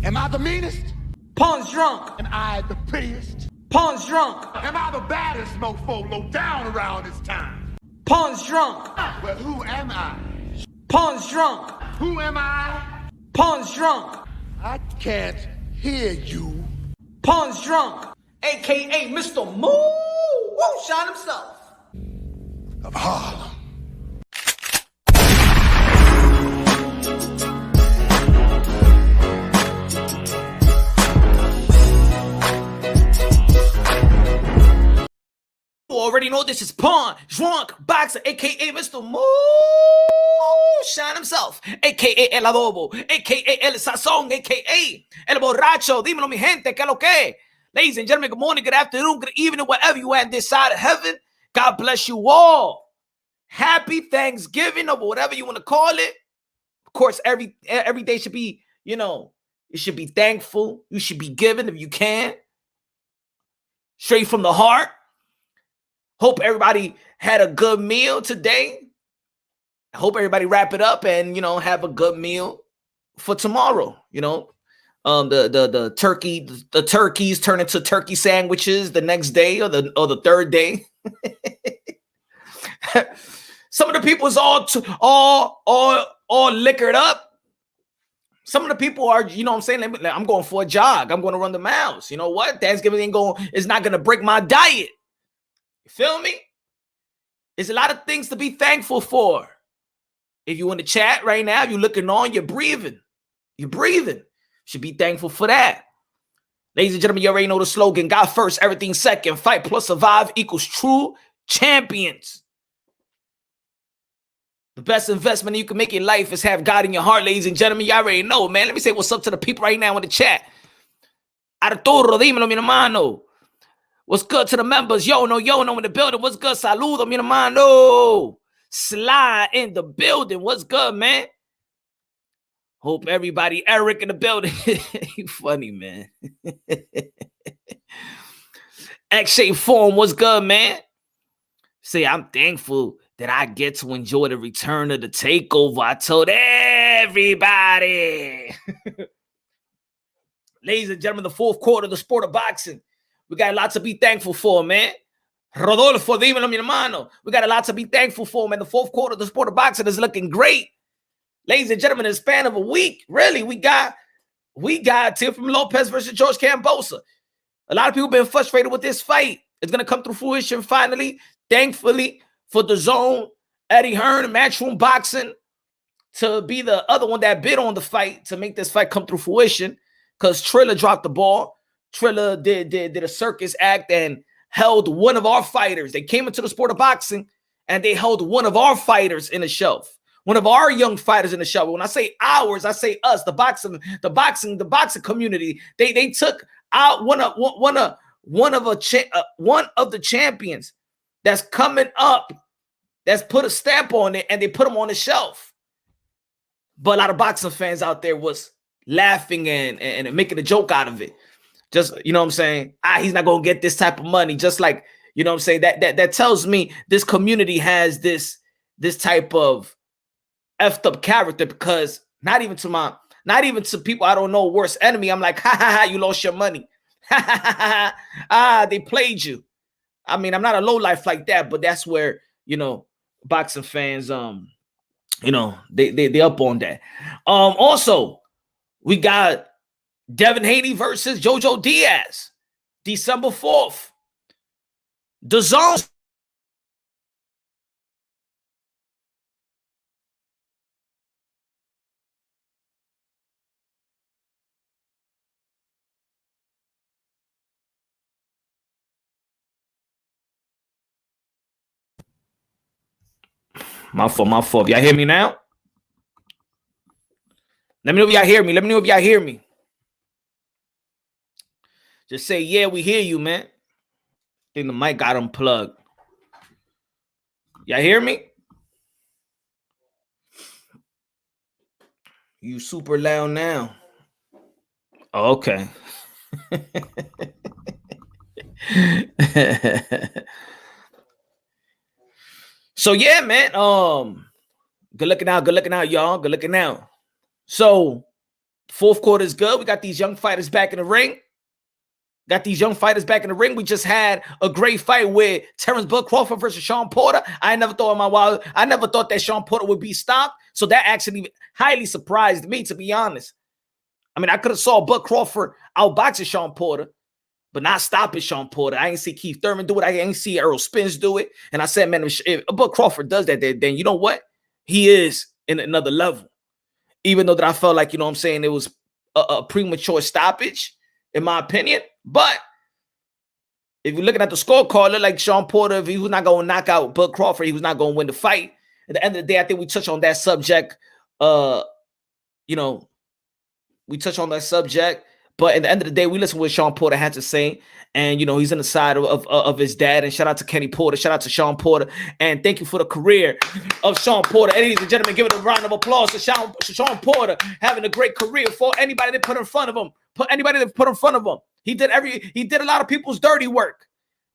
Am I the meanest? Pawn's drunk. Am I the prettiest? Pawn's drunk. Am I the baddest mofo low down around this time? Pawn's drunk. Well, who am I? Pawn's drunk. Who am I? Pawn's drunk. I can't hear you. Pawn's drunk. AKA Mr. Moo Woo Shine himself. Of Harlem. You already know this is Pawn, Drunk, Boxer, aka Mr. Moo Shine himself, aka El Adobo, aka El Sazón, aka El Borracho. Dímelo, mi gente, que lo que? Ladies and gentlemen, good morning, good afternoon, good evening, wherever you at this side of heaven. God bless you all. Happy Thanksgiving, or whatever you want to call it. Of course, every day should be, you should be thankful. You should be giving if you can. Straight from the heart. Hope everybody had a good meal today. I hope everybody wrap it up and, have a good meal for tomorrow. The turkeys turn into turkey sandwiches the next day or the third day. Some of the people is all liquored up. Some of the people are, I'm going for a jog. I'm going to run the miles. You know what? Thanksgiving is not going to break my diet. You feel me? There's a lot of things to be thankful for. If you in the chat right now, if you're looking on, you're breathing. You're breathing. Should be thankful for that. Ladies and gentlemen, you already know the slogan. God first, everything second. Fight plus survive equals true champions. The best investment you can make in life is have God in your heart, ladies and gentlemen. You already know, man. Let me say what's up to the people right now in the chat. Arturo, dímelo, mi hermano. What's good to the members? Yo, no in the building. What's good? Saludo, mi hermano. Sly in the building. What's good, man? Hope everybody, Eric in the building. You funny, man. X-Shape Form, what's good, man? Say, I'm thankful that I get to enjoy the return of the takeover. I told everybody. Ladies and gentlemen, the fourth quarter of the sport of boxing. We got a lot to be thankful for, man. Rodolfo, dímelo, mi hermano. We got a lot to be thankful for, man. The fourth quarter of the sport of boxing is looking great. Ladies and gentlemen, in the span of a week, really, we got Teofimo Lopez versus George Kambosos. A lot of people been frustrated with this fight. It's going to come through fruition finally. Thankfully, for the zone, Eddie Hearn, Matchroom Boxing, to be the other one that bid on the fight to make this fight come through fruition, because Triller dropped the ball. Triller did a circus act and held one of our fighters. They came into the sport of boxing and they held one of our fighters in the shelf. One of our young fighters in the shelf. When I say ours, I say us, the boxing community. They took out one of the champions that's coming up, that's put a stamp on it, and they put him on the shelf. But a lot of boxing fans out there was laughing and making a joke out of it. Just, you know what I'm saying? He's not going to get this type of money. Just like, you know what I'm saying? That tells me this community has this type of effed up character, because not even to people I don't know, worst enemy, I'm like, ha, you lost your money. They played you. I mean, I'm not a low life like that, but that's where, boxing fans, they up on that. Also, we got Devin Haney versus Jojo Diaz, December 4th. The zone. My fault. Y'all hear me now? Let me know if y'all hear me. Just say, yeah, we hear you, man. I think the mic got unplugged. Y'all hear me? You super loud now. Oh, okay. So yeah, man. Good looking out, y'all. Good looking out. So Fourth quarter is good. We got these young fighters back in the ring. We just had a great fight with Terrence Bud Crawford versus Sean Porter. I never thought that Sean Porter would be stopped. So that actually highly surprised me, to be honest. I mean, I could have saw Bud Crawford outboxing Sean Porter, but not stopping Sean Porter. I ain't see Keith Thurman do it. I ain't see Errol Spence do it. And I said, man, if Bud Crawford does that, then you know what? He is in another level. Even though that I felt like, you know what I'm saying, it was a premature stoppage, in my opinion. But if you're looking at the scorecard, it looked like Sean Porter, if he was not going to knock out Bud Crawford, he was not going to win the fight. At the end of the day, I think we touched on that subject. We touched on that subject. But at the end of the day, we listen to what Sean Porter had to say. And, he's on the side of his dad. And shout out to Kenny Porter. Shout out to Sean Porter. And thank you for the career of Sean Porter. Ladies and gentlemen, give it a round of applause to Sean Porter having a great career for anybody that put in front of him. He did a lot of people's dirty work.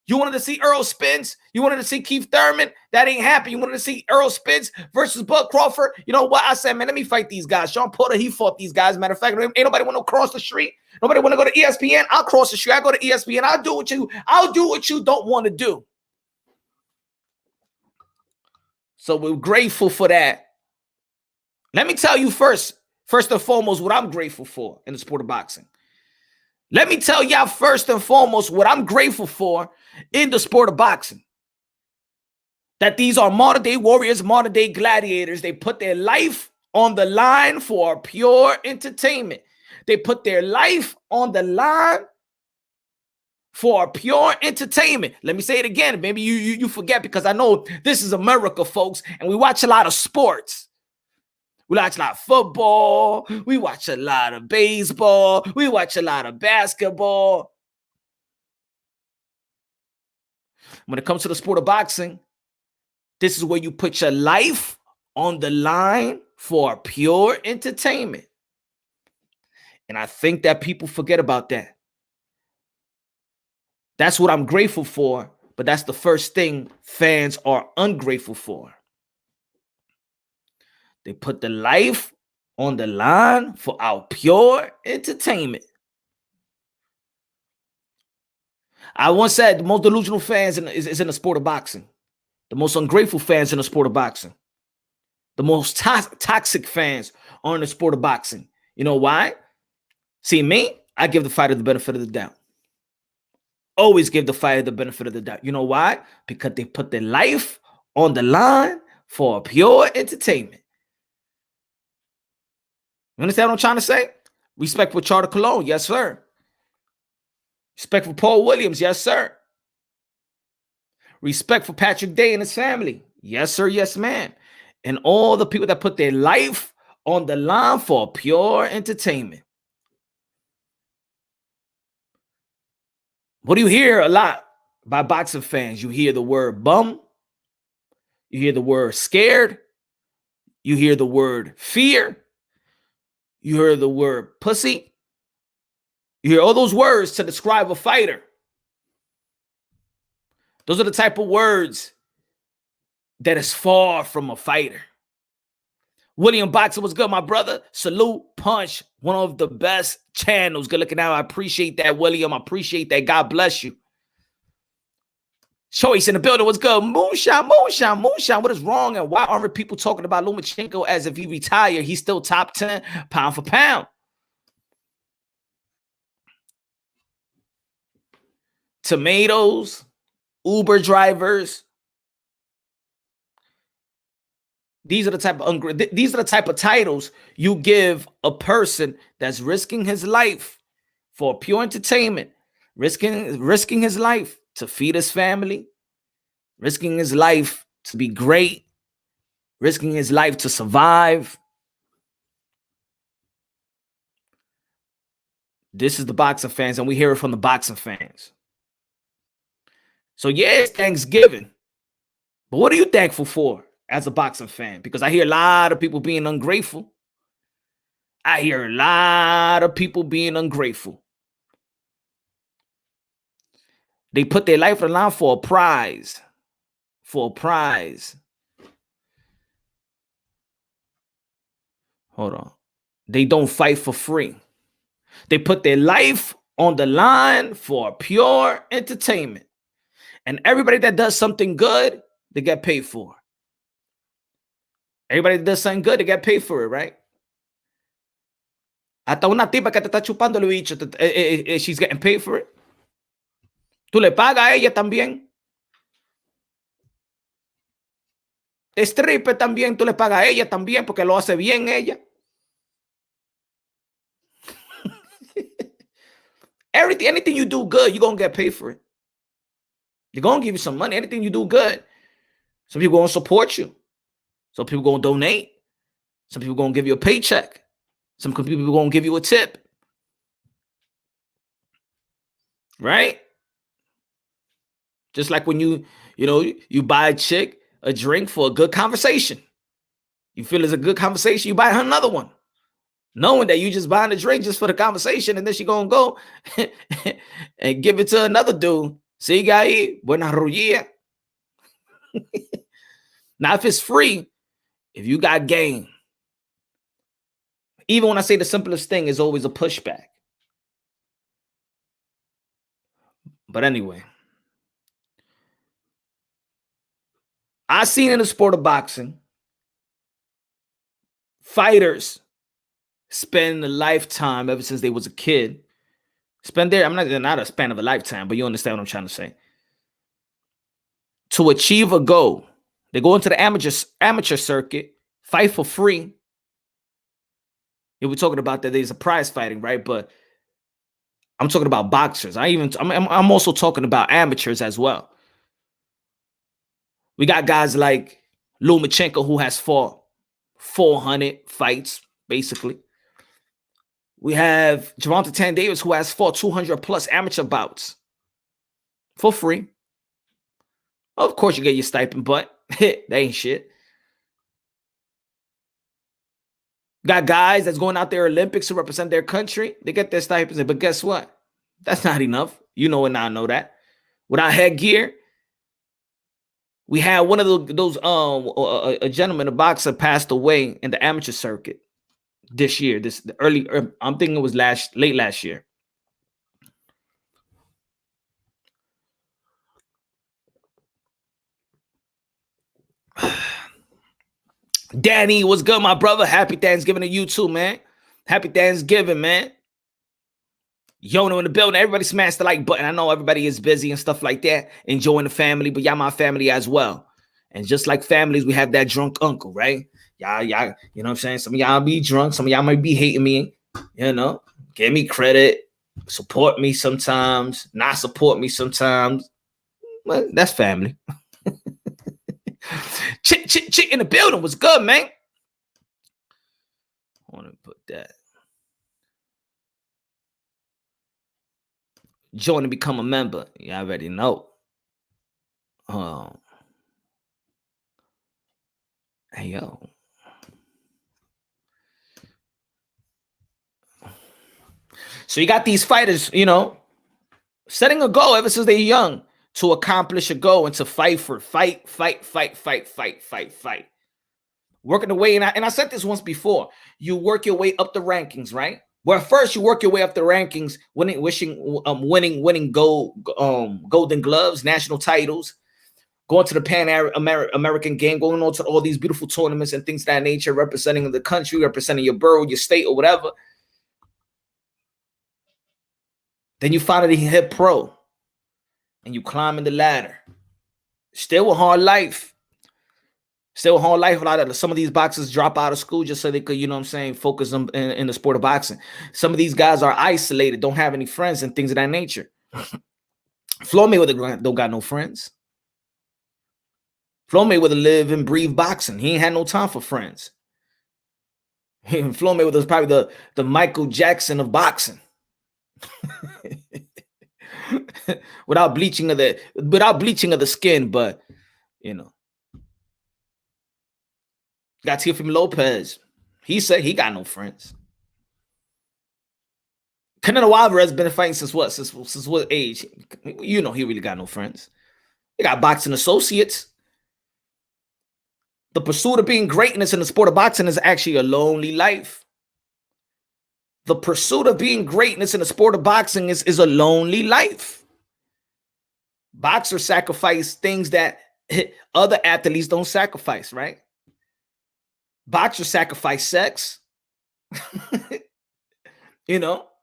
You wanted to see Errol Spence. You wanted to see Keith Thurman. That ain't happening. You wanted to see Errol Spence versus Bud Crawford. You know what? I said, man, let me fight these guys. Sean Porter, he fought these guys. Matter of fact, ain't nobody want to cross the street. Nobody want to go to ESPN. I'll cross the street. I go to ESPN. I'll do what you don't want to do. So we're grateful for that. Let me tell you first and foremost, what I'm grateful for in the sport of boxing. Let me tell y'all first and foremost what I'm grateful for in the sport of boxing. That these are modern day warriors, modern day gladiators. They put their life on the line for pure entertainment. They put their life on the line for pure entertainment. Let me say it again. Maybe you forget, because I know this is America, folks, and we watch a lot of sports. We watch a lot of football. We watch a lot of baseball. We watch a lot of basketball. When it comes to the sport of boxing, this is where you put your life on the line for pure entertainment. And I think that people forget about that. That's what I'm grateful for, but that's the first thing fans are ungrateful for. They put the life on the line for our pure entertainment. I once said the most delusional fans is in the sport of boxing. The most ungrateful fans in the sport of boxing. The most toxic fans are in the sport of boxing. You know why? See, me, I give the fighter the benefit of the doubt. Always give the fighter the benefit of the doubt. You know why? Because they put their life on the line for pure entertainment. You understand what I'm trying to say? Respect for Charter Cologne, yes, sir. Respect for Paul Williams, yes, sir. Respect for Patrick Day and his family, yes, sir, yes, man. And all the people that put their life on the line for pure entertainment. What do you hear a lot by boxing fans? You hear the word bum. You hear the word scared. You hear the word fear. You hear the word pussy. You hear all those words to describe a fighter. Those are the type of words that is far from a fighter. William Boxer, what's good, my brother? Salute Punch, one of the best channels. Good looking out. I appreciate that, William. I appreciate that. God bless you. Choice in the building. What's good? Moonshine. What is wrong? And why aren't people talking about Lomachenko as if he retired? He's still top 10 pound for pound. Tomatoes, Uber drivers. These are the type of titles you give a person that's risking his life for pure entertainment, risking his life to feed his family, risking his life to be great, risking his life to survive. This is the boxing fans, and we hear it from the boxing fans. So yeah, it's Thanksgiving, but what are you thankful for as a boxing fan? Because I hear a lot of people being ungrateful. They put their life on the line for a prize. Hold on. they don't fight for free. They put their life on the line for pure entertainment. And everybody that does something good, they get paid for. Everybody that does something good, they get paid for it, right? Hasta una tipa que te está chupando el bicho, she's getting paid for it. Tú le pagas a ella también. Stripper también, tú le pagas a ella también porque lo hace bien ella. Anything you do good, you're going to get paid for it. They're going to give you some money. Anything you do good, some people going to support you. Some people going to donate. Some people going to give you a paycheck. Some people going to give you a tip. Right? Just like when you buy a chick a drink for a good conversation. You feel it's a good conversation, you buy her another one. Knowing that you just buying a drink just for the conversation, and then she gonna go and give it to another dude. See, guy, buena rulla. Now, if it's free, if you got game, even when I say the simplest thing is always a pushback. But anyway, I seen in the sport of boxing, fighters spend a lifetime ever since they was a kid. Spend their, not a span of a lifetime, but you understand what I'm trying to say. To achieve a goal, they go into the amateur circuit, fight for free. If we're talking about that, there's a prize fighting, right? But I'm talking about boxers. I'm also talking about amateurs as well. We got guys like Lomachenko, who has fought 400 fights, basically. We have Gervonta Tank Davis, who has fought 200 plus amateur bouts for free. Of course, you get your stipend, but that ain't shit. Got guys that's going out there Olympics to represent their country. They get their stipends, but guess what? That's not enough. You know and I know that. Without headgear, we had one of those a gentleman, a boxer, passed away in the amateur circuit this year. I'm thinking it was late last year. Danny, what's good, my brother? Happy Thanksgiving to you too, man. Happy Thanksgiving, man. Yono in the building. Everybody smash the like button. I know everybody is busy and stuff like that, enjoying the family, but y'all my family as well. And just like families, we have that drunk uncle, right? Y'all, you know what I'm saying? Some of y'all be drunk. Some of y'all might be hating me, give me credit, support me sometimes, not support me sometimes. Well, that's family. Chick in the building was good, man. I want to put that. Join and become a member. You already know. Hey, yo. So you got these fighters, setting a goal ever since they're young to accomplish a goal and to fight. Working the way, and I said this once before, you work your way up the rankings, right? Well, first you work your way up the rankings, winning Golden Gloves, national titles, going to the Pan American game, going on to all these beautiful tournaments and things of that nature, representing the country, representing your borough, your state, or whatever. Then you finally hit pro, and you climbing the ladder. Still a hard life. Still a whole life. A lot of some of these boxers drop out of school just so they could, focus in the sport of boxing. Some of these guys are isolated, don't have any friends and things of that nature. Floyd Mayweather don't got no friends. Floyd Mayweather live and breathe boxing. He ain't had no time for friends. Floyd Mayweather is probably the Michael Jackson of boxing. without bleaching of the skin, but got Teofimo Lopez. He said he got no friends. Canelo Alvarez been fighting since what? Since what age? He really got no friends. He got boxing associates. The pursuit of being greatness in the sport of boxing is actually a lonely life. The pursuit of being greatness in the sport of boxing is a lonely life. Boxers sacrifice things that other athletes don't sacrifice, right? Boxers sacrifice sex,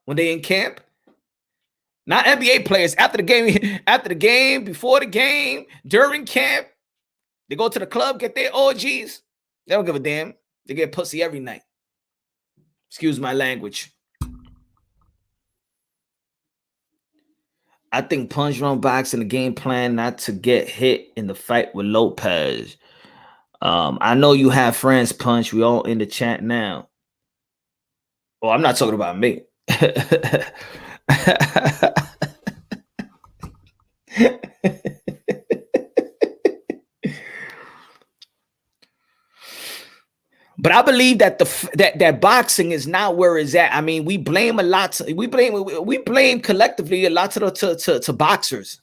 when they in camp. Not NBA players after the game, before the game, during camp. They go to the club, get their orgies. They don't give a damn. They get pussy every night. Excuse my language. I think Punch Drunk Boxing, the game plan not to get hit in the fight with Lopez. I know you have friends, Punch. We all in the chat now. Well, I'm not talking about me. But I believe that that boxing is not where it's at. I mean, we blame a lot. We blame collectively a lot to boxers.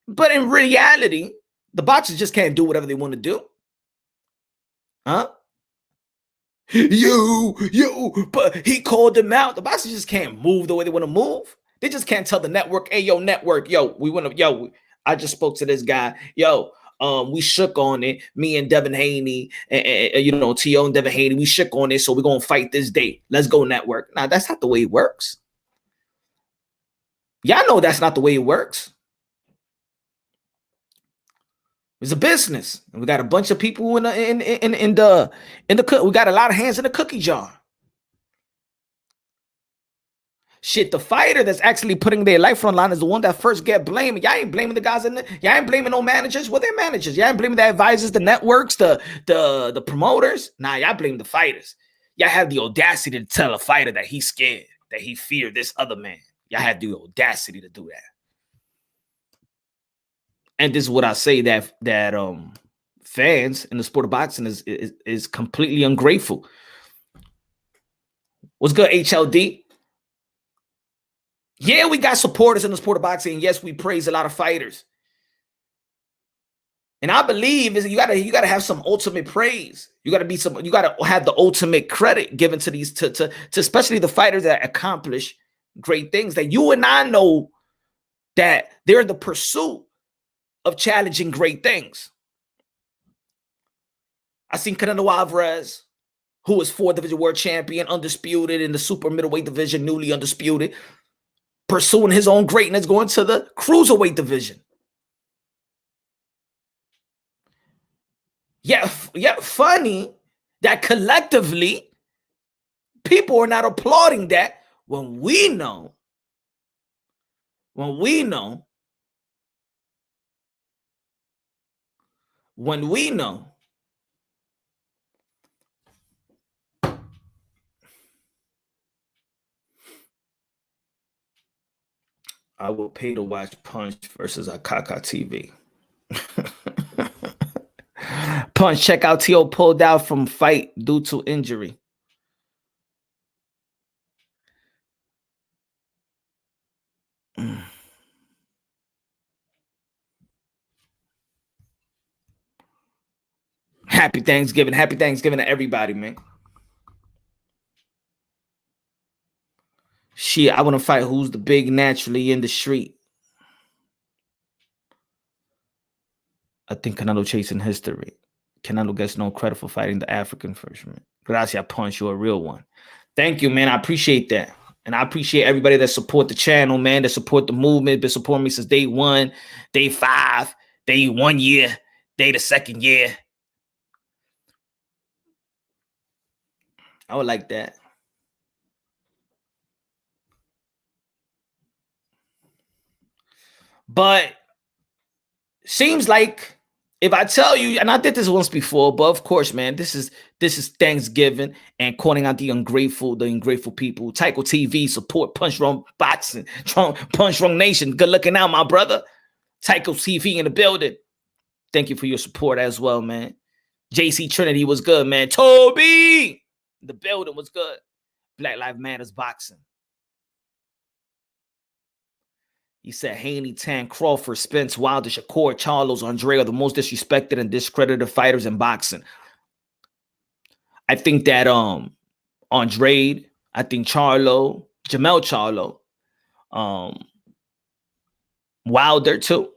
But in reality, the boxers just can't do whatever they want to do. Huh? But he called them out. The boxers just can't move the way they want to move. They just can't tell the network, hey, yo, network, we want to, I just spoke to this guy. We shook on it. Me and Devin Haney, and T.O. and Devin Haney, we shook on it. So we're going to fight this day. Let's go, network. Now, that's not the way it works. Y'all know that's not the way it works. It's a business. And we got a bunch of people in the we got a lot of hands in the cookie jar. Shit, the fighter that's actually putting their life on line is the one that first get blamed. Y'all ain't blaming the guys y'all ain't blaming no managers. What, they're managers? Y'all ain't blaming the advisors, the networks, the promoters. Nah, y'all blame the fighters. Y'all have the audacity to tell a fighter that he's scared, that he feared this other man. Y'all have the audacity to do that. And this is what I say, that fans in the sport of boxing is completely ungrateful. What's good, HLD? Yeah, we got supporters in the sport of boxing. And yes, we praise a lot of fighters. And I believe is you gotta have some ultimate praise. You gotta have the ultimate credit given to these to especially the fighters that accomplish great things, that you and I know that they're in the pursuit of challenging great things. I seen Canelo Alvarez, who was 4th division world champion, undisputed in the super middleweight division, newly undisputed, pursuing his own greatness, going to the cruiserweight division. Yeah, funny that collectively people are not applauding that when we know I will pay to watch Punch versus Akaka TV. Punch, check out T.O. pulled out from fight due to injury. Happy Thanksgiving. Happy Thanksgiving to everybody, man. Shit, I want to fight who's the big naturally in the street. I think Canelo chasing history. Canelo gets no credit for fighting the African first, man. Gracias, Punch. You're a real one. Thank you, man. I appreciate that. And I appreciate everybody that support the channel, man, that support the movement, been supporting me since day 1, day 5, day 1 year, day the 2nd year. I would like that. But seems like if I tell you, and I did this once before, but of course, man, this is Thanksgiving and calling out the ungrateful people. Tycho TV, support Punch Drunk Boxing, Punch Drunk Nation. Good looking out, my brother. Tycho TV in the building. Thank you for your support as well, man. JC Trinity was good, man. Toby, the building was good. Black Lives Matters Boxing. He said Haney, Tan, Crawford, Spence, Wilder, Shakur, Charlos, Andre are the most disrespected and discredited fighters in boxing. I think that Andrade, I think Jamel Charlo, Wilder too.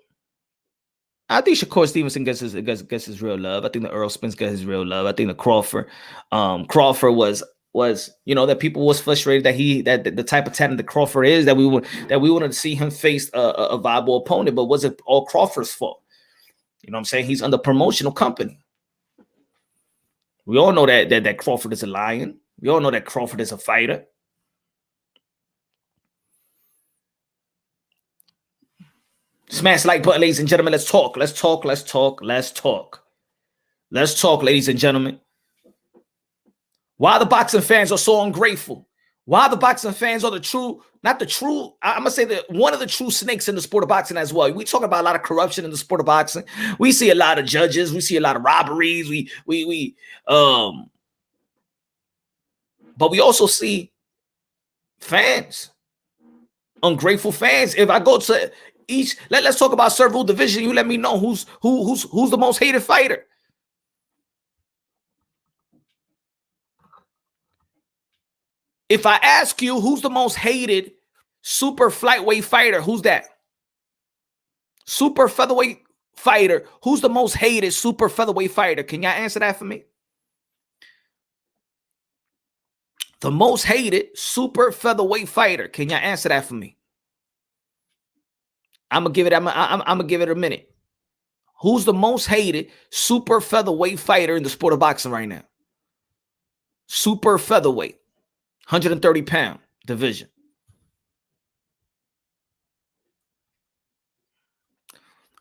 I think Shakur Stevenson gets his real love. I think the Earl Spence gets his real love. I think the Crawford was that people was frustrated that the type of talent that Crawford is, that we wanted to see him face a viable opponent, but was it all Crawford's fault? You know what I'm saying? He's under promotional company. We all know that Crawford is a lion. We all know that Crawford is a fighter. Smash like button, ladies and gentlemen. Let's talk, ladies and gentlemen. Why the boxing fans are so ungrateful? Why the boxing fans are I'm gonna say that one of the true snakes in the sport of boxing as well. We talk about a lot of corruption in the sport of boxing. We see a lot of judges. We see a lot of robberies. But we also see fans, ungrateful fans. If I go to let's talk about several division. You let me know who's the most hated fighter. If I ask you who's the most hated super flyweight fighter, who's that? Super featherweight fighter. Who's the most hated super featherweight fighter? Can y'all answer that for me? The most hated super featherweight fighter. Can y'all answer that for me? I'm gonna give it a minute. Who's the most hated super featherweight fighter in the sport of boxing right now? Super featherweight, 130-pound division.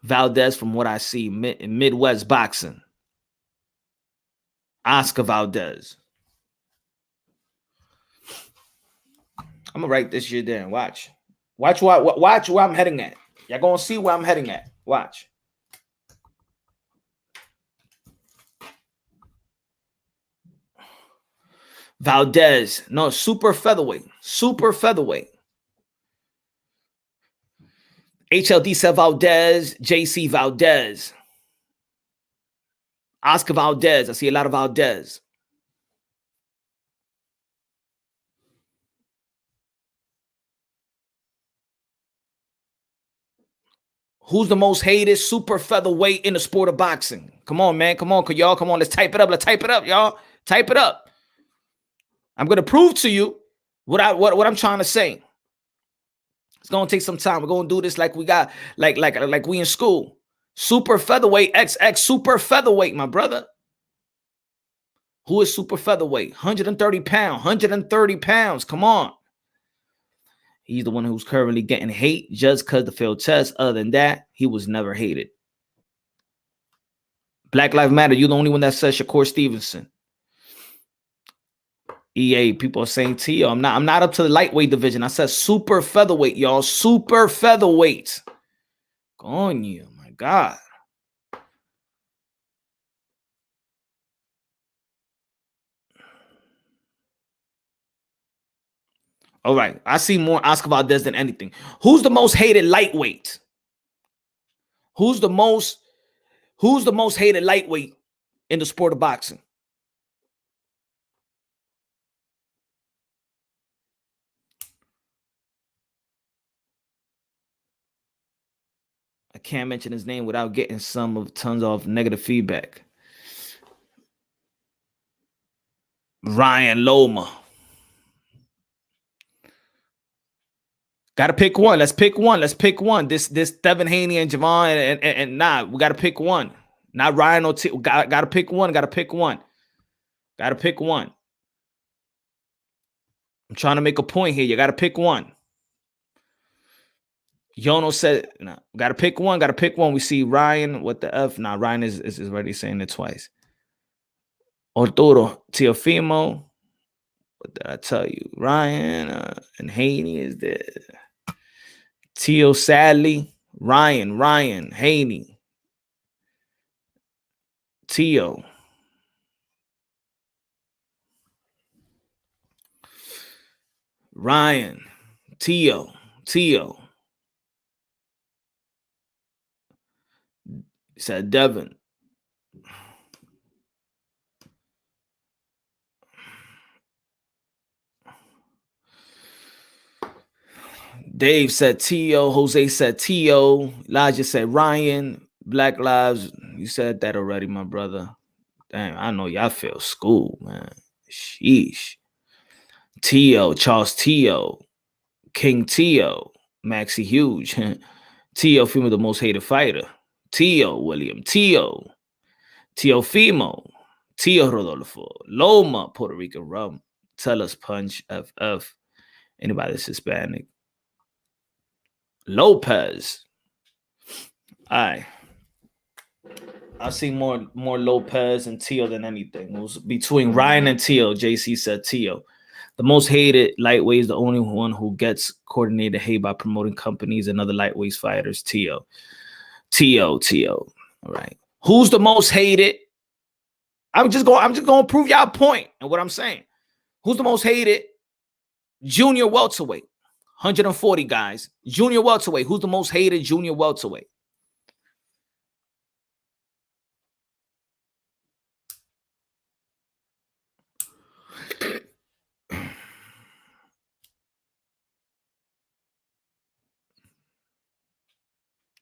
Valdez, from what I see, in Midwest boxing. Oscar Valdez. I'm gonna write this shit down. Watch where I'm heading at. Y'all gonna see where I'm heading at. Watch. Valdez. No, super featherweight. HLD said Valdez. JC Valdez. Oscar Valdez. I see a lot of Valdez. Who's the most hated super featherweight in the sport of boxing? Come on, man. Come on, y'all. Come on. Let's type it up. Y'all. Type it up. I'm gonna prove to you what I'm trying to say. It's gonna take some time. We're gonna do this like we got like we in school. Super featherweight, XX super featherweight, my brother. Who is super featherweight? 130 pounds. 130 pounds. Come on. He's the one who's currently getting hate just because the failed test. Other than that, he was never hated. Black Lives Matter. You're the only one that says Shakur Stevenson. EA, people are saying Tio. I'm not up to the lightweight division. I said super featherweight, y'all. Super featherweight. On you, my God. All right. I see more Oscar Valdez than anything. Who's the most hated lightweight? Who's the most hated lightweight in the sport of boxing? I can't mention his name without getting tons of negative feedback. Ryan Loma. Gotta pick one. Let's pick one. This Devin Haney and Javon and nah, we gotta pick one. Not Ryan or gotta pick one. Gotta pick one. I'm trying to make a point here. You gotta pick one. Yono said, nah, gotta pick one. We see Ryan. What the F? Nah, Ryan is already saying it twice. Arturo Teofimo. What did I tell you? Ryan and Haney is there. Tio Sadly. Ryan, Haney. Tio. Ryan. Tio. Said Devin. Dave said T.O. Jose said T.O. Elijah said Ryan. Black Lives. You said that already, my brother. Damn, I know y'all feel school, man. Sheesh. T.O. Charles T.O. King T.O. Maxie Huge. T.O. Fimo, the most hated fighter. T.O. William. T.O. T.O. Fimo. T.O. Rodolfo. Loma, Puerto Rican rum. Tell us punch. FF. Anybody that's Hispanic. Lopez. All right. I see more Lopez and Tio than anything. It was between Ryan and Tio. JC said Tio. The most hated lightweight is the only one who gets coordinated hate by promoting companies and other lightweight fighters. Tio. All right. Who's the most hated? I'm just going to prove y'all point and what I'm saying. Who's the most hated? Junior welterweight. 140 guys. Junior welterweight. Who's the most hated junior welterweight?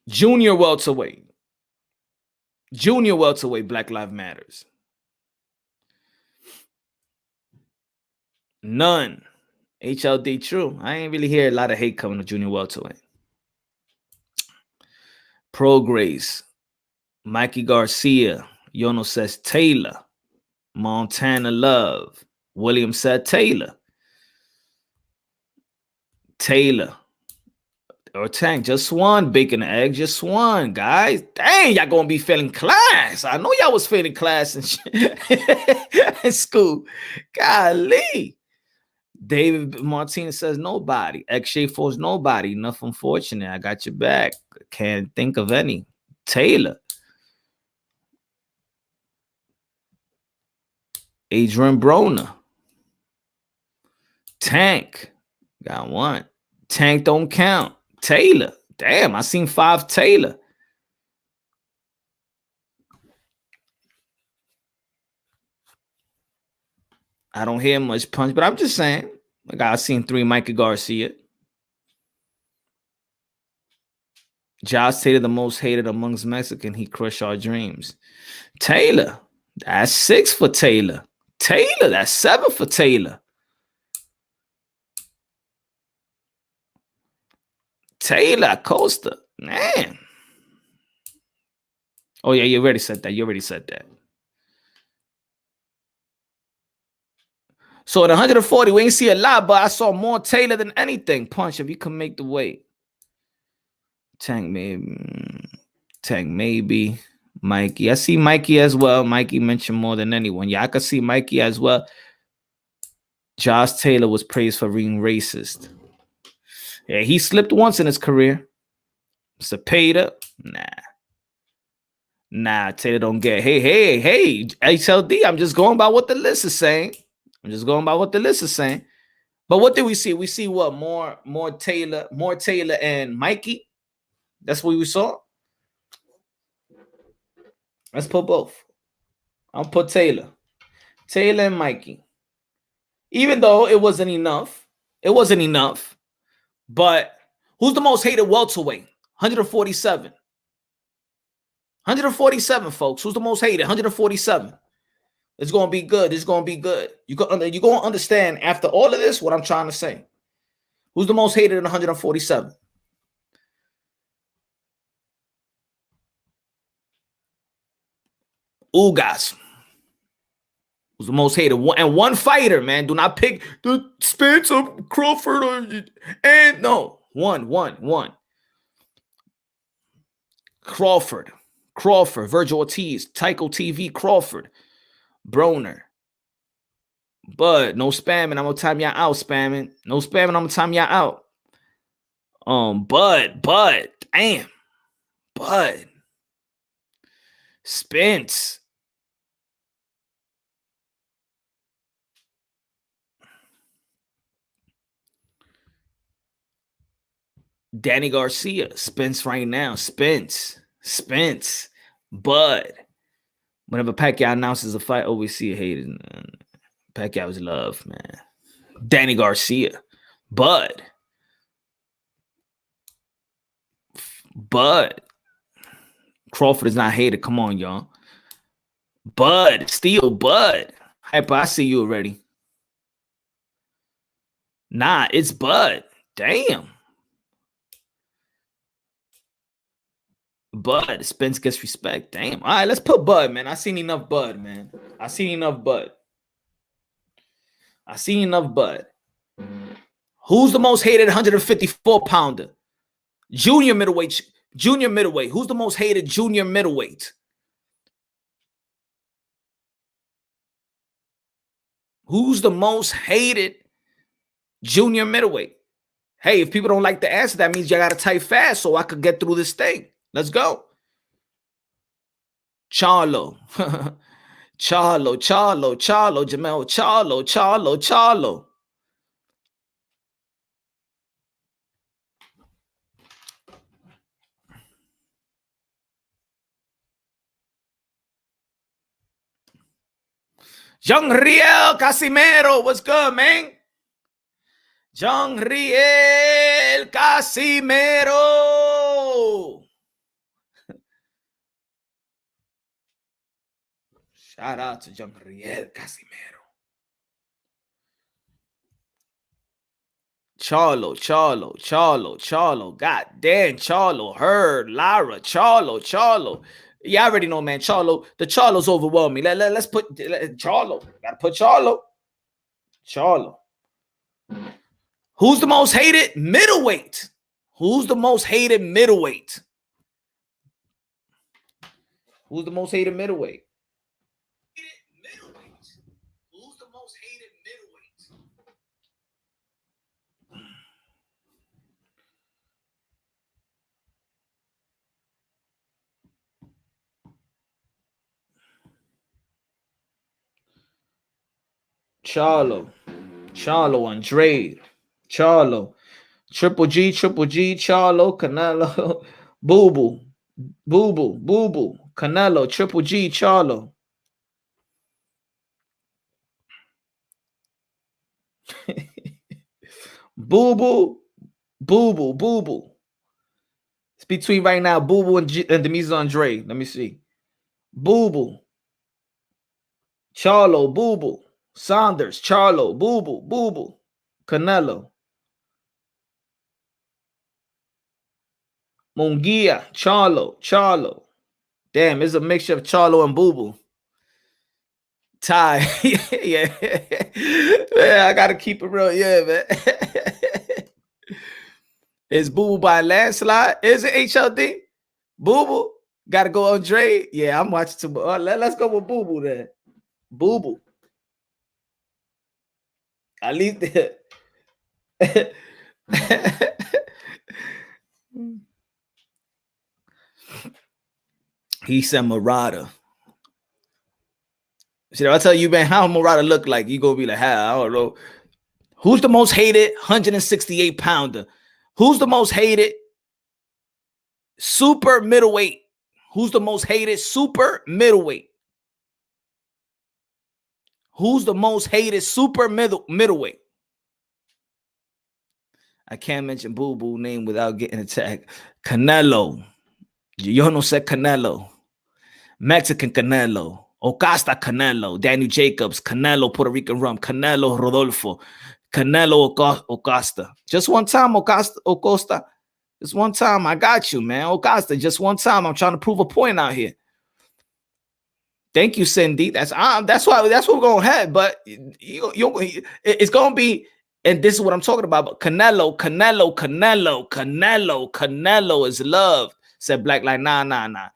Junior welterweight. Black Lives Matters. None. HLD true. I ain't really hear a lot of hate coming to junior welterweight. Pro Grace. Mikey Garcia. Yono says Taylor. Montana Love. William said Taylor. Or Tank, just one. Bacon and egg, just one. Guys, dang, y'all gonna be failing class. I know y'all was failing class and shit in school. Golly. David Martinez says nobody. X-Shay Force, nobody. Enough unfortunate. I got your back. Can't think of any. Taylor. Adrian Broner. Tank. Got one. Tank don't count. Taylor. Damn, I seen 5 Taylor. I don't hear much punch, but I'm just saying. Like I seen 3 Mikey Garcia. Josh Taylor, the most hated amongst Mexican. He crushed our dreams. Taylor. That's 6 for Taylor. That's 7 for Taylor. Taylor Costa. Man. Oh, yeah, you already said that. So at 140, we ain't see a lot, but I saw more Taylor than anything. Punch if you can make the weight. Tank maybe. Mikey. I see Mikey as well. Mikey mentioned more than anyone. Yeah, I could see Mikey as well. Josh Taylor was praised for being racist. Yeah, he slipped once in his career. Cepeda. Nah, Taylor don't get. Hey, HLD. I'm just going by what the list is saying. But what did we see? We see what? More Taylor and Mikey. That's what we saw. Let's put both. I'll put Taylor and Mikey. Even though it wasn't enough. But who's the most hated welterweight? 147. 147, folks. Who's the most hated? 147. It's going to be good. You're going to understand after all of this what I'm trying to say. Who's the most hated in 147? Ugas. Who's the most hated? One fighter, man. Do not pick the Spencer Crawford. And no. One. Crawford. Virgil Ortiz. Tycho TV. Crawford. Broner. Bud. No spamming. I'm going to time y'all out, spamming. No spamming. I'm going to time y'all out. Bud. Damn. Bud. Spence. Danny Garcia. Spence right now. Spence. Bud. Whenever Pacquiao announces a fight, always see a hater. Pacquiao's love, man. Danny Garcia. Bud. Bud. Crawford is not hated. Come on, y'all. Bud. Still Bud. Hyper, I see you already. Nah, it's Bud. Damn. Bud. Spence gets respect. Damn. All right, let's put Bud, man. I seen enough Bud, man. I seen enough Bud. I seen enough Bud. Who's the most hated 154 pounder? Junior middleweight. Junior middleweight. Who's the most hated junior middleweight? Who's the most hated junior middleweight? Hey, if people don't like the answer, that means you got to type fast so I could get through this thing. Let's go. Charlo. Charlo, Jamel. Charlo. Young Riel Casimero, what's good, man? Young Riel Casimero. Shout out to Young Riel Casimero. Charlo. God damn, Charlo. Heard, Lara, Charlo. Yeah, I already know, man. Charlo. The Charlo's overwhelming. Let's put Charlo. Gotta put Charlo. Who's the most hated middleweight? Who's the most hated middleweight? Who's the most hated middleweight? Who's the most hated middleweight? Charlo, Andrade, Charlo, Triple G, Charlo, Canelo, Boo Boo, Canelo, Triple G, Charlo. Boo Boo. It's between right now, Boo Boo and Demise Andrade. Let me see. Boo Boo, Charlo, Boo Boo. Saunders, Charlo, Boo Boo, Canelo. Munguia, Charlo. Damn, it's a mixture of Charlo and Boo Boo. Ty, yeah. Man, I gotta keep it real, yeah, man. Is Boo Boo by landslide? Is it HLD? Boo Boo? Gotta go on Dre? Yeah, I'm watching too much. Let's go with Boo Boo then. Boo Boo. At least he said Murata. See, I tell you, man, how Murata look like? You gonna be like, how? I don't know. Who's the most hated 168 pounder? Who's the most hated super middleweight? Who's the most hated super middleweight? Who's the most hated super middleweight? I can't mention Boo Boo name without getting attacked. Canelo. Yo no sé Canelo. Mexican Canelo. Ocasta Canelo. Daniel Jacobs. Canelo Puerto Rican Rum. Canelo Rodolfo. Canelo Ocasta. Just one time, Acosta. Just one time. I got you, man. Ocasta. Just one time. I'm trying to prove a point out here. Thank you, Cindy. That's what we're gonna have. But it's gonna be, and this is what I'm talking about. But Canelo is love. Said Black Lives. Nah.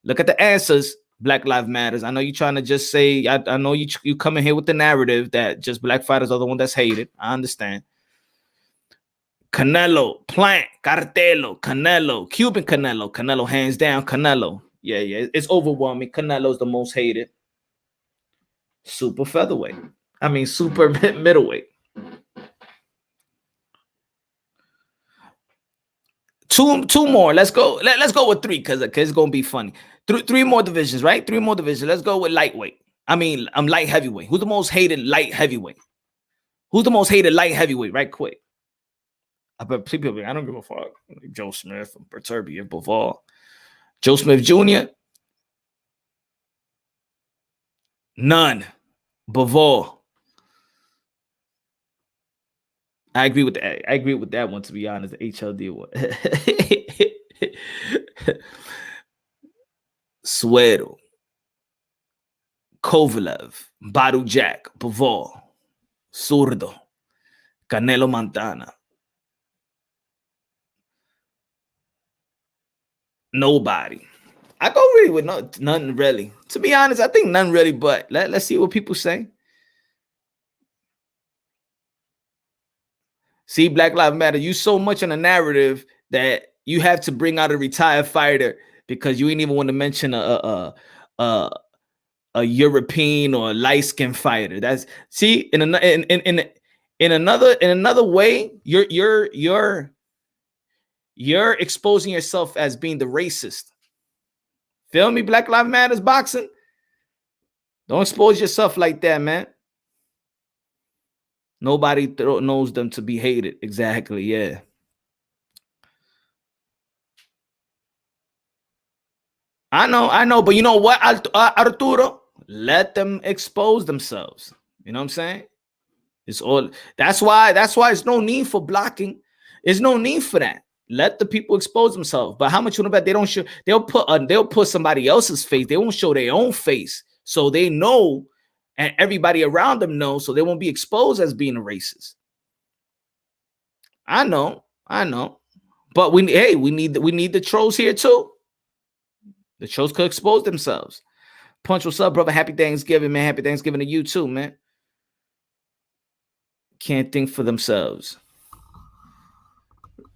Look at the answers. Black Lives Matters. I know you're trying to just say. I know you coming here with the narrative that just black fighters are the one that's hated. I understand. Canelo, Plant, Cartelo, Canelo, Cuban Canelo, hands down, Canelo. Yeah, it's overwhelming. Canelo's the most hated. Super featherweight. I mean, super middleweight. Two more. Let's go. Let's go with three because it's gonna be funny. Three more divisions, right? Three more divisions. Let's go with lightweight. I mean, I'm light heavyweight. Who's the most hated light heavyweight? Who's the most hated light heavyweight? Right quick. But people, I don't give a fuck. Joe Smith, Berturbia, Bivol, Joe Smith Jr. None. Bivol. I agree with that. I agree with that one, to be honest. The HLD one. Suero, Kovalev, Badu Jack, Bivol, Zurdo, Canelo Montana. Nobody. I go really with none really. To be honest, I think none really, but let's see what people say. See, Black Lives Matter, you so much on a narrative that you have to bring out a retired fighter because you ain't even want to mention a European or a light-skinned fighter. That's see, in another way, you're exposing yourself as being the racist. Feel me? Black Lives Matters boxing. Don't expose yourself like that, man. Nobody knows them to be hated. Exactly, yeah. I know, but you know what, Arturo? Let them expose themselves. You know what I'm saying? It's all that's why it's no need for blocking. There's no need for that. Let the people expose themselves. But how much you know about they don't show? They'll put somebody else's face. They won't show their own face, so they know, and everybody around them knows, so they won't be exposed as being a racist. I know, but we need the trolls here too. The trolls could expose themselves. Punch, what's up, brother? Happy Thanksgiving, man. Happy Thanksgiving to you too, man. Can't think for themselves.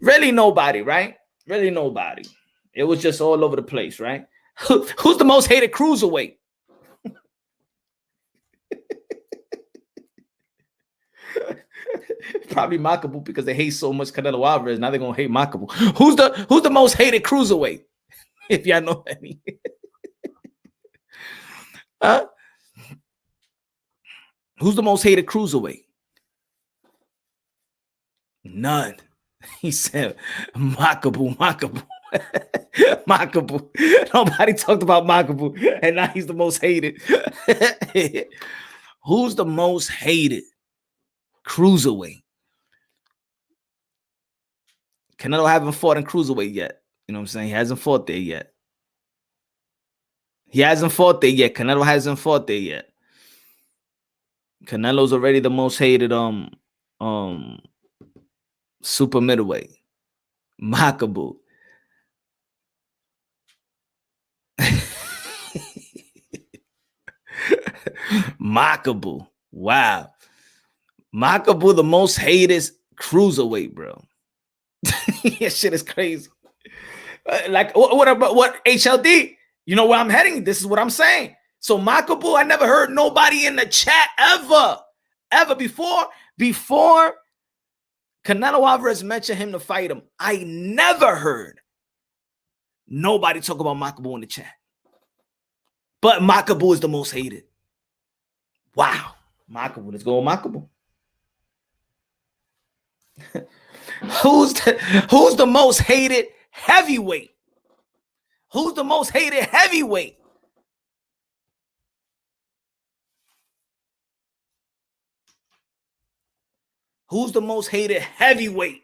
Really nobody, right? Really nobody. It was just all over the place, right? Who's the most hated cruiserweight? Probably Makabu, because they hate so much Canelo Alvarez. Now they're gonna hate Makabu. Who's the most hated cruiserweight? If y'all know any. Huh? Who's the most hated cruiserweight? None. He said Makabu. Makabu. Nobody talked about Makabu, and now he's the most hated. Who's the most hated cruiserweight? Canelo haven't fought in cruiserweight yet. You know what I'm saying? He hasn't fought there yet. Canelo hasn't fought there yet. Canelo's already the most hated super middleweight. Makabu. Makabu. Wow. Makabu, the most hated cruiserweight, bro. That shit is crazy. Like, what HLD? You know where I'm heading? This is what I'm saying. So Makabu, I never heard nobody in the chat ever before Canelo Alvarez mentioned him to fight him. I never heard nobody talk about Makabu in the chat. But Makabu is the most hated. Wow. Makabu, let's go with Makabu. Who's the most hated heavyweight? Who's the most hated heavyweight? Who's the most hated heavyweight?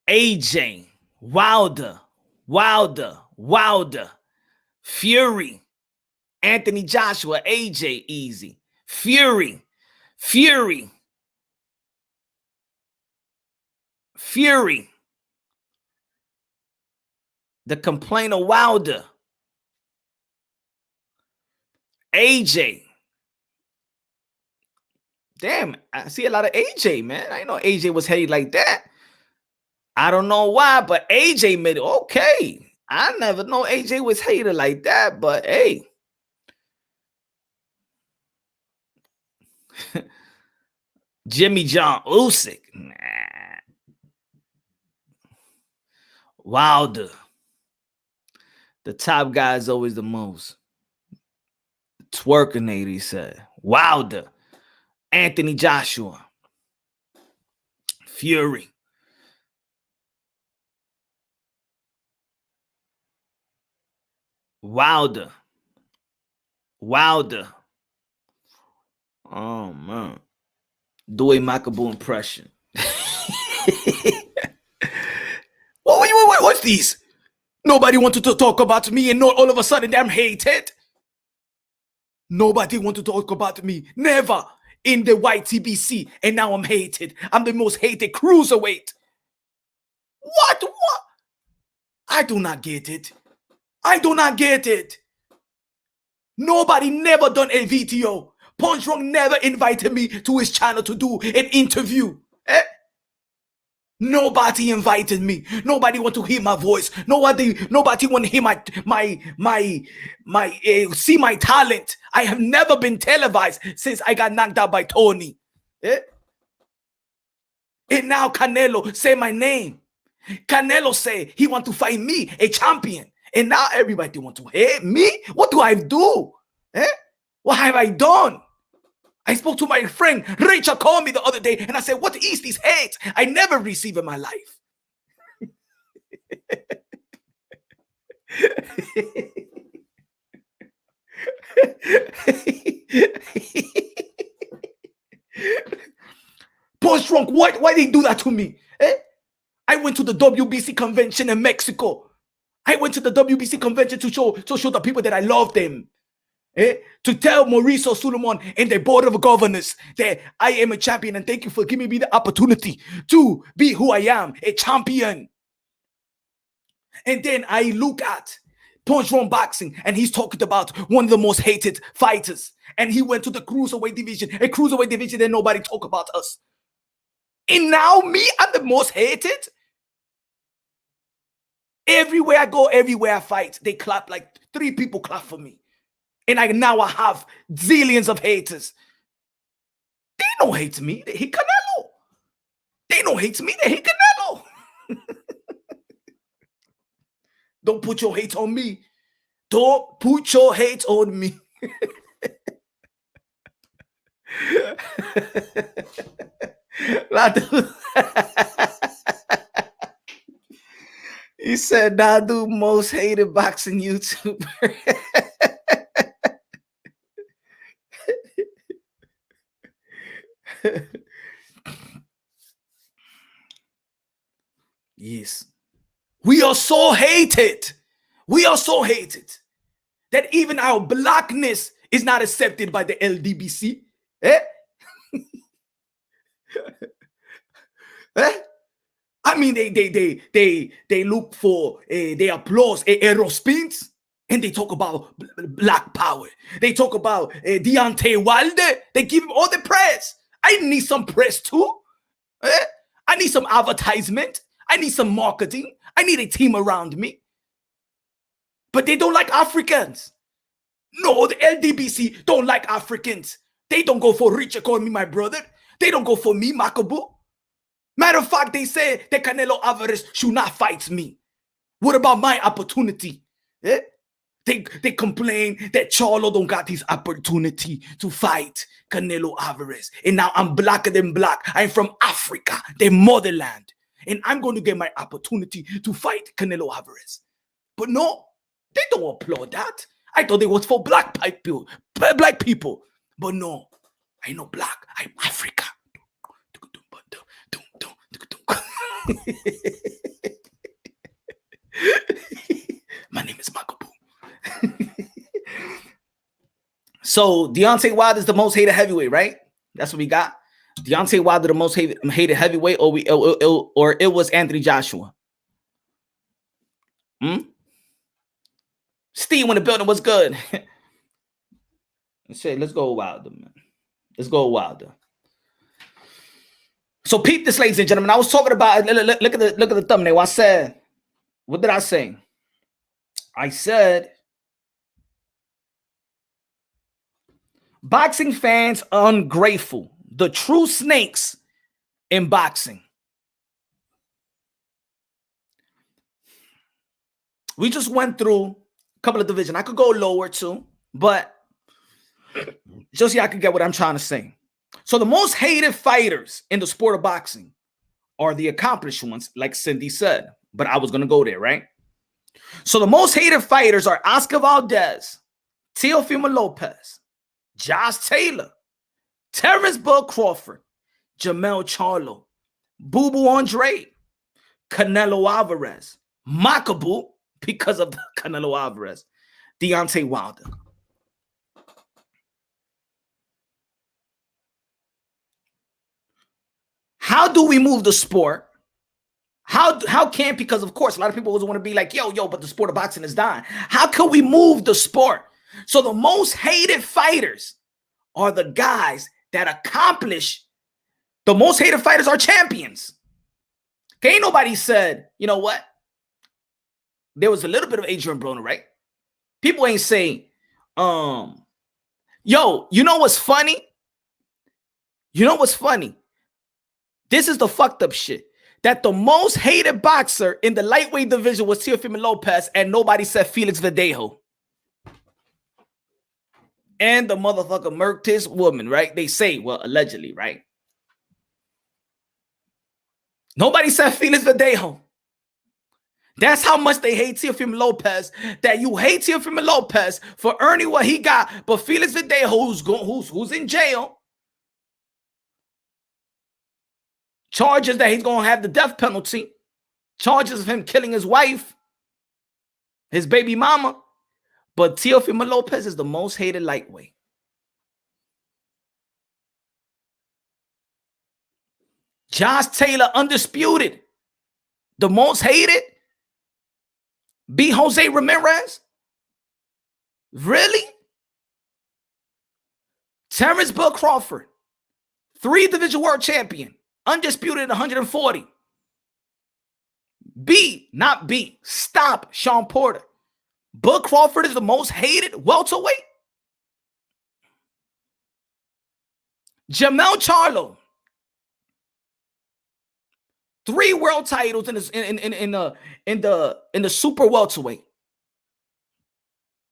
AJ, Wilder, Fury, Anthony Joshua, AJ, easy. Fury. The complainer Wilder. AJ. Damn, I see a lot of AJ, man. I didn't know AJ was hated like that. I don't know why, but AJ made it okay. I never know AJ was hated like that, but hey. Jimmy John Usyk. Nah. Wilder. The top guy is always the most. Twerkinator, he said. Wilder. Anthony Joshua, Fury, Wilder. Oh man, do a Makabu impression. What's these? Nobody wanted to talk about me, and all of a sudden I'm hated. Nobody wanted to talk about me. Never in the YTBC, and now I'm hated. I'm the most hated cruiserweight. What? I do not get it. Nobody never done a VTO. Punch Drunk never invited me to his channel to do an interview. Nobody invited me. Nobody want to hear my voice. Nobody want to hear see my talent. I have never been televised since I got knocked out by Tony. And now Canelo say my name. Canelo say he want to fight me, a champion. And now everybody want to hate me? What do I do? What have I done? I spoke to my friend Rachel, called me the other day, and I said, what is this hate I never received in my life? Punch Drunk, why they do that to me? I went to the WBC convention in Mexico. I went to the WBC convention to show the people that I love them. To tell Mauricio Suleiman and the board of governors that I am a champion, and thank you for giving me the opportunity to be who I am, a champion. And then I look at Punch Drunk Boxing, and he's talking about one of the most hated fighters, and he went to the cruiserweight division, a cruiserweight division that nobody talk about us. And now me, I'm the most hated. Everywhere I go, everywhere I fight, they clap. Like 3 people clap for me. And I have zillions of haters. They don't hate me. They hate Canelo. They don't hate me. They hate Canelo. Don't put your hate on me. Don't put your hate on me. He said, Nadu, most hated boxing YouTuber. Yes. We are so hated. We are so hated that even our blackness is not accepted by the LDBC. I mean, they look for they applause aerospins, and they talk about black power. They talk about Deontay Wilder. They give him all the press. I need some press too. I need some advertisement. I need some marketing. I need a team around me. But they don't like Africans. No, the LDBC don't like Africans. They don't go for Richard, call me my brother. They don't go for me, Makabu. Matter of fact, they say that Canelo Alvarez should not fight me. What about my opportunity? They complain that Charlo don't got his opportunity to fight Canelo Alvarez. And now I'm blacker than black. I'm from Africa, the motherland. And I'm going to get my opportunity to fight Canelo Alvarez. But no, they don't applaud that. I thought it was for black people. But no, I know black. I'm Africa. My name is Makabu. So Deontay Wilder is the most hated heavyweight, right? That's what we got. Deontay Wilder the most hated heavyweight, or it was Anthony Joshua. Steve, when the building was good. Let's go Wilder, man. Let's go Wilder. So peep this, ladies and gentlemen. I was talking about, look at the thumbnail. I said, what did I say? I said, boxing fans ungrateful. The true snakes in boxing. We just went through a couple of divisions. I could go lower too, but just so y'all can get what I'm trying to say. So the most hated fighters in the sport of boxing are the accomplished ones, like Cindy said. But I was going to go there, right? So the most hated fighters are Oscar Valdez, Teofimo Lopez, Josh Taylor, Terrence Bud Crawford, Jamel Charlo, Boo Boo Andre, Canelo Alvarez, Makabu, because of Canelo Alvarez, Deontay Wilder. How do we move the sport? How can, because of course, a lot of people always want to be like, yo, but the sport of boxing is dying. How can we move the sport? So the most hated fighters are the guys that accomplish, the most hated fighters are champions. Okay, ain't nobody said, you know what? There was a little bit of Adrian Broner, right? People ain't saying, yo, you know what's funny? You know what's funny? This is the fucked up shit. That the most hated boxer in the lightweight division was Teofimo Lopez, and nobody said Felix Verdejo. And the motherfucker murked his woman, right? They say, well, allegedly, right? Nobody said Felix Verdejo. That's how much they hate Teofimo Lopez, that you hate Teofimo Lopez for earning what he got, but Felix Verdejo, who's in jail, charges that he's going to have the death penalty, charges of him killing his wife, his baby mama. But Teofimo Lopez is the most hated lightweight. Josh Taylor, undisputed, the most hated. Beat Jose Ramirez? Really? Terrence Bud Crawford, 3-division world champion, undisputed at 140. Stop Sean Porter. Bud Crawford is the most hated welterweight. Jamel Charlo, 3 world titles in the super welterweight.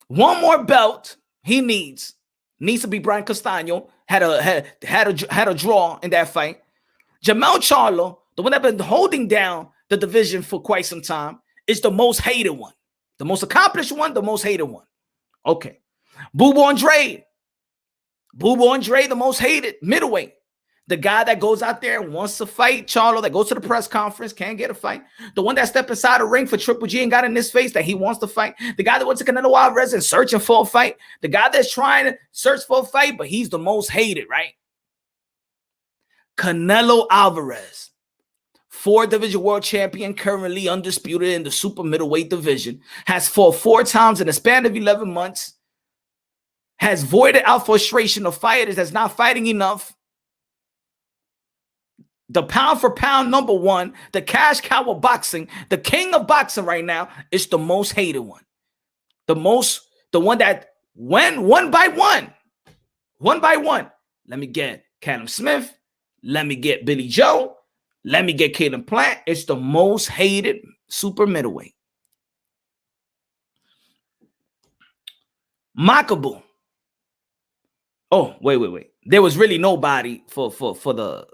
One more belt he needs to be Brian Castano. Had a draw in that fight. Jamel Charlo, the one that's been holding down the division for quite some time, is the most hated one. The most accomplished one, the most hated one. Okay. Boo Boo Andre, the most hated middleweight. The guy that goes out there and wants to fight Charlo, that goes to the press conference, can't get a fight. The one that stepped inside the ring for Triple G and got in his face that he wants to fight. The guy that went to Canelo Alvarez and searching for a fight. The guy that's trying to search for a fight, but he's the most hated, right? Canelo Alvarez, 4-division world champion, currently undisputed in the super middleweight division, has fought 4 times in a span of 11 months, has voided out frustration of fighters that's not fighting enough. The pound for pound number 1, the cash cow of boxing, the king of boxing right now, is the most hated one. The one that went one by one. Let me get Callum Smith. Let me get Billy Joe. Let me get Caleb Plant. It's the most hated super middleweight. Makabu. Oh, wait. There was really nobody for the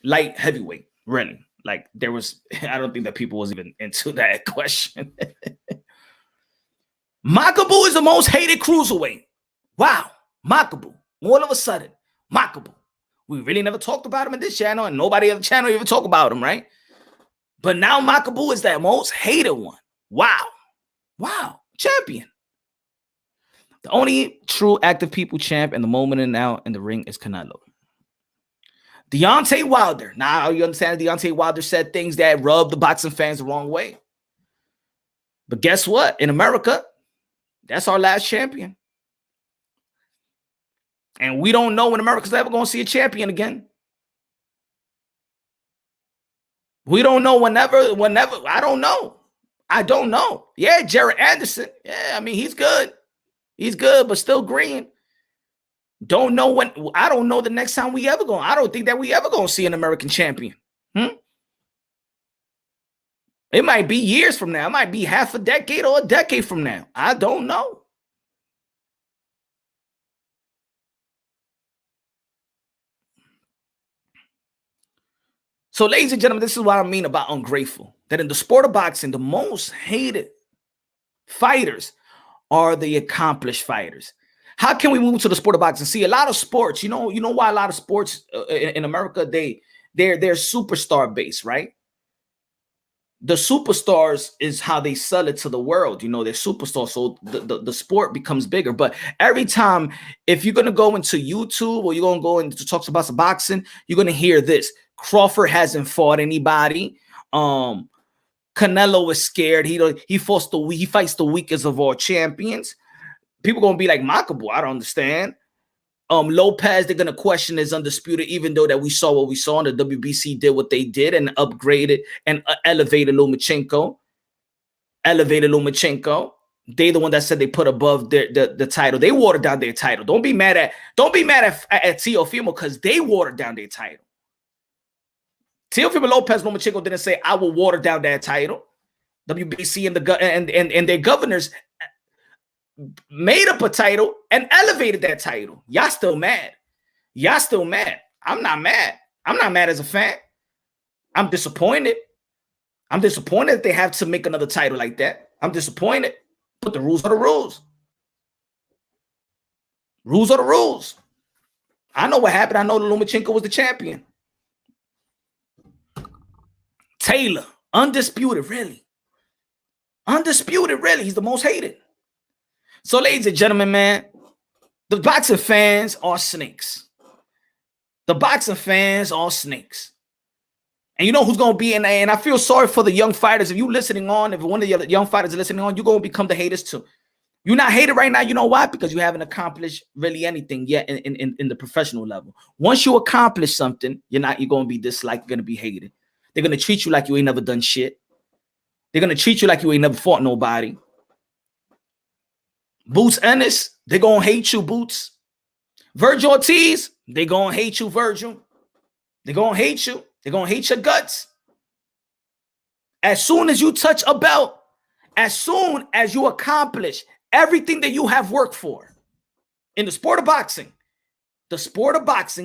light heavyweight, really. Like, there was, I don't think that people was even into that question. Makabu is the most hated cruiserweight. Wow, Makabu. All of a sudden, Makabu. We really never talked about him in this channel, and nobody on the channel even talk about him, right? But now Makabu is that most hated one. Wow, champion. The only true active people champ in the moment and now in the ring is Canelo. Deontay Wilder. Now you understand Deontay Wilder said things that rubbed the boxing fans the wrong way. But guess what? In America, that's our last champion. And we don't know when America's ever going to see a champion again. We don't know whenever. I don't know. Yeah, Jared Anderson. Yeah, I mean, he's good. He's good, but still green. Don't know when. I don't know the next time we ever going. I don't think that we ever going to see an American champion. It might be years from now. It might be half a decade or a decade from now. I don't know. So, ladies and gentlemen, this is what I mean about ungrateful. That in the sport of boxing, the most hated fighters are the accomplished fighters. How can we move to the sport of boxing? See, a lot of sports, you know why a lot of sports in America, they're superstar based, right? The superstars is how they sell it to the world. You know, they're superstars. So the sport becomes bigger. But every time, if you're going to go into YouTube or you're going to go into talks about some boxing, you're going to hear this. Crawford hasn't fought anybody. Canelo is scared. He fights the weakest of all champions. People going to be like, Makabu, I don't understand. Lopez, they're going to question his undisputed, even though that we saw what we saw, and the WBC did what they did and upgraded and elevated Lomachenko. They the one that said they put above the title. They watered down their title. Don't be mad at Teofimo because they watered down their title. Teofimo Lopez Lomachenko didn't say, I will water down that title. WBC and their governors made up a title and elevated that title. Y'all still mad. I'm not mad. I'm not mad as a fan. I'm disappointed. That they have to make another title like that. I'm disappointed. But the rules are the rules. Rules are the rules. I know what happened. I know Lomachenko was the champion. Taylor, undisputed, really. He's the most hated. So, ladies and gentlemen, man, the boxing fans are snakes. And you know who's going to be in there? And I feel sorry for the young fighters. If you're listening on, if one of the young fighters is listening on, you're going to become the haters too. You're not hated right now. You know why? Because you haven't accomplished really anything yet in the professional level. Once you accomplish something, you're going to be disliked. You're going to be hated. They're going to treat you like you ain't never done shit. They're going to treat you like you ain't never fought nobody. Boots Ennis, they're going to hate you, Boots. Virgil Ortiz, they're going to hate you, Virgil. They're going to hate you. They're going to hate your guts. As soon as you touch a belt, as soon as you accomplish everything that you have worked for in the sport of boxing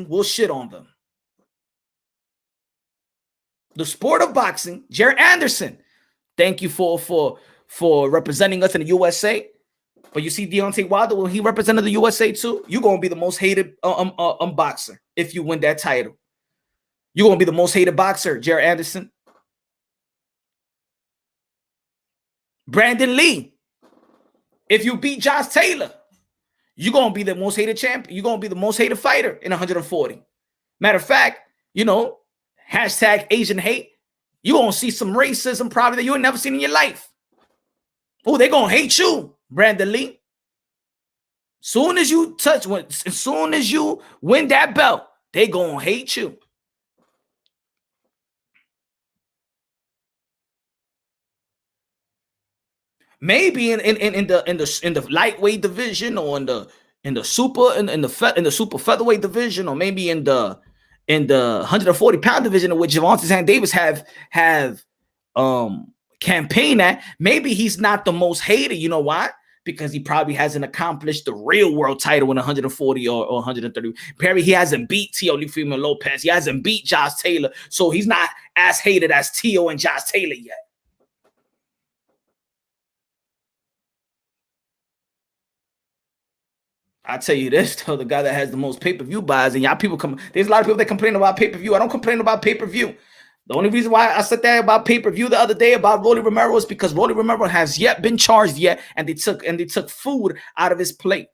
will shit on them. The sport of boxing, Jared Anderson, thank you for representing us in the USA. But you see Deontay Wilder, when he represented the USA too, you're going to be the most hated boxer if you win that title. You're going to be the most hated boxer, Jared Anderson. Brandon Lee, if you beat Josh Taylor, you're going to be the most hated champion. You're going to be the most hated fighter in 140. Matter of fact, you know, hashtag Asian hate, you're going to see some racism probably that you ain't never seen in your life. Oh, they're going to hate you, Brandon Lee. As soon as you win that belt, they going to hate you. Maybe in the lightweight division, or in the super featherweight division, or maybe in the 140-pound division, in which Gervonta St. Davis have campaign at, maybe he's not the most hated. You know why? Because he probably hasn't accomplished the real world title in 140 or 130. Perry, he hasn't beat Teofimo Lopez. He hasn't beat Josh Taylor. So he's not as hated as Teo and Josh Taylor yet. I tell you this, though, the guy that has the most pay-per-view buys, and y'all people there's a lot of people that complain about pay-per-view. I don't complain about pay-per-view. The only reason why I said that about pay-per-view the other day about Rolly Romero is because Rolly Romero has yet been charged yet, and they took food out of his plate.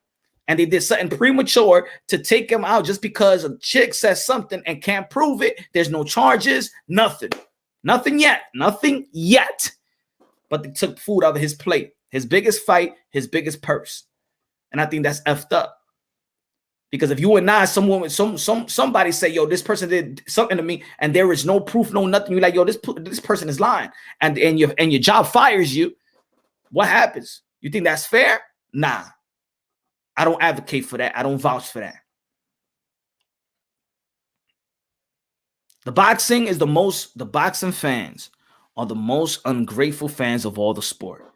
And they did something premature to take him out just because a chick says something and can't prove it. There's no charges, nothing. Nothing yet. But they took food out of his plate. His biggest fight, his biggest purse. And I think that's effed up. Because if you and I, somebody say, yo, this person did something to me, and there is no proof, no nothing, you're like, yo, this person is lying, and your job fires you, what happens? You think that's fair? Nah. I don't advocate for that. I don't vouch for that. The boxing fans are the most ungrateful fans of all the sport.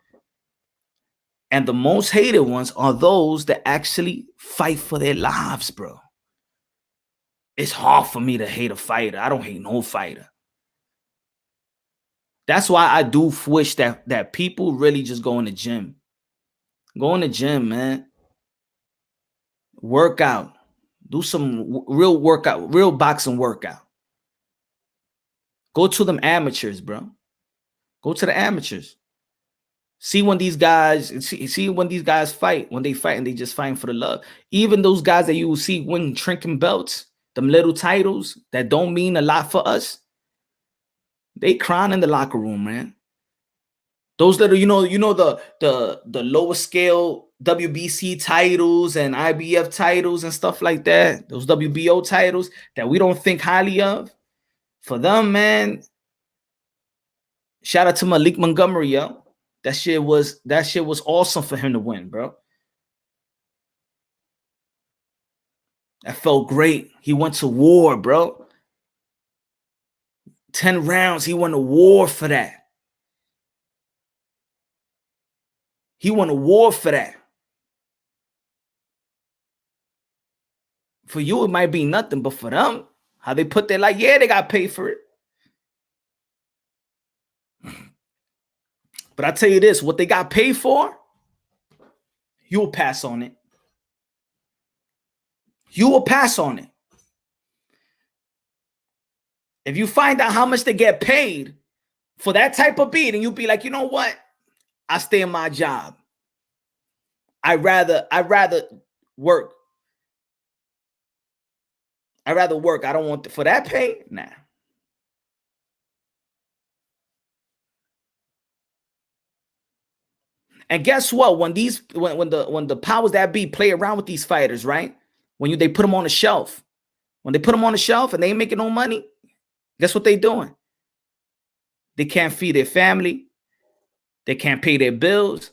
And the most hated ones are those that actually fight for their lives, bro. It's hard for me to hate a fighter. I don't hate no fighter. That's why I do wish that people really just go in the gym. Go in the gym, man. Work out. Do some real workout, real boxing workout. Go to them amateurs, bro. Go to the amateurs. See when these guys see when these guys fight, when they fight and they just fighting for the love. Even those guys that you will see winning trinket belts, them little titles that don't mean a lot for us, they crying in the locker room, man. Those little, the lower scale WBC titles and IBF titles and stuff like that, those WBO titles that we don't think highly of. For them, man, shout out to Malik Montgomery, yo. That shit was awesome for him to win, bro. That felt great. He went to war, bro. 10 rounds. He went to war for that. He went to war for that. For you, it might be nothing, but for them, how they put their like, yeah, they got paid for it. But I tell you this, what they got paid for, you will pass on it. You will pass on it. If you find out how much they get paid for that type of beat, and you'll be like, you know what? I stay in my job. I'd rather work. I'd rather work. I don't want for that pay. Nah. And guess what? When the powers that be play around with these fighters, right? When they put them on the shelf, and they ain't making no money, guess what they doing? They can't feed their family. They can't pay their bills.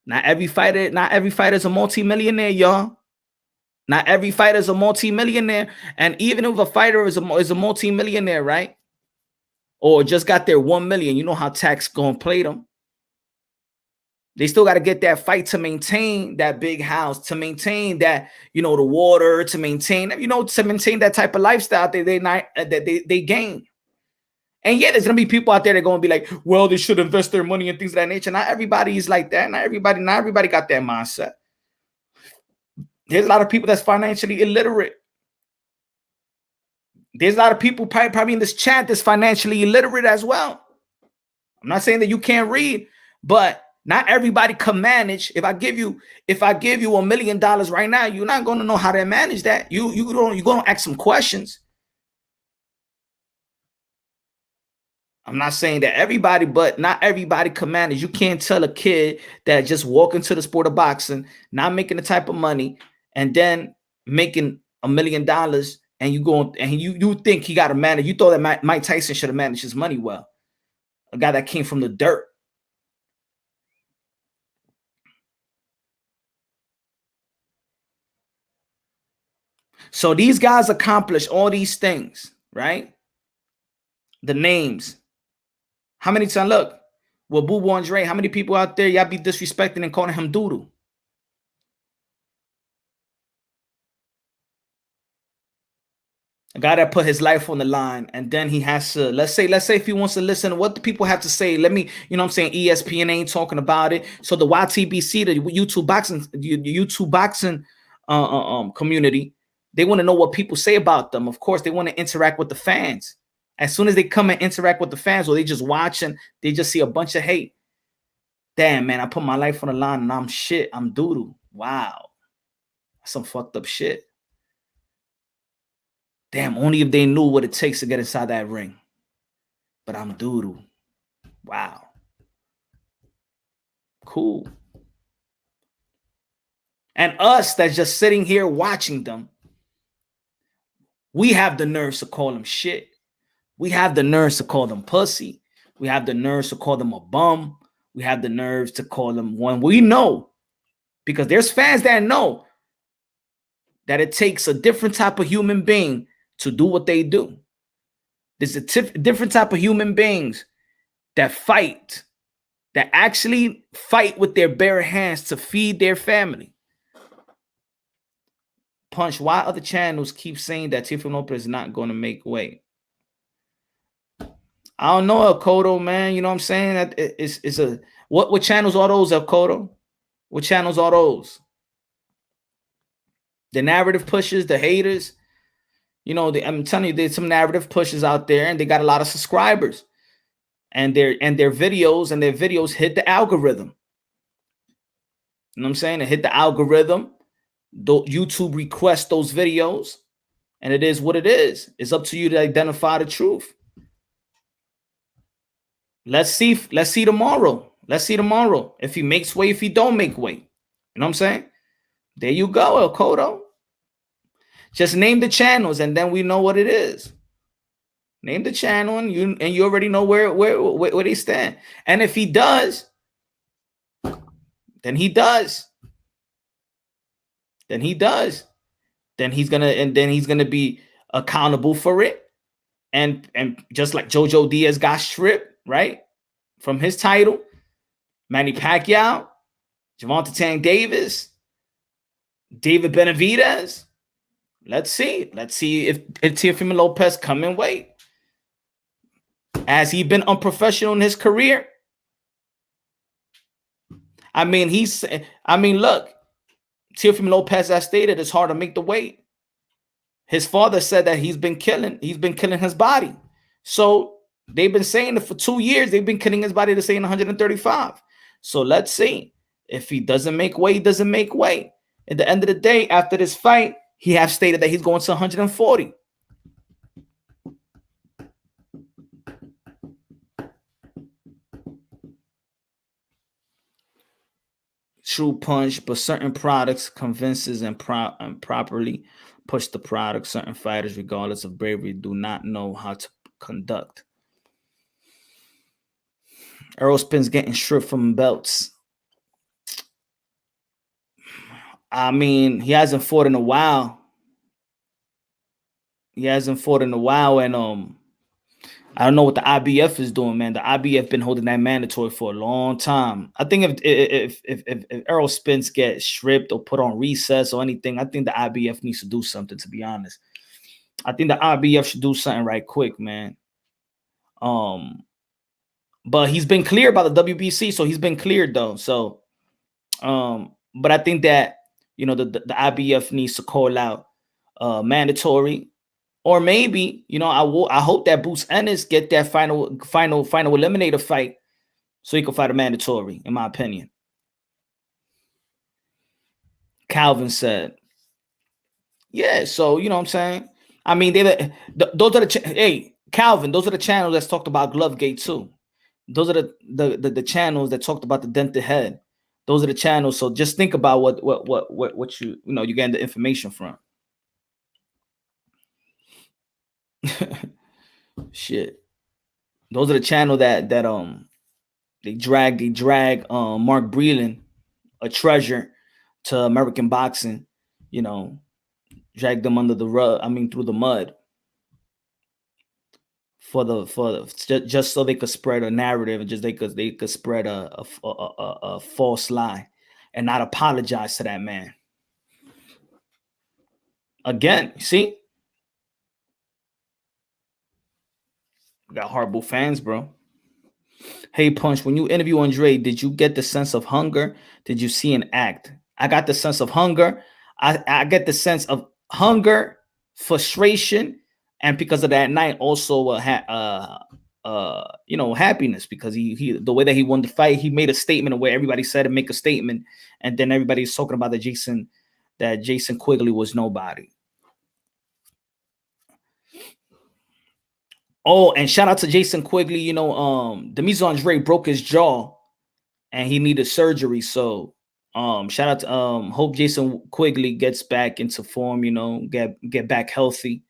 Not every fighter is a multi-millionaire, y'all. Not every fighter is a multi-millionaire. And even if a fighter is a multi-millionaire, right? Or just got their 1 million, you know how tax gonna play them. They still got to get that fight to maintain that big house, to maintain that, the water, to maintain that type of lifestyle that they gain. And yeah, there's gonna be people out there that are gonna be like, well, they should invest their money in things of that nature. Not everybody is like that. Not everybody got that mindset. There's a lot of people that's financially illiterate. There's a lot of people probably in this chat that's financially illiterate as well. I'm not saying that you can't read, but not everybody can manage. If I give you $1 million right now, you're not going to know how to manage that. You're going to ask some questions. I'm not saying that everybody, but not everybody can manage. You can't tell a kid that just walk into the sport of boxing, not making the type of money, and then making $1 million, and you think he got to manage. You thought that Mike Tyson should have managed his money well. A guy that came from the dirt. So these guys accomplish all these things, right? The names. How many times? Look, well, Boo Boo Andre, how many people out there y'all be disrespecting and calling him doodle? A guy that put his life on the line, and then he has to, let's say if he wants to listen to what the people have to say, let me, I'm saying, ESPN ain't talking about it. So the YTBC, the YouTube boxing community, they want to know what people say about them. Of course, they want to interact with the fans. As soon as they come and interact with the fans, or they just watch and they just see a bunch of hate. Damn, man, I put my life on the line and I'm shit. I'm doodle. Wow. That's some fucked up shit. Damn, only if they knew what it takes to get inside that ring. But I'm doodle. Wow. Cool. And us that's just sitting here watching them, we have the nerves to call them shit. We have the nerves to call them pussy. We have the nerves to call them a bum. We have the nerves to call them one. We know, because there's fans that know that it takes a different type of human being to do what they do. There's a different type of human beings that fight, that actually fight with their bare hands to feed their family. Punch, why other channels keep saying that Tiffany Lopez is not going to make weight? I don't know, El Cotto, man. You know what I'm saying? That it's a what channels are those, El Cotto? What channels are those? The narrative pushers, the haters. You know, I'm telling you, there's some narrative pushers out there, and they got a lot of subscribers, and their videos hit the algorithm. You know what I'm saying? It hit the algorithm. YouTube requests those videos, and it is what it is. It's up to you to identify the truth. Let's see tomorrow. Let's see tomorrow if he makes weight, if he don't make weight. You know what I'm saying? There you go, El Cotto. Just name the channels, and then we know what it is. Name the channel, and you already know where they stand. And if he does, then he does. Then he does. Then he's gonna be accountable for it. And just like Jojo Diaz got stripped, right, from his title, Manny Pacquiao, Gervonta Tank Davis, David Benavidez. Let's see if Teofimo Lopez come in weight. Has he been unprofessional in his career? I mean, look, Teofimo Lopez has stated it's hard to make the weight. His father said that he's been killing his body. So they've been saying that for 2 years, they've been killing his body to saying 135. So let's see. If he doesn't make weight, he doesn't make weight. At the end of the day, after this fight, he has stated that he's going to 140. True punch, but certain products convinces and properly push the product. Certain fighters, regardless of bravery, do not know how to conduct. Errol Spence getting stripped from belts. I mean, he hasn't fought in a while. And I don't know what the IBF is doing, man. The IBF been holding that mandatory for a long time. I think if Errol Spence gets stripped or put on recess or anything, I think the IBF needs to do something, to be honest. I think the IBF should do something right quick, man. But he's been cleared by the WBC, so he's been cleared though. So but I think that, you know, the IBF needs to call out mandatory. Or maybe, you know, I hope that Boots Ennis get that final eliminator fight so he can fight a mandatory, in my opinion. Calvin said, yeah, so, you know what I'm saying? I mean, those are hey, Calvin, those are the channels that's talked about Glovegate too. Those are the channels that talked about the dented head. Those are the channels. So just think about what you know, you're getting the information from. Shit. Those are the channel that they drag Mark Breland, a treasure to American boxing, you know, drag them under the rug, I mean through the mud. For just so they could spread a narrative, and just they could spread a false lie and not apologize to that man. Again, see? We got horrible fans, bro. Hey, Punch, when you interview Andre, did you get the sense of hunger? Did you see an act? I got the sense of hunger. I get the sense of hunger, frustration, and because of that night, also you know, happiness, because he the way that he won the fight, he made a statement where everybody said to make a statement, and then everybody's talking about that Jason Quigley was nobody. Oh, and shout out to Jason Quigley. You know, Demetrius Andre broke his jaw and he needed surgery. So shout out to hope Jason Quigley gets back into form, you know, get back healthy.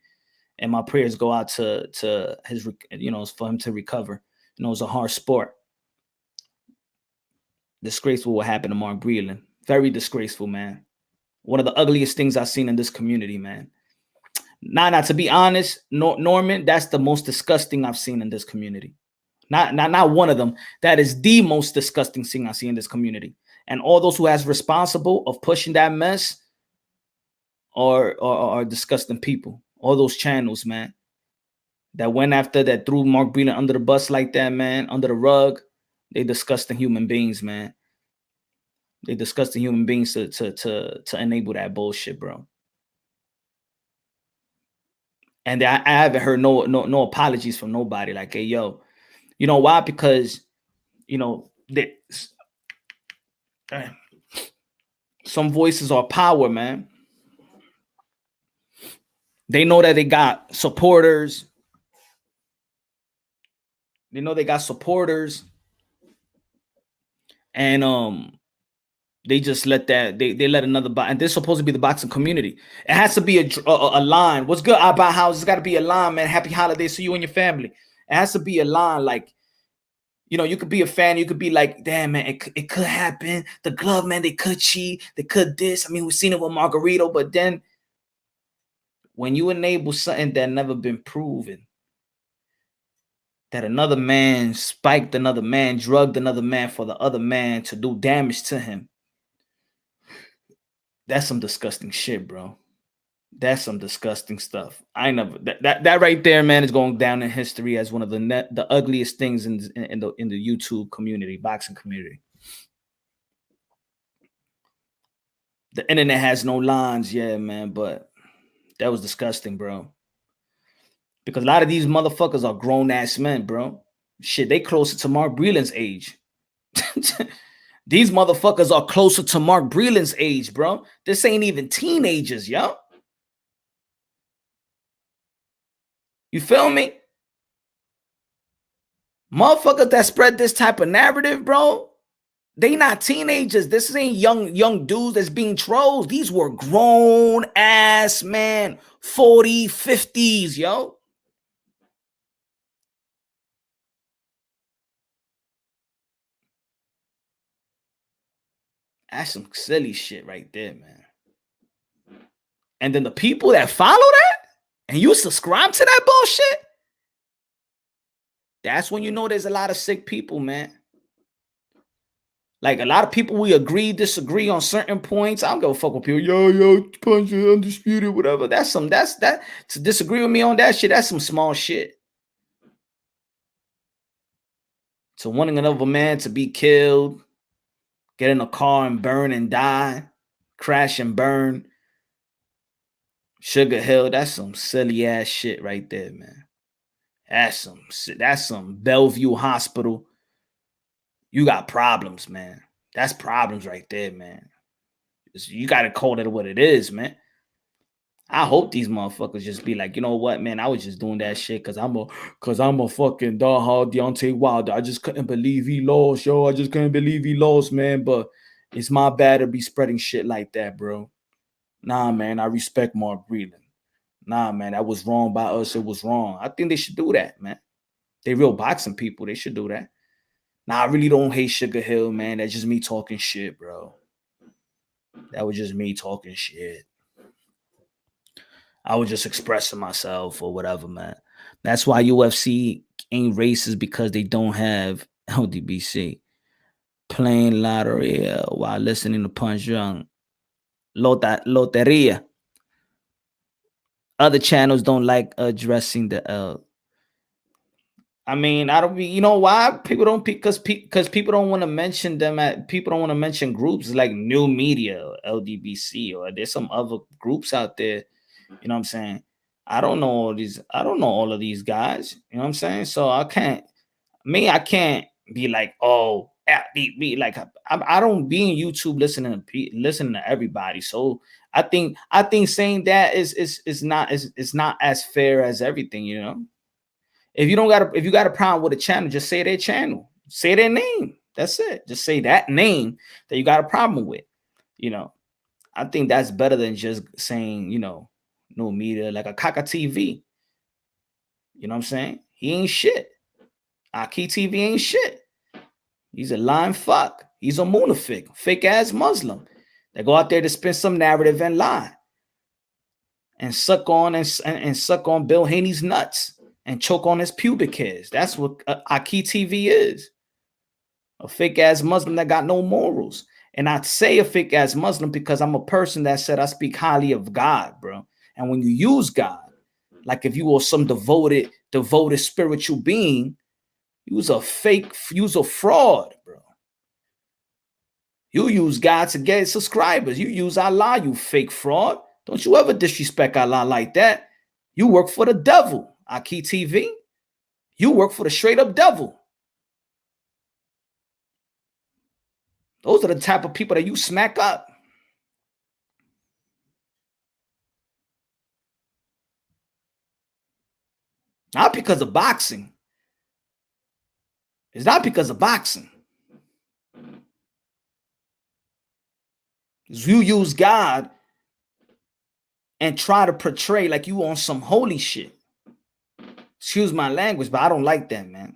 And my prayers go out to his, you know, for him to recover. You know, it's a hard sport. Disgraceful what happened to Mark Breland. Very disgraceful, man. One of the ugliest things I've seen in this community, man. Not to be honest, Norman, that's the most disgusting I've seen in this community. Not one of them. That is the most disgusting thing I see in this community. And all those who has responsible of pushing that mess are disgusting people. All those channels, man. that went after, that threw Mark Breland under the bus like that, man, under the rug. They disgusting human beings, man. They disgusting human beings to enable that bullshit, bro. And I haven't heard no apologies from nobody. Like, hey, yo, you know why? Because some voices are power, man. They know that they got supporters. They know they got supporters, and they just let that they let another and they're supposed to be the boxing community. It has to be a line. What's good? I buy houses. Got to be a line, man. Happy holidays to you and your family. It has to be a line. Like, you could be a fan. You could be like, damn, man, it could happen. The glove, man, they could cheat. They could this. I mean, we've seen it with Margarito, but then when you enable something that never been proven, that another man spiked another man, drugged another man for the other man to do damage to him, that's some disgusting shit, bro. That's some disgusting stuff. I never that right there, man, is going down in history as one of the ugliest things in the YouTube community, boxing community. The internet has no lines, yeah, man, but that was disgusting, bro. Because a lot of these motherfuckers are grown ass men, bro. Shit, they closer to Mark Breland's age. These motherfuckers are closer to Mark Breland's age, bro. This ain't even teenagers, yo. You feel me? Motherfuckers that spread this type of narrative, bro, they not teenagers. This ain't young dudes that's being trolls. These were grown ass man, 40, 50s, yo. That's some silly shit right there, man. And then the people that follow that and you subscribe to that bullshit, that's when you know there's a lot of sick people, man. Like, a lot of people, we disagree on certain points. I don't give a fuck with people. Yo, punch it, undisputed, whatever. To disagree with me on that shit, that's some small shit. So wanting another man to be killed, get in a car and burn and die, crash and burn, Sugar Hill, that's some silly ass shit right there, man. That's some Bellevue Hospital. You got problems, man. That's problems right there, man. You got to call it what it is, man. I hope these motherfuckers just be like, you know what, man? I was just doing that shit because I'm a fucking diehard Deontay Wilder. I just couldn't believe he lost, yo. I just couldn't believe he lost, man. But it's my bad to be spreading shit like that, bro. Nah, man. I respect Mark Breland. Nah, man. That was wrong by us. It was wrong. I think they should do that, man. They real boxing people. They should do that. Nah, I really don't hate Sugar Hill, man. That's just me talking shit, bro. That was just me talking shit. I was just expressing myself or whatever, man. That's why UFC ain't racist, because they don't have LDBC. Playing lottery while listening to Punch Young. Loteria. Other channels don't like addressing the L. I mean, I don't. You know why people don't? Because people don't want to mention them. People don't want to mention groups like New Media or LDBC, or there's some other groups out there. You know what I'm saying? I don't know all these. I don't know all of these guys. You know what I'm saying? So I can't be like, oh, be like, I don't be in YouTube listening to everybody. So I think saying that is not as fair as everything. You know. If you got a problem with a channel, just say their channel, say their name. That's it. Just say that name that you got a problem with. You know, I think that's better than just saying, no media, like a Kaka TV. You know what I'm saying? He ain't shit. Aki TV ain't shit. He's a lying fuck. He's a munafik, fake ass Muslim. They go out there to spin some narrative and lie. And suck on Bill Haney's nuts. And choke on his pubic hairs. That's what Aki TV is. A fake ass Muslim that got no morals. And I say a fake ass Muslim because I'm a person that said I speak highly of God, bro. And when you use God, Like if you were some devoted spiritual being, you was a fake, you was a fraud, bro. You use God to get subscribers. You use Allah, you fake fraud. Don't you ever disrespect Allah like that. You work for the devil, Aki TV. You work for the straight up devil. Those are the type of people that you smack up. Not because of boxing. It's not because of boxing. You use God and try to portray like you on some holy shit. Excuse my language, but I don't like that, man.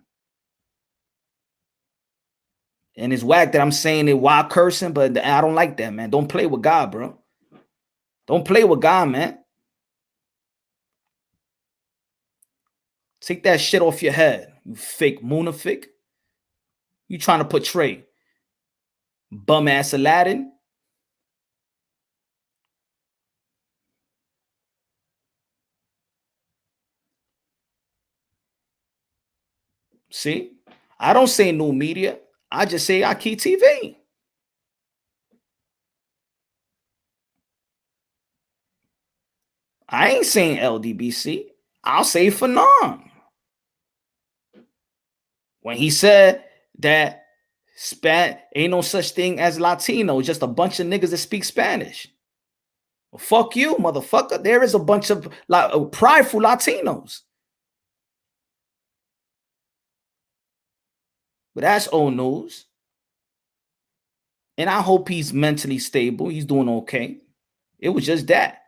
And it's whack that I'm saying it while cursing, but I don't like that, man. Don't play with God, bro. Don't play with God, man. Take that shit off your head, you fake Munafik. You trying to portray bum ass Aladdin? See, I don't say new media. I just say Aki TV. I ain't saying LDBC. I'll say Fanon. When he said that ain't no such thing as Latino, just a bunch of niggas that speak Spanish. Well, fuck you, motherfucker. There is a bunch of prideful Latinos. But that's old news. And I hope he's mentally stable. He's doing okay. It was just that.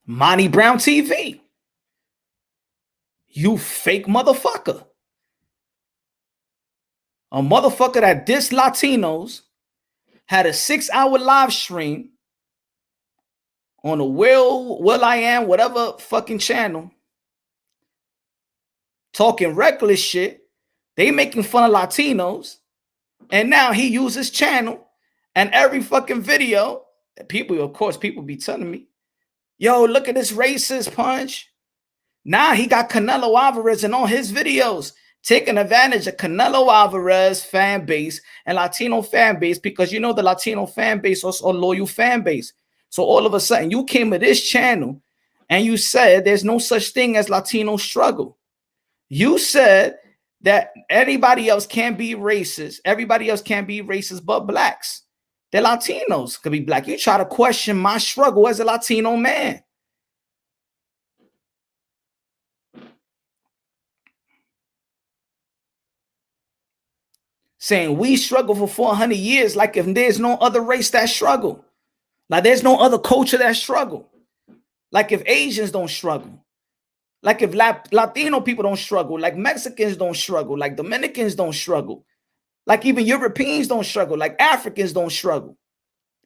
Monty Brown TV. You fake motherfucker. A motherfucker that dissed Latinos had a 6-hour live stream on a Will I Am, whatever fucking channel, talking reckless shit. They making fun of Latinos. And now he uses his channel and every fucking video. People, of course, people be telling me, yo, look at this racist punch. Now he got Canelo Alvarez in all his videos, taking advantage of Canelo Alvarez fan base and Latino fan base, because you know the Latino fan base is a loyal fan base. So all of a sudden you came to this channel and you said there's no such thing as Latino struggle. You said that anybody else can't be racist. Everybody else can't be racist but blacks. The Latinos could be black. You try to question my struggle as a Latino man. Saying we struggle for 400 years like if there's no other race that struggle. Like there's no other culture that struggle. Like if Asians don't struggle. Like if Latino people don't struggle. Like Mexicans don't struggle. Like Dominicans don't struggle. Like even Europeans don't struggle. Like Africans don't struggle.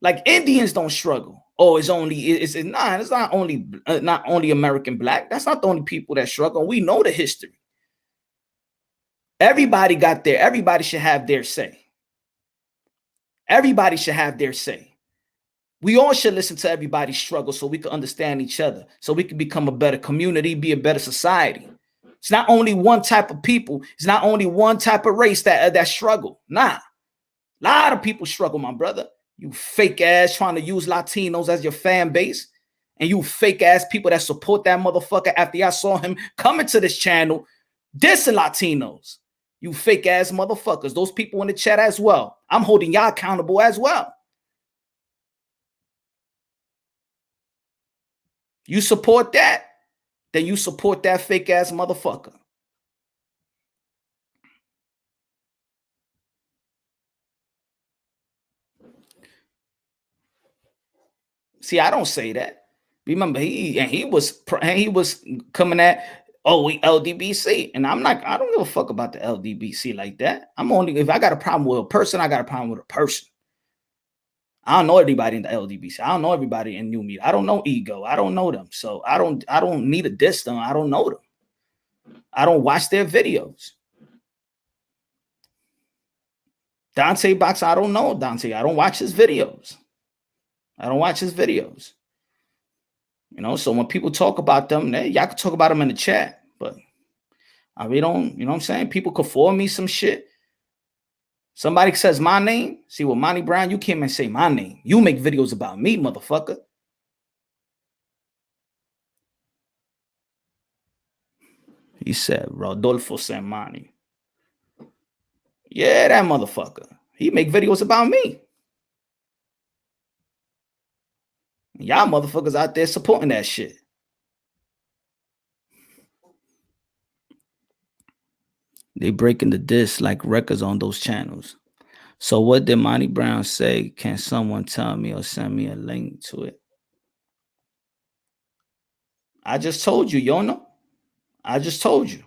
Like Indians don't struggle. Oh, it's not only American black. That's not the only people that struggle. We know the history. Everybody got there. Everybody should have their say. Everybody should have their say. We all should listen to everybody's struggle so we can understand each other, so we can become a better community, be a better society. It's not only one type of people. It's not only one type of race that struggle. Nah, a lot of people struggle, my brother. You fake ass trying to use Latinos as your fan base, and you fake ass people that support that motherfucker after I saw him coming to this channel dissing Latinos. You fake ass motherfuckers. Those people in the chat as well. I'm holding y'all accountable as well. You support that, then you support that fake ass motherfucker. See, I don't say that. Remember, he was coming at we LDBC, and I don't give a fuck about the LDBC like that. If I got a problem with a person, I got a problem with a person. I don't know everybody in the LDBC. I don't know everybody in New Media. I don't know Ego. I don't know them. So I don't need to diss them. I don't know them. I don't watch their videos. Dante Box, I don't know Dante. I don't watch his videos. You know, so when people talk about them, y'all can talk about them in the chat, but I really don't, you know what I'm saying? People could forward me some shit. Somebody says my name. See, with Monty Brown, you can't even say my name. You make videos about me, motherfucker. He said, Rodolfo Samani. Yeah, that motherfucker. He make videos about me. Y'all motherfuckers out there supporting that shit. They breaking the disc like records on those channels. So what did Monty Brown say? Can someone tell me or send me a link to it? I just told you, Yono. I just told you.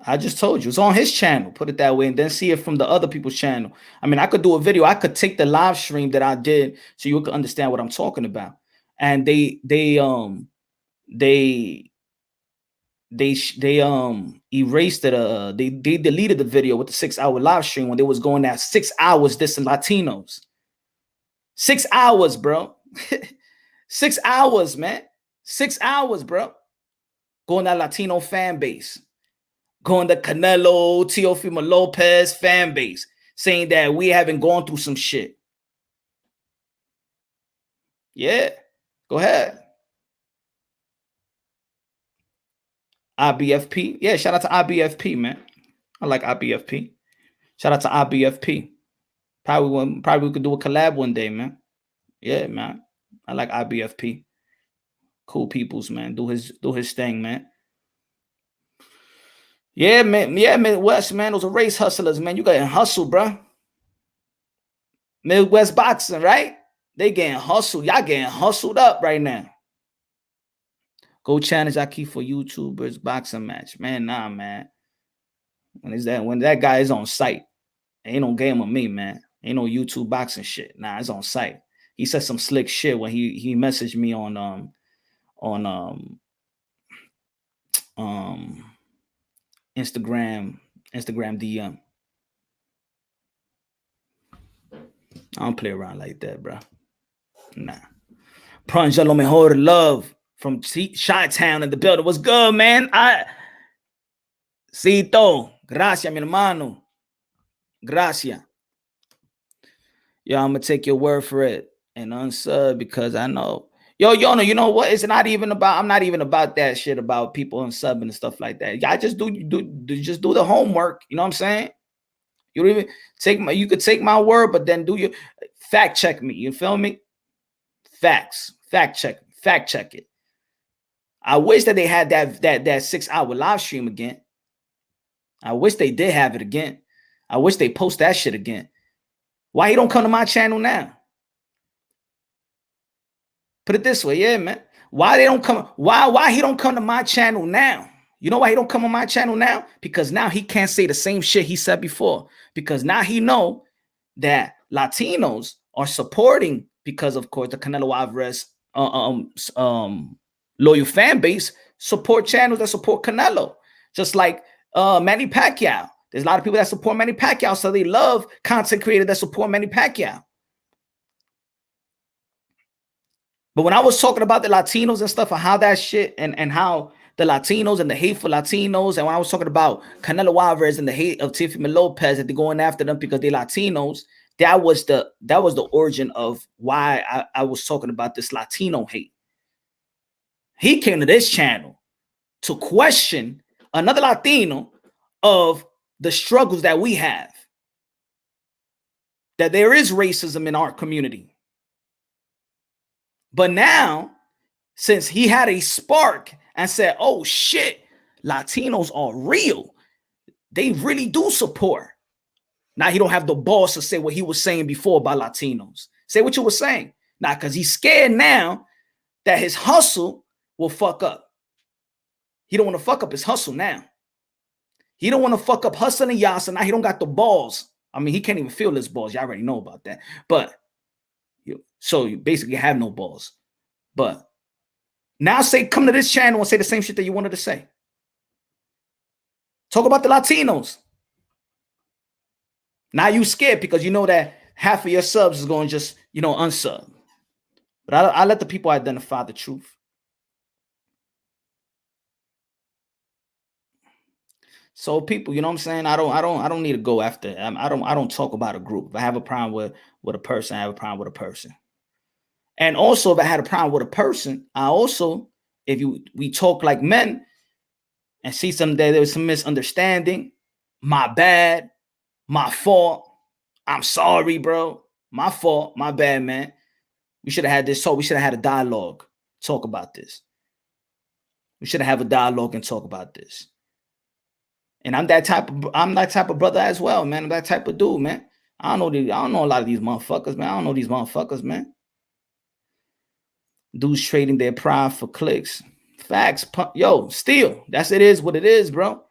It's on his channel, put it that way, and then see it from the other people's channel. I mean, I could do a video. I could take the live stream that I did so you could understand what I'm talking about. And they erased it. They deleted the video with the 6-hour live stream when they was going at 6 hours dissing Latinos. 6 hours, bro. 6 hours, man. 6 hours, bro. Going that Latino fan base. Going the Canelo, Teofimo Lopez fan base, saying that we haven't gone through some shit. Yeah, go ahead. IBFP. Yeah, shout out to IBFP, man. I like IBFP. Shout out to IBFP. Probably we could do a collab one day, man. Yeah, man. I like IBFP. Cool peoples, man. Do his thing, man. Yeah, man. Yeah, Midwest, man. Those are race hustlers, man. You gotta hustle, bro. Midwest boxing, right? They getting hustled. Y'all getting hustled up right now. Go challenge Aki for YouTubers boxing match. Man, nah, man. When that guy is on site, ain't no game with me, man. Ain't no YouTube boxing shit. Nah, it's on site. He said some slick shit when he messaged me on Instagram DM. I don't play around like that, bro. Nah. Prancha lo mejor love from Chi-Town in the building. What's good, man? Cito. Gracias, mi hermano. Gracias. Yo, I'm gonna take your word for it and unsub because I know. Yo, Yona, you know what? It's not even about. I'm not even about that shit about people unsubbing and stuff like that. Y'all just do the homework. You know what I'm saying? You don't even take my. You could take my word, but then do your fact check me. You feel me? Facts. Fact check it. I wish that they had that 6-hour live stream again. I wish they did have it again. I wish they post that shit again. Why he don't come to my channel now? Put it this way, yeah, man. Why they don't come? Why he don't come to my channel now? You know why he don't come on my channel now? Because now he can't say the same shit he said before. Because now he know that Latinos are supporting, because of course the Canelo Alvarez loyal fan base support channels that support Canelo, just like Manny Pacquiao. There's a lot of people that support Manny Pacquiao, so they love content creators that support Manny Pacquiao. But when I was talking about the Latinos and stuff and how that shit and how the Latinos and the hate for Latinos, and when I was talking about Canelo Alvarez and the hate of Teofimo Lopez that they're going after them because they're Latinos, that was the origin of why I was talking about this Latino hate. He came to this channel to question another Latino of the struggles that we have, that there is racism in our community. But now, since he had a spark and said, oh shit, Latinos are real, they really do support. Now he don't have the balls to say what he was saying before about Latinos. Say what you were saying. Now, because he's scared now that his hustle will fuck up. He don't want to fuck up his hustle now. He don't want to fuck up hustling y'all, so now he don't got the balls. I mean, he can't even feel his balls. Y'all already know about that. But so you basically have no balls. But now come to this channel and say the same shit that you wanted to say. Talk about the Latinos. Now you scared because you know that half of your subs is going to just, unsub. But I let the people identify the truth. So people, you know what I'm saying? I don't need to go after. I don't talk about a group. If I have a problem with a person, I have a problem with a person. And also, if I had a problem with a person, I also, we talk like men and see there was some misunderstanding, my bad, my fault. I'm sorry, bro. My fault, my bad, man. We should have had this talk. We should have had a dialogue. Talk about this. We should have a dialogue and talk about this. And I'm that type of brother as well, man. I'm that type of dude, man. I don't know a lot of these motherfuckers, man. I don't know these motherfuckers, man. Dudes trading their pride for clicks. Facts. Yo, still, it is what it is, bro.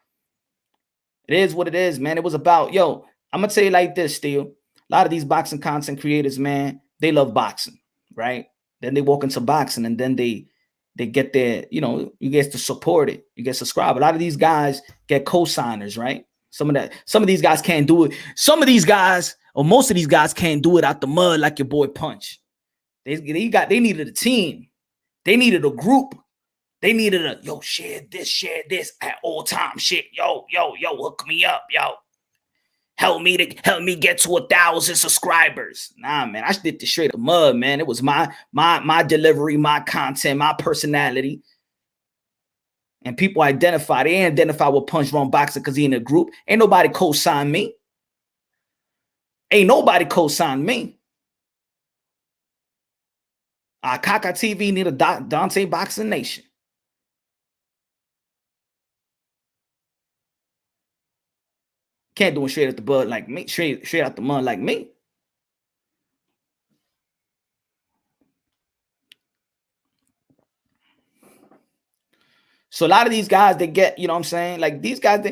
It is what it is, man. It was about, I'm gonna tell you like this, still. A lot of these boxing content creators, man, they love boxing, right? Then they walk into boxing and then they get their, you get to support it. You get subscribed. A lot of these guys get co-signers, right? Some of these guys can't do it. Some of these guys, or most of these guys, can't do it out the mud like your boy Punch. They needed a team. They needed a group. They needed share this at all times. Shit, yo, hook me up, yo. Help me get to 1,000 subscribers. Nah, man, I did this straight up mud, man. It was my delivery, my content, my personality. And people identify. They identify with Punch Wrong Boxer because he in a group. Ain't nobody co-sign me. Ain't nobody co-sign me. Kaka TV need a Dante Boxing Nation. Can't do it straight at the bud like me, straight out the mud like me. So a lot of these guys, they get, you know what I'm saying? Like these guys,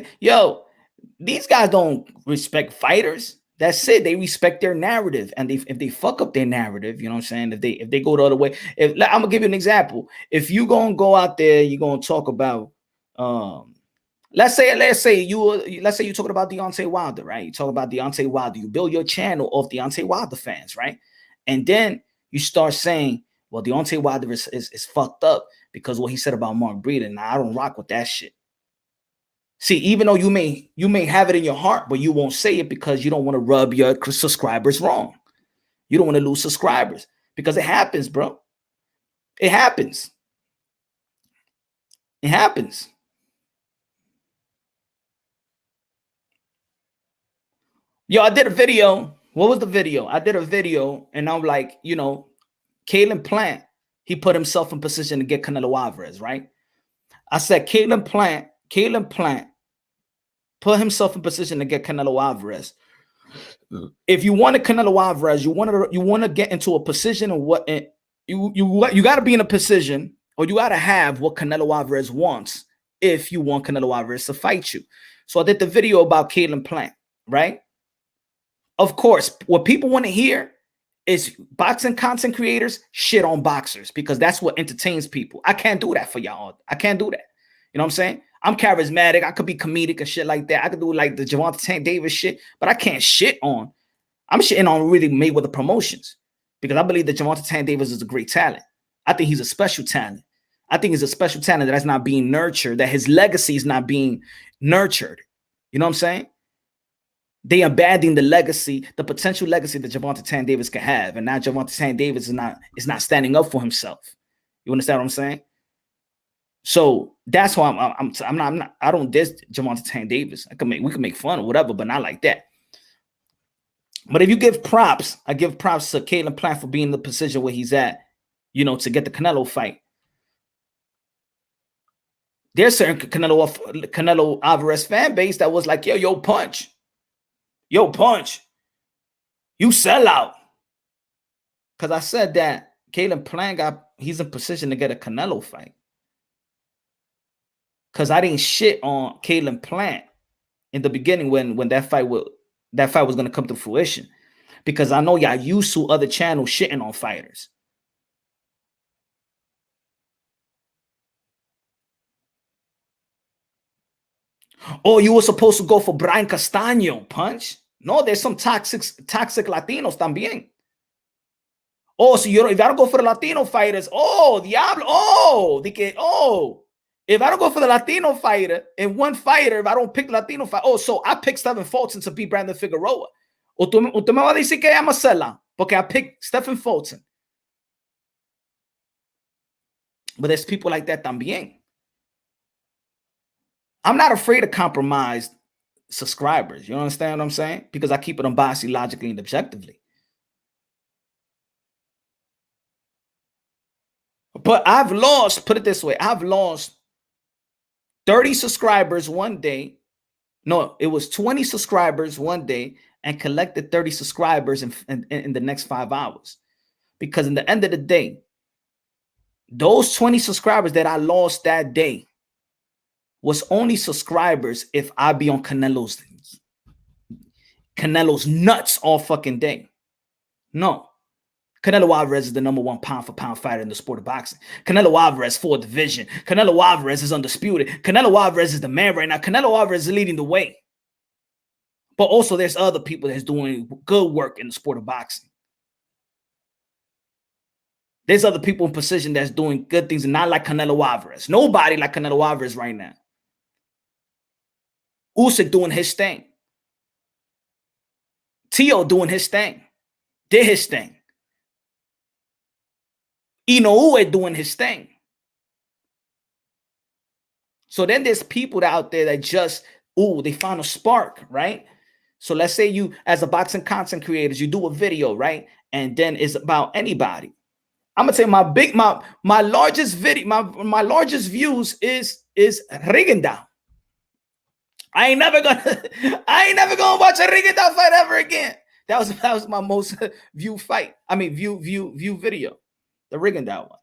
these guys don't respect fighters. That's it. They respect their narrative. And if they fuck up their narrative, you know what I'm saying? If they go the other way, I'm gonna give you an example. If you gonna go out there, you're gonna talk about let's say you're talking about Deontay Wilder, right? You talk about Deontay Wilder. You build your channel off Deontay Wilder fans, right? And then you start saying, well, Deontay Wilder is fucked up because what he said about Mark Breeden. Now, I don't rock with that shit. See, even though you may have it in your heart, but you won't say it because you don't want to rub your subscribers wrong. You don't want to lose subscribers because it happens, bro. It happens. It happens. Yo, I did a video. What was the video? I did a video and I'm like, Caleb Plant, he put himself in position to get Canelo Alvarez, right? I said, Caleb Plant put himself in position to get Canelo Alvarez. If you want a Canelo Alvarez, you want to get into a position of what you got to be in a position, or you got to have what Canelo Alvarez wants if you want Canelo Alvarez to fight you. So I did the video about Caleb Plant, right? Of course, what people want to hear is boxing content creators shit on boxers because that's what entertains people. I can't do that for y'all. I can't do that. You know what I'm saying? I'm charismatic. I could be comedic and shit like that. I could do like the Gervonta Tank Davis shit, but I can't shit on. I'm shitting on really Mayweather Promotions because I believe that Gervonta Tank Davis is a great talent. I think he's a special talent. I think he's a special talent that's not being nurtured, that his legacy is not being nurtured. You know what I'm saying? They abandoning the legacy, the potential legacy that Gervonta Tank Davis can have, and now Gervonta Tank Davis is not standing up for himself. You understand what I'm saying? So that's why I don't diss Gervonta Tank Davis. We can make fun or whatever, but not like that. But if you give props, I give props to Caleb Plant for being in the position where he's at, to get the Canelo fight. There's certain Canelo Alvarez fan base that was like, yo, Punch, you sell out. Because I said that Caleb Plant he's in position to get a Canelo fight. Because I didn't shit on Caleb Plant in the beginning when that fight was going to come to fruition. Because I know y'all used to other channels shitting on fighters. Oh, you were supposed to go for Brian Castaño, Punch. No, there's some toxic Latinos también. Oh, so you don't, if I don't go for the Latino fighters, oh, diablo, if I don't go for the Latino fighter and one fighter, if I don't pick Latino fighter, oh, so I picked Stephen Fulton to beat Brandon Figueroa. Usted me va a decir que es Marcela, porque I picked Stephen Fulton. But there's people like that también. I'm not afraid to compromise subscribers. You understand what I'm saying? Because I keep it unbiased, logically, and objectively. But I've lost, put it this way, I've lost 30 subscribers one day. No, it was 20 subscribers one day and collected 30 subscribers in the next 5 hours. Because in the end of the day, those 20 subscribers that I lost that day was only subscribers if I be on Canelo's nuts all fucking day. No. Canelo Alvarez is the #1 pound-for-pound fighter in the sport of boxing. Canelo Alvarez, 4th division. Canelo Alvarez is undisputed. Canelo Alvarez is the man right now. Canelo Alvarez is leading the way. But also there's other people that's doing good work in the sport of boxing. There's other people in position that's doing good things and not like Canelo Alvarez. Nobody like Canelo Alvarez right now. Usyk doing his thing. Tio doing his thing. Did his thing. Inoue doing his thing. So then there's people out there that just, they found a spark, right? So let's say you, as a boxing content creators, you do a video, right? And then it's about anybody. I'm gonna say my largest video, my largest views is Rigondeaux. I ain't never gonna watch a Rigondeaux fight ever again. That was my most view fight. I mean, view video, the Rigondeaux one.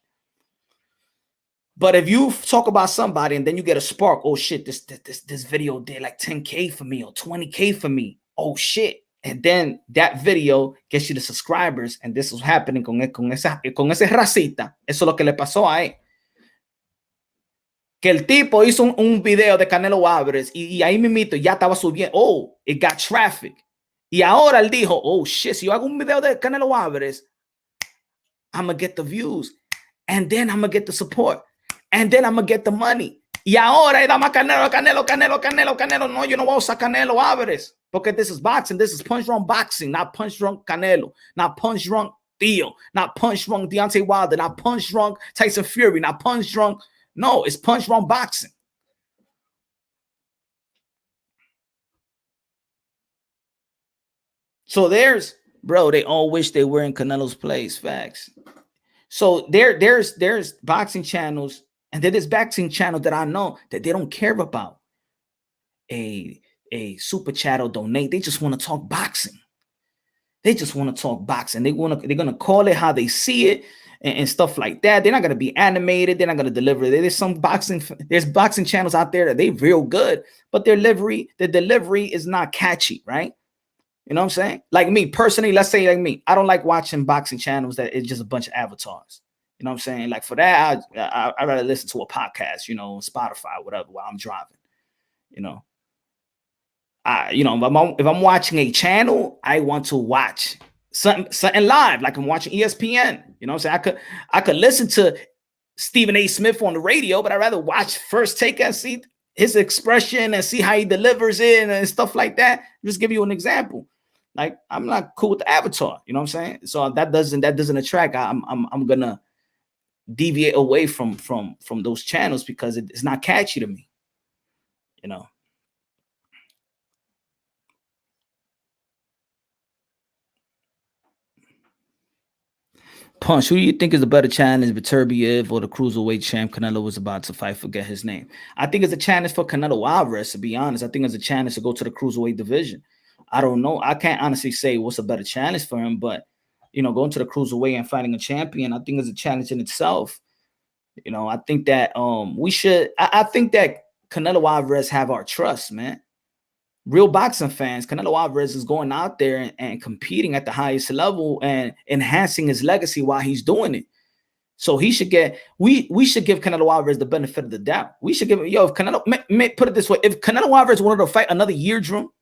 But if you talk about somebody and then you get a spark, oh shit, this video did like 10K for me or 20K for me. Oh shit. And then that video gets you the subscribers. And this was happening con ese racista. Eso es lo que le pasó a él. Que el tipo hizo un video de Canelo Álvarez y ahí mismito ya estaba subiendo. Oh, it got traffic. Y ahora él dijo, oh shit, si yo hago un video de Canelo Álvarez, I'm going to get the views. And then I'm going to get the support. And then I'm going to get the money. Y ahora dame Canelo. No, yo no voy a usar Canelo Álvarez. Porque this is boxing. This is punch drunk boxing, not punch drunk Canelo, not punch drunk Theo, not punch drunk Deontay Wilder, not punch drunk Tyson Fury, not punch drunk. No, it's punch drunk boxing. So bro, they all wish they were in Canelo's place. Facts. So there's boxing channels, and there's boxing channel that I know that they don't care about a super chat or donate. They just want to talk boxing. They just want to talk boxing. They're gonna call it how they see it and stuff like that. They're not gonna be animated. They're not gonna deliver. There's boxing channels out there that they real good, but the delivery is not catchy, right? You know what I'm saying? Like me personally, let's say like me, I don't like watching boxing channels that it's just a bunch of avatars. You know what I'm saying? Like for that, I'd rather listen to a podcast, Spotify, whatever, while I'm driving. If I'm watching a channel, I want to watch something live, like I'm watching ESPN. You know what I'm saying? I could listen to Stephen A. Smith on the radio, but I'd rather watch First Take and see his expression and see how he delivers it and stuff like that. Just give you an example. Like I'm not cool with the avatar. You know what I'm saying? So that doesn't attract. I'm gonna deviate away from those channels because it's not catchy to me. Punch, who do you think is the better challenge, Beterbiev or the cruiserweight champ Canelo was about to fight? Forget his name. I think it's a challenge for Canelo Alvarez, to be honest. I think it's a challenge to go to the cruiserweight division. I don't know. I can't honestly say what's a better challenge for him, but, going to the cruiserweight and fighting a champion, I think is a challenge in itself. I think that I think that Canelo Alvarez have our trust, man. Real boxing fans, Canelo Alvarez is going out there and competing at the highest level and enhancing his legacy while he's doing it. So he should get, we should give Canelo Alvarez the benefit of the doubt. We should give, if Canelo, put it this way, if Canelo Alvarez wanted to fight another year, Drew,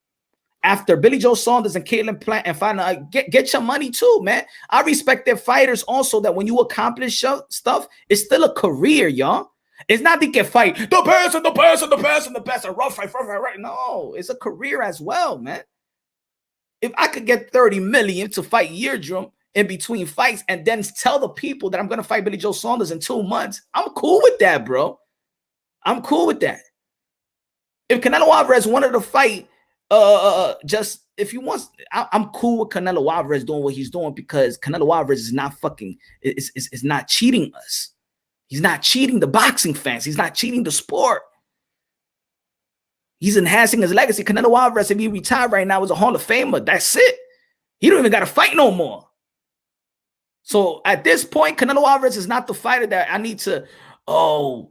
after Billy Joe Saunders and Caitlin Plant and find get your money too, man. I respect their fighters also, that when you accomplish stuff, it's still a career, y'all. It's not they can fight the best, a rough fight, right? No, it's a career as well, man. If I could get 30 million to fight Yeardrum in between fights and then tell the people that I'm going to fight Billy Joe Saunders in 2 months, I'm cool with that, bro. I'm cool with that. If Canelo Alvarez wanted to fight, just if he wants, I'm cool with Canelo Alvarez doing what he's doing, because Canelo Alvarez is not fucking, is not cheating us. He's not cheating the boxing fans. He's not cheating the sport. He's enhancing his legacy. Canelo Alvarez, if he retired right now, is a Hall of Famer. That's it. He don't even got to fight no more. So at this point, Canelo Alvarez is not the fighter that I need to, yo,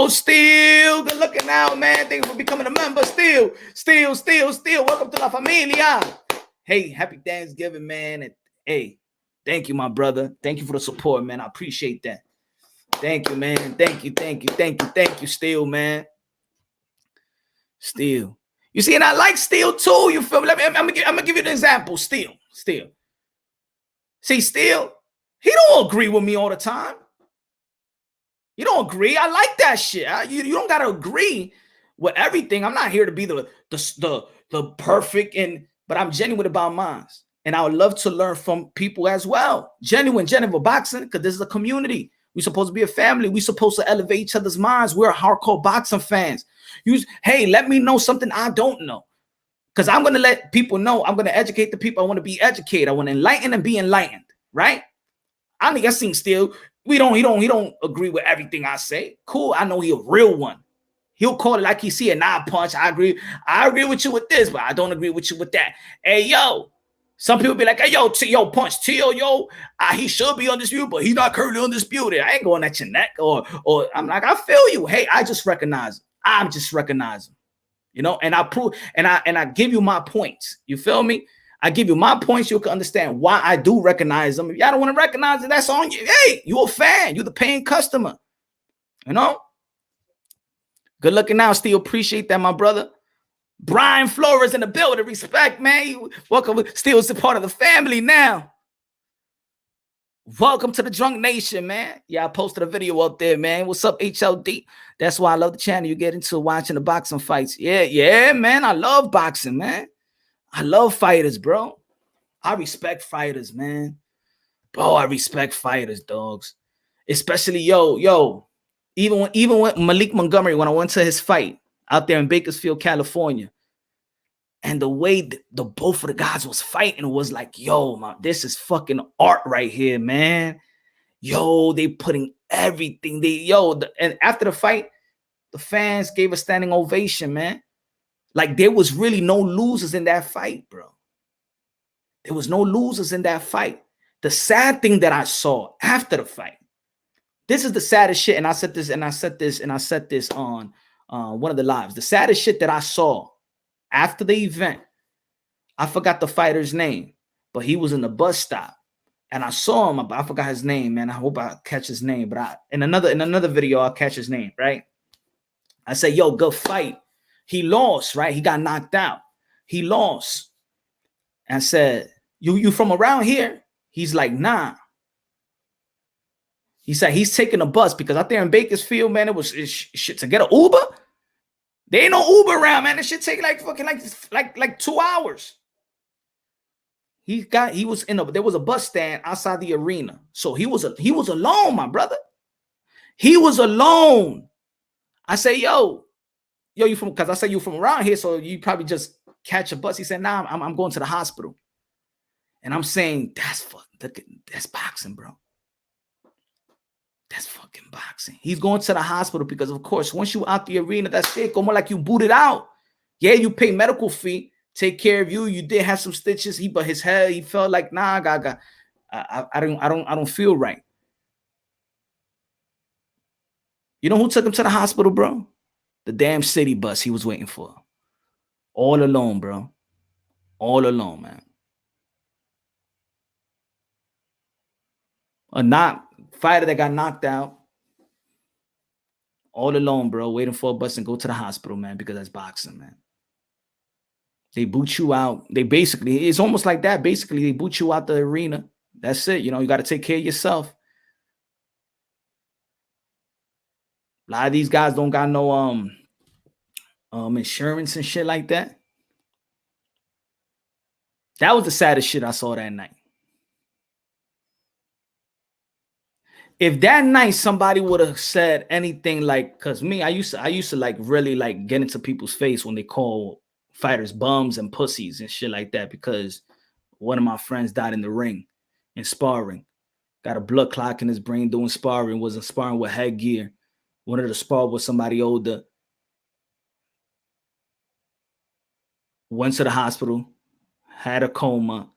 Steel, good looking out, man. Thank you for becoming a member. Steel. Welcome to La Familia. Hey, happy Thanksgiving, man. And hey, thank you, my brother. Thank you for the support, man. I appreciate that. Thank you, man. Thank you, Steel, man. Steel. You see, and I like Steel too. You feel me? I'm gonna give you an example. Steel. See, Steel, he don't agree with me all the time. You don't agree. I like that shit. You don't gotta agree with everything. I'm not here to be the perfect, but I'm genuine about mine. And I would love to learn from people as well. Genuine boxing, because this is a community. We're supposed to be a family. We're supposed to elevate each other's minds. We're hardcore boxing fans. Hey, let me know something I don't know. Because I'm going to let people know. I'm going to educate the people. I want to be educated. I want to enlighten and be enlightened. Right? I think I seen Steel. He don't agree with everything I say. Cool. I know he a real one. He'll call it like he see a nine punch. I agree with you with this, but I don't agree with you with that. Hey, yo. Some people be like, hey, yo, punch Tio, he should be undisputed, but he's not currently undisputed. I ain't going at your neck, or I'm like, I feel you. Hey, I just recognize him. I'm just recognizing, and I prove, and I give you my points. You feel me? I give you my points. You can understand why I do recognize them. If y'all don't want to recognize it, that's on you. Hey, you a fan. You're the paying customer. Good looking now. Still appreciate that, my brother. Brian Flores in the building. Respect, man. Welcome. Still a part of the family now. Welcome to the Drunk Nation, man. Yeah, I posted a video up there, man. What's up, HLD? That's why I love the channel. You get into watching the boxing fights. Yeah, man. I love boxing, man. I love fighters, bro. I respect fighters, man. Bro, I respect fighters, dogs. Especially, yo. Even when Malik Montgomery, when I went to his fight out there in Bakersfield, California, and the way the both of the guys was fighting was like, yo, man, this is fucking art right here, man. Yo, they putting everything. And after the fight, the fans gave a standing ovation, man. Like, there was really no losers in that fight, bro. There was no losers in that fight. The sad thing that I saw after the fight, this is the saddest shit, and I said this on one of the lives. The saddest shit that I saw after the event, I forgot the fighter's name, but he was in the bus stop, and I saw him. I forgot his name, man. I hope I catch his name, but in another video I'll catch his name, right? I said, yo, good fight. He lost, right? He got knocked out. He lost. And I said, you from around here? He's like, nah. He said he's taking a bus because out there in Bakersfield, man, it shit to get an Uber. There ain't no Uber around, man. It should take like 2 hours. There was a bus stand outside the arena. So he was alone, my brother. He was alone. I say, yo, you from, because I say you from around here, so you probably just catch a bus. He said, nah, I'm going to the hospital. And I'm saying, that's boxing, bro. That's fucking boxing. He's going to the hospital because, of course, once you out the arena, that's it. Como like you booted out. Yeah, you pay medical fee, take care of you. You did have some stitches. But his head, he felt like, nah, I don't feel right. You know who took him to the hospital, bro? The damn city bus he was waiting for. All alone, bro. All alone, man. Or not. Fighter that got knocked out all alone, bro, waiting for a bus and go to the hospital, man, because that's boxing, man. They boot you out. They basically, it's almost like that. Basically, they boot you out the arena. That's it. You know, you got to take care of yourself. A lot of these guys don't got no insurance and shit like that. That was the saddest shit I saw that night. If that night somebody would have said anything like, cause me, I used to like really like get into people's face when they call fighters bums and pussies and shit like that, because one of my friends died in the ring in sparring. Got a blood clot in his brain doing sparring, wasn't sparring with headgear. Wanted to spar with somebody older. Went to the hospital, had a coma,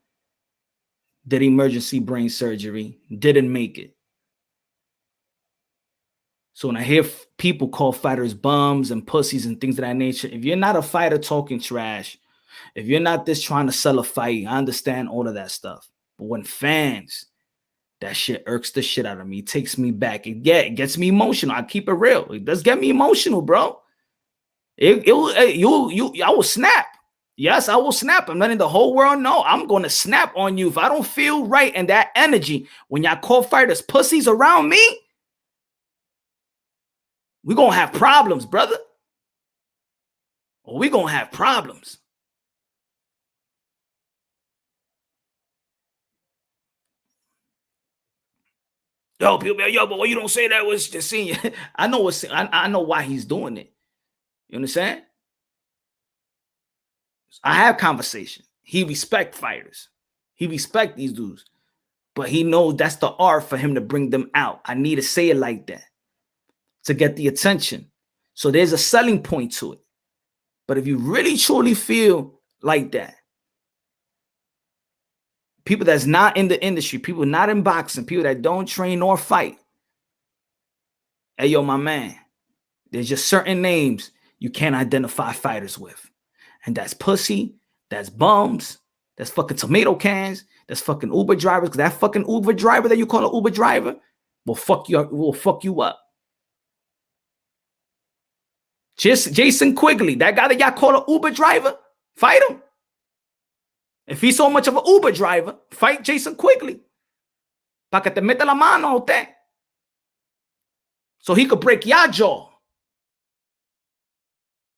did emergency brain surgery, didn't make it. So when I hear people call fighters bums and pussies and things of that nature, if you're not a fighter talking trash, if you're not just trying to sell a fight, I understand all of that stuff. But when fans, that shit irks the shit out of me. It takes me back. It gets me emotional. I keep it real. It does get me emotional, bro. I will snap. Yes, I will snap. I'm letting the whole world know I'm going to snap on you if I don't feel right. And that energy, when y'all call fighters pussies around me, we're going to have problems, brother. Or we're going to have problems. Yo, people, yo, but why you don't say that was the senior? I know why he's doing it. You understand? I have conversation. He respect fighters. He respect these dudes. But he knows that's the art for him to bring them out. I need to say it like that to get the attention. So there's a selling point to it. But if you really truly feel like that, people that's not in the industry, people not in boxing, people that don't train or fight, hey, yo, my man, there's just certain names you can't identify fighters with. And that's pussy, that's bums, that's fucking tomato cans, that's fucking Uber drivers. Because that fucking Uber driver that you call an Uber driver will fuck you up. Just Jason Quigley, that guy that y'all call an Uber driver, fight him. If he's so much of an Uber driver, fight Jason Quigley. Pa que te meta la mano a usted. So he could break your jaw.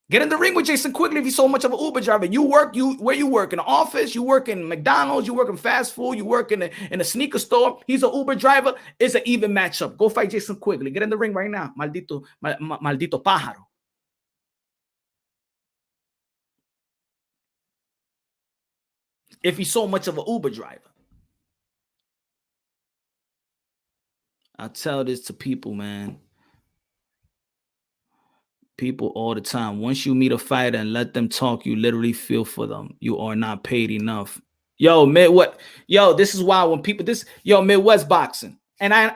Get in the ring with Jason Quigley if he's so much of an Uber driver. Where you work? In the office? You work in McDonald's? You work in fast food? You work in a sneaker store? He's an Uber driver. It's an even matchup. Go fight Jason Quigley. Get in the ring right now. Maldito pájaro. If he's so much of an Uber driver. I tell this to people, man. People all the time. Once you meet a fighter and let them talk, you literally feel for them. You are not paid enough. Yo, this is why when people Midwest boxing. And I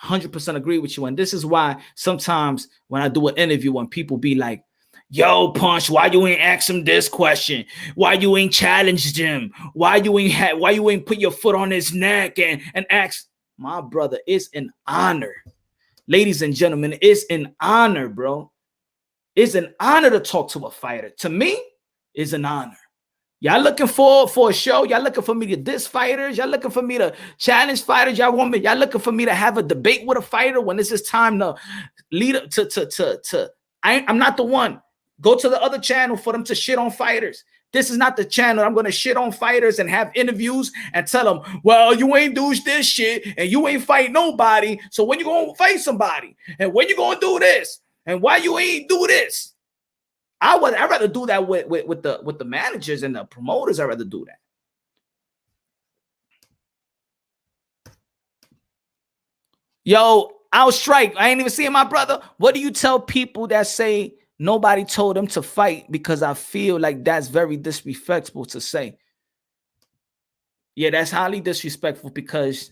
100% agree with you. And this is why sometimes when I do an interview, when people be like, yo, Punch, why you ain't ask him this question? Why you ain't challenged him? Why you ain't put your foot on his neck and ask? My brother, it's an honor. Ladies and gentlemen, it's an honor, bro. It's an honor to talk to a fighter. To me, it's an honor. Y'all looking for a show? Y'all looking for me to diss fighters? Y'all looking for me to challenge fighters? Y'all looking for me to have a debate with a fighter when this is time to lead up to I'm not the one. Go to the other channel for them to shit on fighters. This is not the channel. I'm going to shit on fighters and have interviews and tell them, well, you ain't do this shit and you ain't fight nobody. So when you going to fight somebody and when you going to do this and why you ain't do this? I'd rather do that with the managers and the promoters. I'd rather do that. Yo, I'll strike. I ain't even seeing my brother. What do you tell people that say nobody told them to fight? Because I feel like that's very disrespectful to say. Yeah, that's highly disrespectful because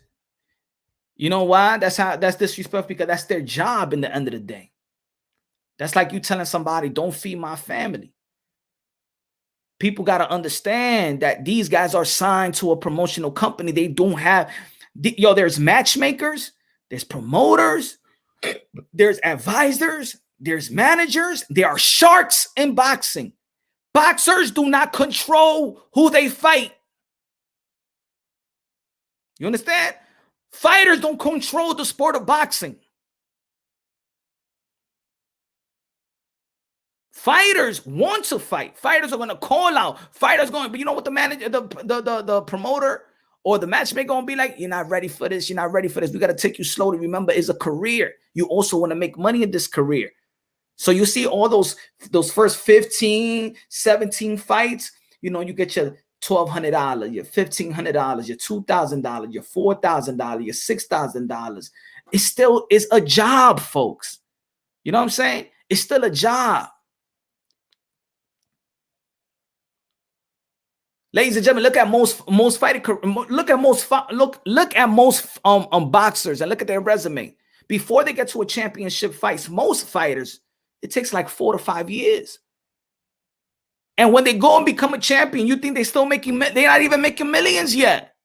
you know why? That's disrespectful because that's their job in the end of the day. That's like you telling somebody, don't feed my family. People got to understand that these guys are signed to a promotional company. They don't have There's matchmakers, there's promoters, there's advisors, there's managers. There are sharks in boxing. Boxers do not control who they fight. You understand? Fighters don't control the sport of boxing. Fighters want to fight. Fighters are going to call out. Fighters going, but you know what the manager, the promoter or the matchmaker going to be like? You're not ready for this. You're not ready for this. We got to take you slowly. Remember, it's a career. You also want to make money in this career. So you see all those first 15, 17 fights, you know, you get your $1,200, your $1,500, your $2,000, your $4,000, your $6,000. It still is a job, folks. You know what I'm saying? It's still a job. Ladies and gentlemen, look at most fighting. Look at most boxers and look at their resume. Before they get to a championship fights, most fighters, it takes like 4 to 5 years. And when they go and become a champion, you think they're still making? They're not even making millions yet.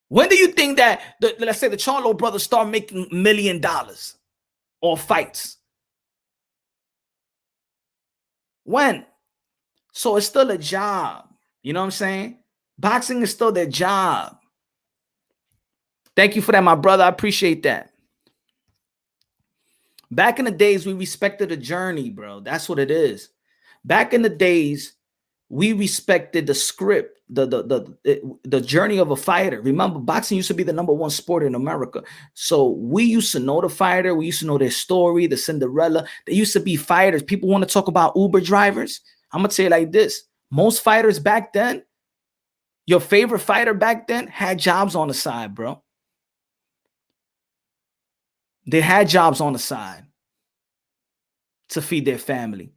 When do you think that let's say the Charlo brothers start making $1 million or fights? When? So it's still a job. You know what I'm saying? Boxing is still their job. Thank you for that, my brother. I appreciate that. Back in the days, we respected the journey, bro. That's what it is. Back in the days, we respected the script, the journey of a fighter. Remember, boxing used to be the #1 sport in America. So we used to know the fighter. We used to know their story, the Cinderella. They used to be fighters. People want to talk about Uber drivers. I'm going to say it like this. Most fighters back then, your favorite fighter back then had jobs on the side, bro. They had jobs on the side to feed their family.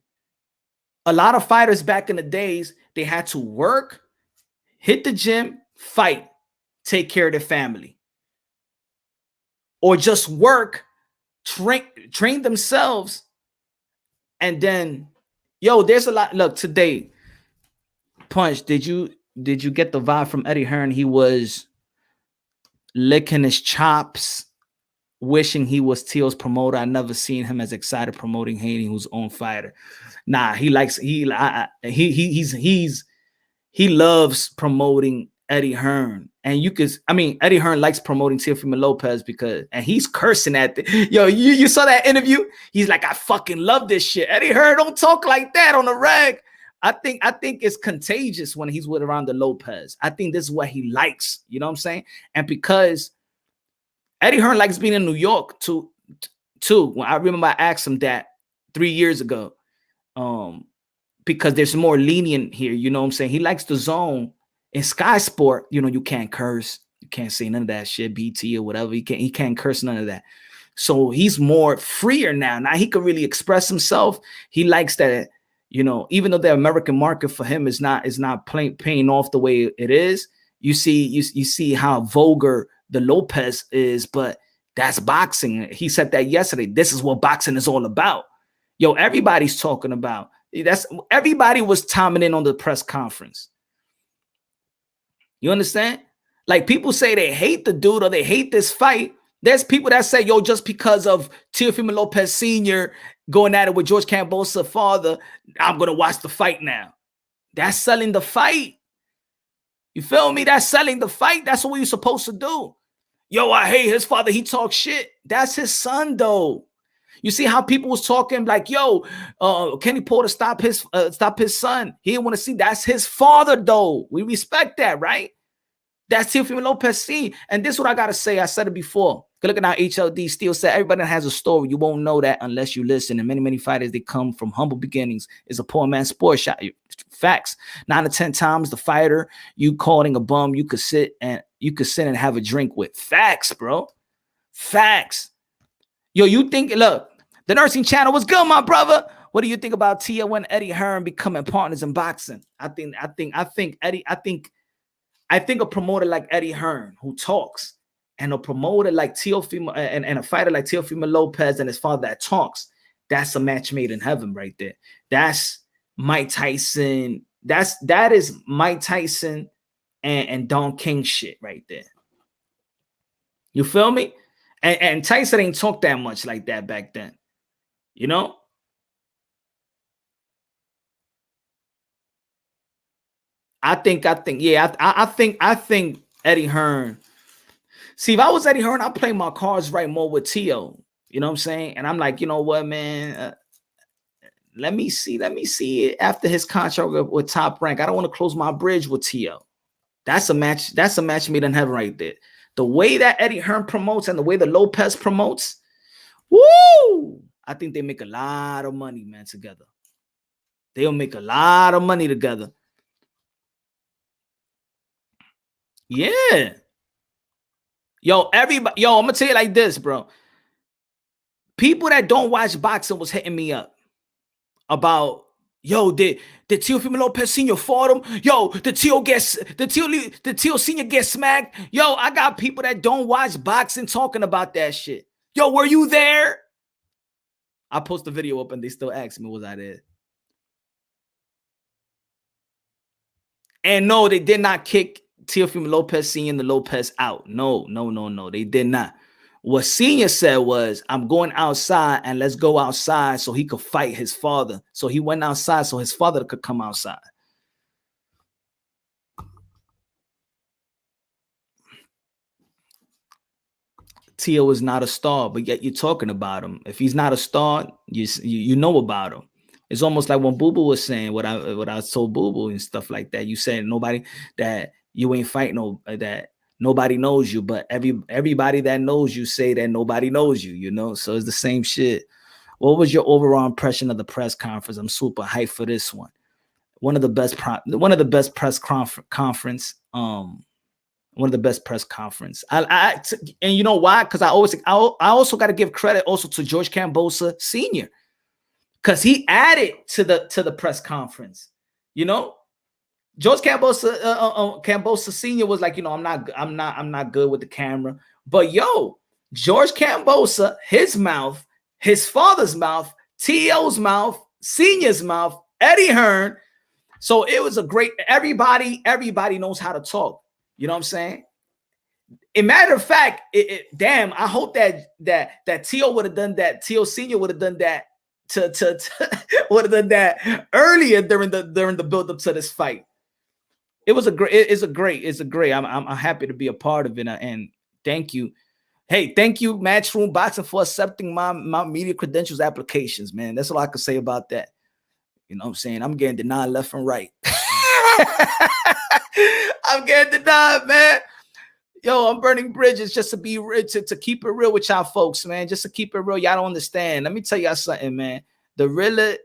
A lot of fighters back in the days, they had to work, hit the gym, fight, take care of their family. Or just work, train themselves, and then, yo, there's a lot. Look, today, Punch, did you get the vibe from Eddie Hearn? He was licking his chops, wishing he was Teal's promoter. I never seen him as excited promoting hating his own fighter. Nah, he loves promoting Eddie Hearn. And Eddie Hearn likes promoting Teofimo Lopez and he's cursing at you saw that interview? He's like, I fucking love this shit. Eddie Hearn don't talk like that on the reg. I think it's contagious when he's with around the Lopez. I think this is what he likes. You know what I'm saying? And because Eddie Hearn likes being in New York too. When I remember I asked him that 3 years ago, because there's more lenient here. You know what I'm saying? He likes the zone. In Sky Sport, you can't curse. You can't say none of that shit, BT or whatever. He can't curse none of that. So he's more freer now. Now he can really express himself. He likes that, even though the American market for him is not paying off the way it is. You see how vulgar the Lopez is, but that's boxing. He said that yesterday. This is what boxing is all about. Yo, everybody's talking about. Everybody was timing in on the press conference. You understand? Like, people say they hate the dude or they hate this fight. There's people that say, yo, just because of Teofimo Lopez Sr. going at it with George Cambosa's father, I'm going to watch the fight now. That's selling the fight. You feel me? That's selling the fight. That's what you're supposed to do. Yo, I hate his father. He talks shit. That's his son, though. You see how people was talking like, yo, Kenny Porter stop his son. He didn't want to see. That's his father, though. We respect that, right? That's Teofimo Lopez C. And this is what I got to say. I said it before. Look at how HLD still said, everybody that has a story, you won't know that unless you listen. And many fighters, they come from humble beginnings. It's a poor man's sport. Facts. 9 to 10 times the fighter you calling a bum, you could sit and have a drink with. Facts, bro. Facts. Yo, you think, look, the Nursing Channel was good, my brother. What do you think about Tia and Eddie Hearn becoming partners in boxing? I think a promoter like Eddie Hearn who talks, and a promoter like Teofimo and a fighter like Teofimo Lopez and his father that talks, that's a match made in heaven right there. That's Mike Tyson. That is Mike Tyson and Don King shit right there. You feel me? And Tyson ain't talk that much like that back then. You know? I think Eddie Hearn. See, if I was Eddie Hearn, I'd play my cards right more with Tio. You know what I'm saying? And I'm like, you know what, man? Let me see it after his contract with Top Rank. I don't want to close my bridge with Tio. That's a match made in heaven right there. The way that Eddie Hearn promotes and the way the Lopez promotes, woo! I think they make a lot of money, man, together. They'll make a lot of money together. Yeah. Yo, everybody, I'm gonna tell you like this, bro. People that don't watch boxing was hitting me up about, yo, did Teofimo Lopez Sr. fought him? Yo, did Teo Sr. get smacked? Yo, I got people that don't watch boxing talking about that shit. Yo, were you there? I post the video up and they still ask me, was I there? And no, they did not kick Teofimo Lopez Sr. and the Lopez out. No, they did not. What Senior said was, I'm going outside and let's go outside so he could fight his father. So he went outside so his father could come outside. Tio is not a star, but yet you're talking about him. If he's not a star, you know about him. It's almost like when Boo Boo was saying what I told Boo Boo and stuff like that. You said nobody that you ain't fighting that nobody knows you, but everybody that knows you say that nobody knows you, you know? So it's the same shit. What was your overall impression of the press conference? I'm super hyped for this one. One of the best press conference. One of the best press conference. And you know why? Because I also got to give credit also to George Cambosa Sr. Because he added to the press conference. You know, George Cambosa Sr. was like, you know, I'm not good with the camera. But yo, George Cambosa, his mouth, his father's mouth, T.O.'s mouth, Senior's mouth, Eddie Hearn. So it was a great, everybody knows how to talk. You know what I'm saying? A matter of fact, damn, I hope that T.O. would have done that. T.O. Senior would have done that would have done that earlier during the build up to this fight. It's a great. I'm happy to be a part of it, and thank you. Hey, thank you, Matchroom Boxing, for accepting my media credentials applications, man. That's all I can say about that. You know what I'm saying? I'm getting denied left and right. I'm getting denied, man. Yo, I'm burning bridges just to be rich, to keep it real with y'all folks, man. Just to keep it real. Y'all don't understand. Let me tell y'all something, man. The realer,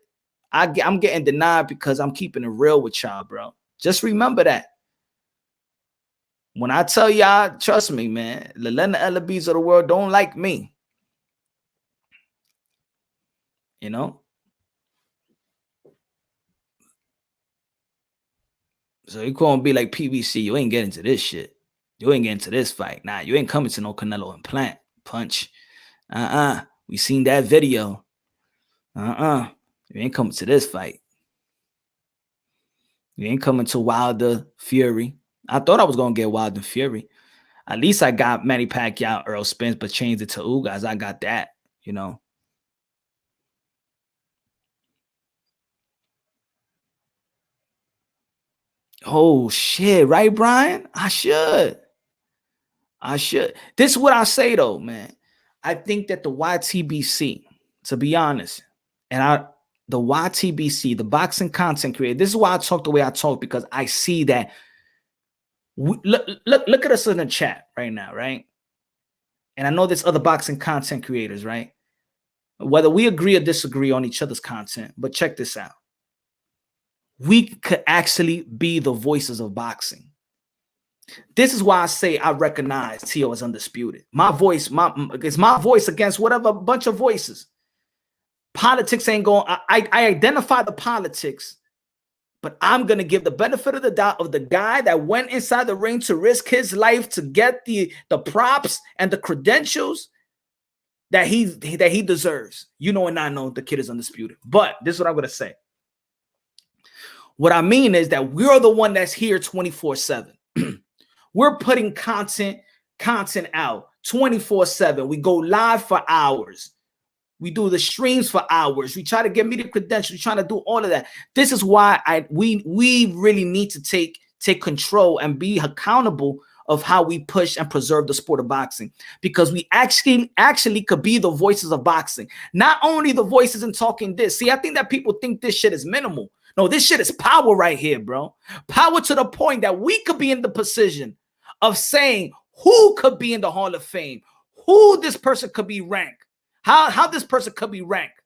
I'm getting denied because I'm keeping it real with y'all, bro. Just remember that. When I tell y'all, trust me, man, the Lena Elabes of the world don't like me. You know? So you can't be like PBC. You ain't getting to this shit. You ain't getting to this fight. Nah, you ain't coming to no Canelo and Plant punch. We seen that video. You ain't coming to this fight. You ain't coming to Wilder Fury. I thought I was gonna get Wilder Fury. At least I got Manny Pacquiao, Earl Spence, but changed it to Ugas. I got that, you know. Oh shit, right, Brian? I should. This is what I say though, man. I think that the YTBC, to be honest, and the YTBC, the boxing content creator, this is why I talk the way I talk, because I see that. Look at us in the chat right now, right? And I know there's other boxing content creators, right? Whether we agree or disagree on each other's content, but check this out. We could actually be the voices of boxing. This is why I say I recognize Tio as undisputed. My voice, it's my voice against whatever bunch of voices. Politics ain't going. I identify the politics, but I'm gonna give the benefit of the doubt of the guy that went inside the ring to risk his life to get the props and the credentials that he deserves. You know, and I know the kid is undisputed. But this is what I'm gonna say. What I mean is that we're the one that's here 24/7. We're putting content content out 24/7. We go live for hours. We do the streams for hours. We try to get media credentials. We try to do all of that. This is why we really need to take control and be accountable of how we push and preserve the sport of boxing, because we actually could be the voices of boxing. Not only the voices in talking this. See, I think that people think this shit is minimal. No, this shit is power right here, bro. Power to the point that we could be in the position of saying who could be in the Hall of Fame, who this person could be ranked, how this person could be ranked.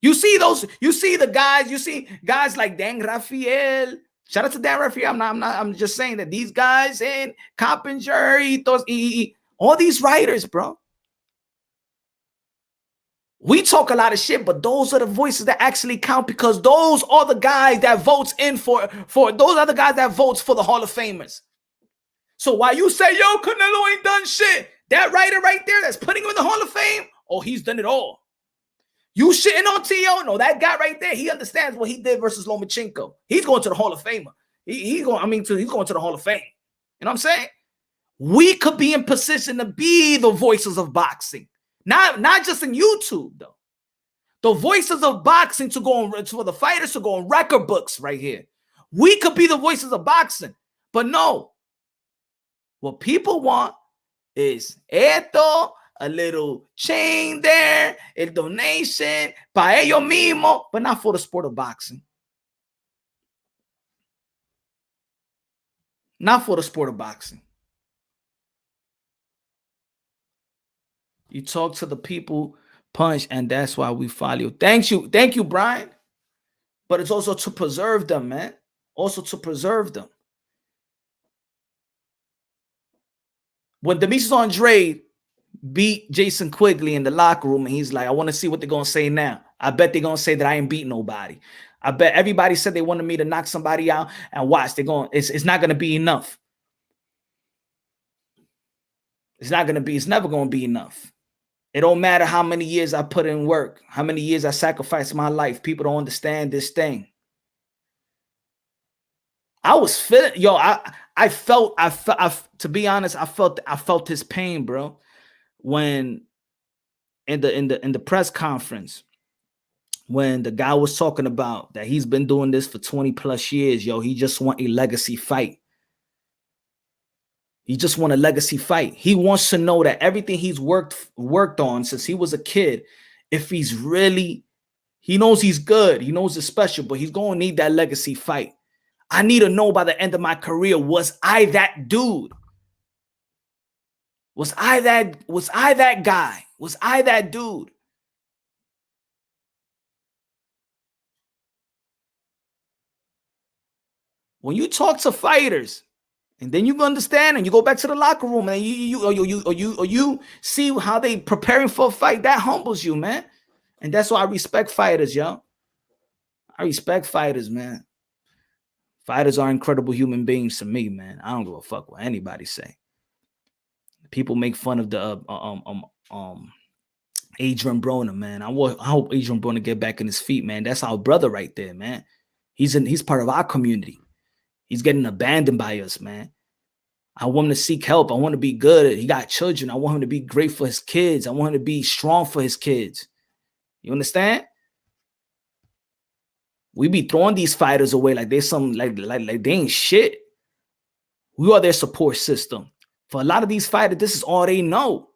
You see the guys, you see guys like Dan Rafael. Shout out to Dan Rafael. I'm just saying that these guys in Coppinger, all these writers, bro. We talk a lot of shit, but those are the voices that actually count, because those are the guys that votes in for those are the guys that votes for the Hall of Famers. So while you say, yo, Canelo ain't done shit, that writer right there that's putting him in the Hall of Fame, oh, he's done it all. You shitting on T.O.? No, that guy right there, he understands what he did versus Lomachenko. He's going to the Hall of Famer. He's going to the Hall of Fame. You know what I'm saying? We could be in position to be the voices of boxing. Not just in YouTube, though. The voices of boxing to go on, for the fighters to go on record books right here. We could be the voices of boxing. But no. What people want is esto, a little chain there, a donation, para ellos mismos, but not for the sport of boxing. Not for the sport of boxing. You talk to the people, punch, and that's why we follow you. Thank you, Brian. But it's also to preserve them, man. Also to preserve them. When Demetrius Andrade beat Jason Quigley in the locker room, and he's like, I want to see what they're going to say now. I bet they're going to say that I ain't beat nobody. I bet everybody said they wanted me to knock somebody out, and watch, it's not going to be enough. It's never going to be enough. It don't matter how many years I put in work, how many years I sacrificed my life. People don't understand this thing. I was feeling, yo, I felt, to be honest, I felt his pain, bro. When in the press conference, when the guy was talking about that he's been doing this for 20 plus years, yo, he just want a legacy fight. He just want a legacy fight. He wants to know that everything he's worked on since he was a kid, if he's really, he knows he's good, he knows it's special, but he's going to need that legacy fight. I need to know by the end of my career, was I that dude? Was I that guy? Was I that dude? When you talk to fighters, and then you understand, and you go back to the locker room, and you see how they preparing for a fight, that humbles you, man. And that's why I respect fighters, yo. I respect fighters, man. Fighters are incredible human beings to me, man. I don't give a fuck what anybody say. People make fun of the Adrian Broner, man. I hope Adrian Broner get back in his feet, man. That's our brother right there, man. He's part of our community. He's getting abandoned by us, man. I want him to seek help. I want to be good. He got children. I want him to be great for his kids. I want him to be strong for his kids. You understand? We be throwing these fighters away like they're some like they ain't shit. We are their support system. For a lot of these fighters, this is all they know.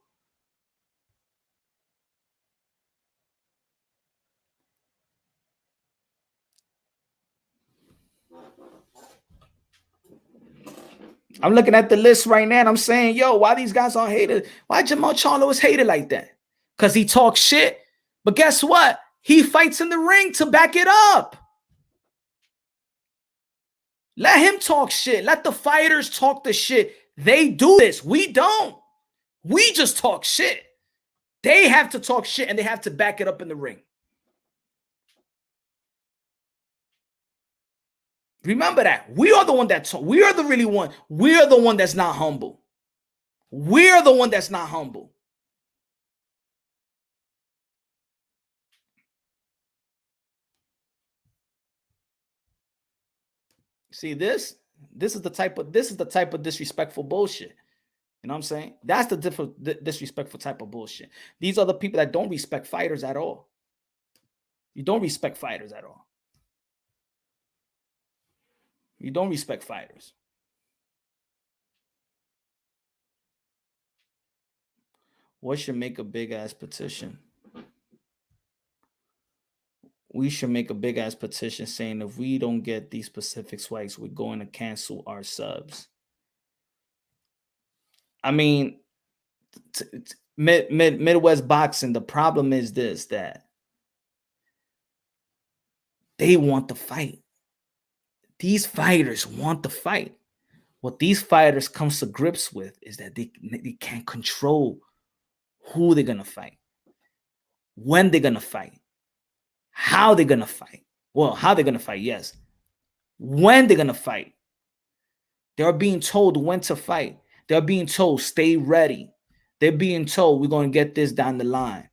I'm looking at the list right now and I'm saying, yo, why these guys aren't hated? Why Jamal Charlo is hated like that? Because he talks shit. But guess what? He fights in the ring to back it up. Let him talk shit. Let the fighters talk the shit. They do this. We don't. We just talk shit. They have to talk shit and they have to back it up in the ring. Remember that. We are the one that's, we are the really one. We are the one that's not humble. We're the one that's not humble. See this? This is the type of disrespectful bullshit. You know what I'm saying? That's the disrespectful type of bullshit. These are the people that don't respect fighters at all. You don't respect fighters at all. You don't respect fighters. What should make a big ass petition? We should make a big ass petition saying if we don't get these specific swipes, we're going to cancel our subs. I mean, Midwest boxing, the problem is this, that they want to fight. These fighters want to fight. What these fighters comes to grips with is that they can't control who they're gonna fight, when they're gonna fight, how they're gonna fight. Well, how they're gonna fight, yes. When they're gonna fight. They're being told when to fight. They're being told stay ready. They're being told we're gonna get this down the line.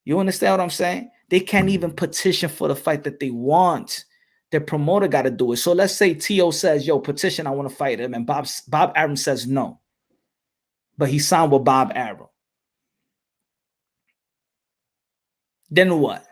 You understand what I'm saying? They can't even petition for the fight that they want. Their promoter got to do it. So let's say T.O. says, yo, petition, I want to fight him. And Bob Arum says no. But he signed with Bob Arum. Then what?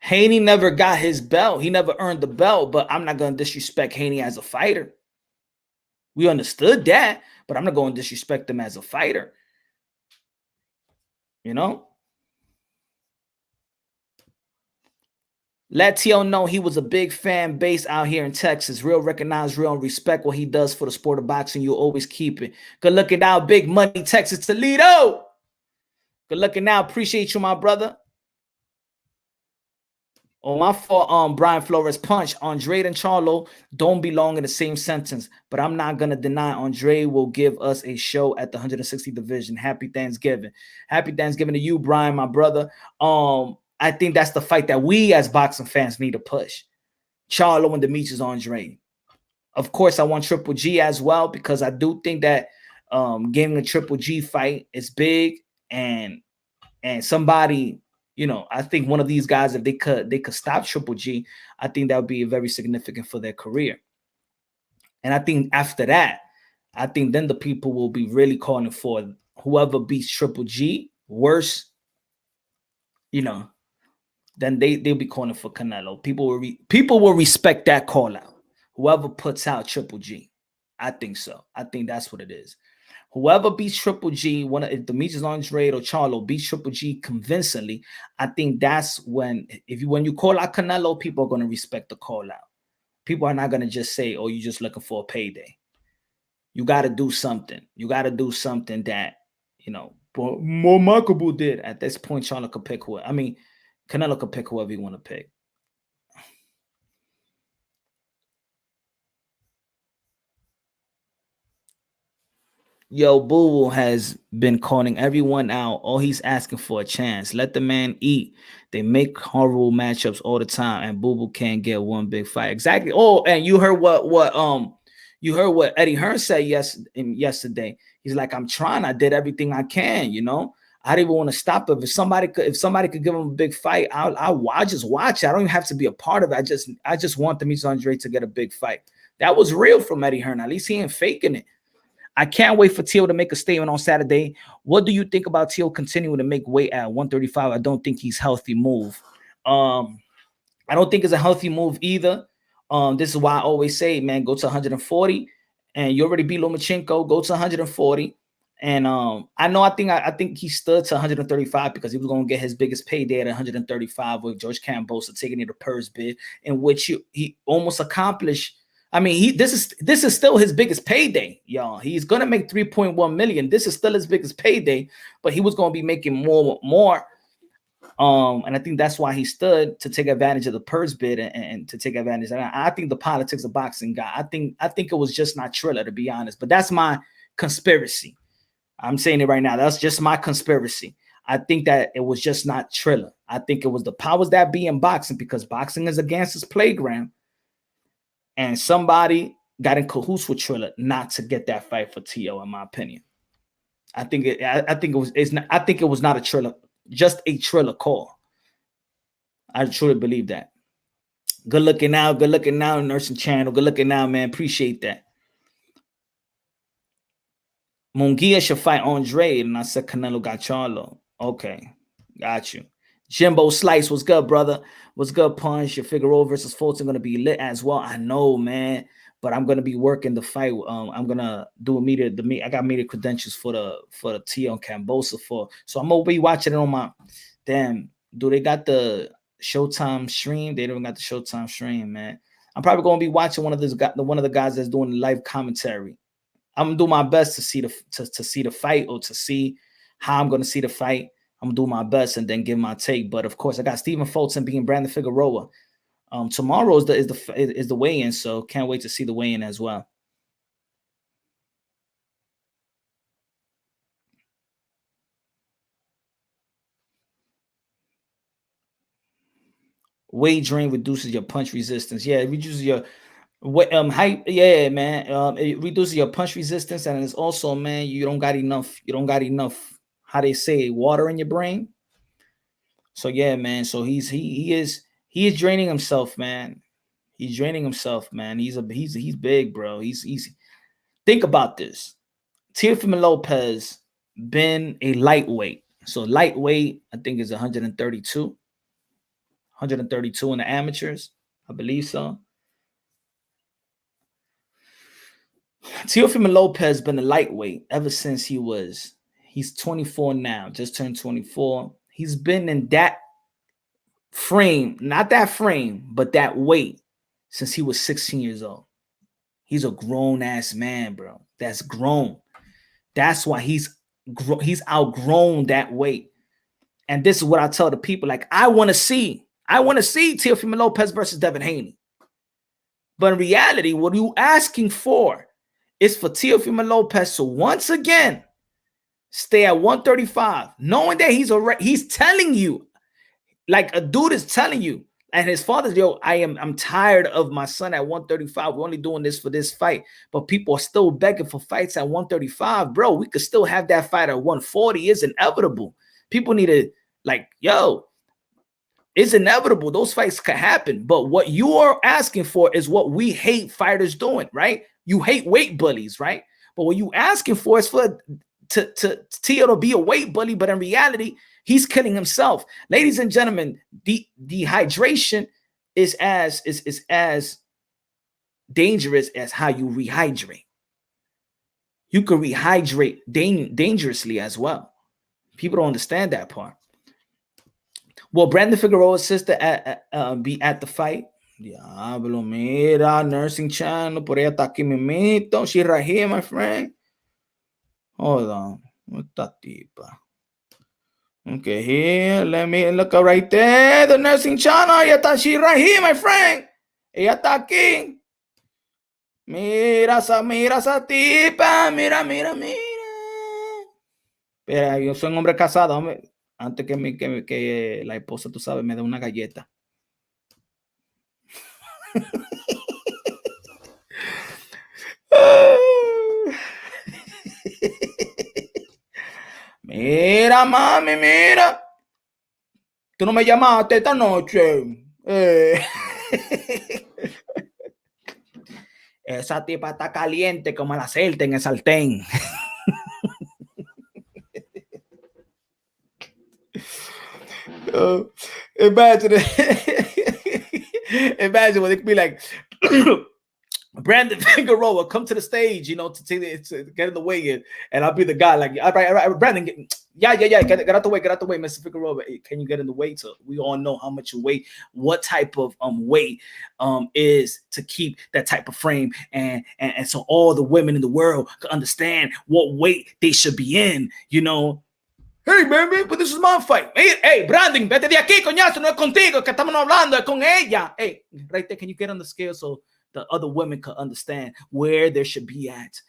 Haney never got his belt. He never earned the belt, but I'm not going to disrespect Haney as a fighter. We understood that, but I'm not going to disrespect him as a fighter. You know? Let T.O. know he was a big fan base out here in Texas. Real recognize, real and respect what he does for the sport of boxing. You'll always keep it. Good looking out, big money, Texas, Toledo. Good looking out. Appreciate you, my brother. Oh, my fault, Brian Flores punch. Andrade and Charlo don't belong in the same sentence, but I'm not going to deny Andre will give us a show at the 160 division. Happy Thanksgiving. Happy Thanksgiving to you, Brian, my brother. I think that's the fight that we as boxing fans need to push. Charlo and Demetrius Andrade. Of course, I want Triple G as well because I do think that getting a Triple G fight is big, and somebody, you know, I think one of these guys, if they could stop Triple G, I think that would be very significant for their career. And I think after that, I think then the people will be really calling for whoever beats Triple G worse, you know, then they'll be calling for Canelo. People will respect that call out. Whoever puts out Triple G. I think so. I think that's what it is. Whoever beats Triple G, if Demetrius Andrade or Charlo beats Triple G convincingly, I think that's when you call out Canelo, people are going to respect the call out. People are not going to just say, oh, you're just looking for a payday. You got to do something. You got to do something that, you know, Makabu did. At this point, Charlo could pick whoever. I mean, Canelo could pick whoever you want to pick. Yo, Boo has been calling everyone out. All he's asking for a chance. Let the man eat. They make horrible matchups all the time, and Boo Boo can't get one big fight. Exactly. Oh, and you heard what Eddie Hearn said yesterday. He's like, I'm trying. I did everything I can. You know, I didn't even want to stop it. If somebody could give him a big fight, I'll just watch it. I don't even have to be a part of it. I just want Demetrius Andrade to get a big fight. That was real from Eddie Hearn. At least he ain't faking it. I can't wait for Teal to make a statement on Saturday. What do you think about Teal continuing to make weight at 135? I don't think he's healthy move. I don't think it's a healthy move either. This is why I always say, man, go to 140, and you already beat Lomachenko. Go to 140, and I think he stood to 135 because he was going to get his biggest payday at 135 with George Cambosa taking it a purse bid, in which he almost accomplished. I mean, this is still his biggest payday, y'all. He's gonna make 3.1 million. This is still his biggest payday, but he was gonna be making more. And I think that's why he stood to take advantage of the purse bid and to take advantage. And I think the politics of boxing guy. I think it was just not Triller, to be honest. But that's my conspiracy. I'm saying it right now. That's just my conspiracy. I think that it was just not Triller. I think it was the powers that be in boxing, because boxing is a gangster's playground. And somebody got in cahoots with Triller not to get that fight for T.O., in my opinion. I think it was not a Triller, just a Triller call. I truly believe that. Good looking out, Nursing Channel. Good looking out, man. Appreciate that. Munguia should fight Andre, and I said Canelo got Charlo. Okay, got you. Jimbo Slice, what's good, brother? What's good, Punch? Your Figueroa versus Fulton gonna be lit as well. I know, man, but I'm gonna be working the fight. I'm gonna do I got media credentials for the T on Cambosa so I'm gonna be watching it on my damn. Do they got the Showtime stream? They don't got the Showtime stream, man. I'm probably gonna be watching one of the guys that's doing the live commentary. I'm gonna do my best to see the fight, or to see how I'm gonna see the fight. I'm gonna do my best and then give my take. But of course, I got Stephen Fulton being Brandon Figueroa. Tomorrow is the weigh-in, so can't wait to see the weigh-in as well. Wagering reduces your punch resistance. Yeah, it reduces your height. Yeah, man. It reduces your punch resistance, and it's also, man, you don't got enough. How they say, water in your brain. So yeah, man. So he is draining himself, man. He's draining himself, man. He's big, bro. He's think about this. Teofimo Lopez been a lightweight. So lightweight, I think, is 132. 132 in the amateurs, I believe so. Teofimo Lopez been a lightweight ever since he's 24 now, just turned 24. He's been in that frame, not that frame, but that weight since he was 16 years old. He's a grown-ass man, bro. That's grown. That's why he's outgrown that weight. And this is what I tell the people. Like, I want to see Teofimo Lopez versus Devin Haney. But in reality, what you asking for is for Teofimo Lopez to once again stay at 135, knowing that he's telling you, like a dude is telling you, and his father's, yo, I'm tired of my son at 135. We're only doing this for this fight. But people are still begging for fights at 135. Bro, we could still have that fight at 140. It's inevitable. People need to, like, yo, it's inevitable. Those fights can happen. But what you are asking for is what we hate fighters doing, right? You hate weight bullies, right? But what you asking for is for Tio to be a weight bully, but in reality, he's killing himself. Ladies and gentlemen, dehydration is as dangerous as how you rehydrate. You can rehydrate dangerously as well. People don't understand that part. Will Brandon Figueroa's sister be at the fight? Diablo, mira, Nursing Channel, por ella está aquí mimito. She right here, my friend. Hold on. What's that tipa? Okay, here, let me look right there. The Nursing Channel, ella está, she right here, my friend. Ella está aquí. Mira esa tipa. Mira. Pero yo soy un hombre casado, hombre. Antes que la esposa, tú sabes, me dé una galleta. Mira, mami, mira. Tú no me llamaste esta noche. Esa tipa está caliente como el aceite en el sartén. Imagine what it could be like. Brandon Figueroa come to the stage, you know, to get in the weigh-in, and I'll be the guy like, all right, Brandon, get out the way, Mr. Figueroa. Can you get in the way? So we all know how much you weigh, what type of weight is to keep that type of frame, and so all the women in the world can understand what weight they should be in, you know. Hey, baby, but this is my fight. Hey, Brandon, vete de aquí, coñazo, no es contigo, que estamos hablando, es con ella. Hey, right there, can you get on the scale so the other women can understand where they should be at?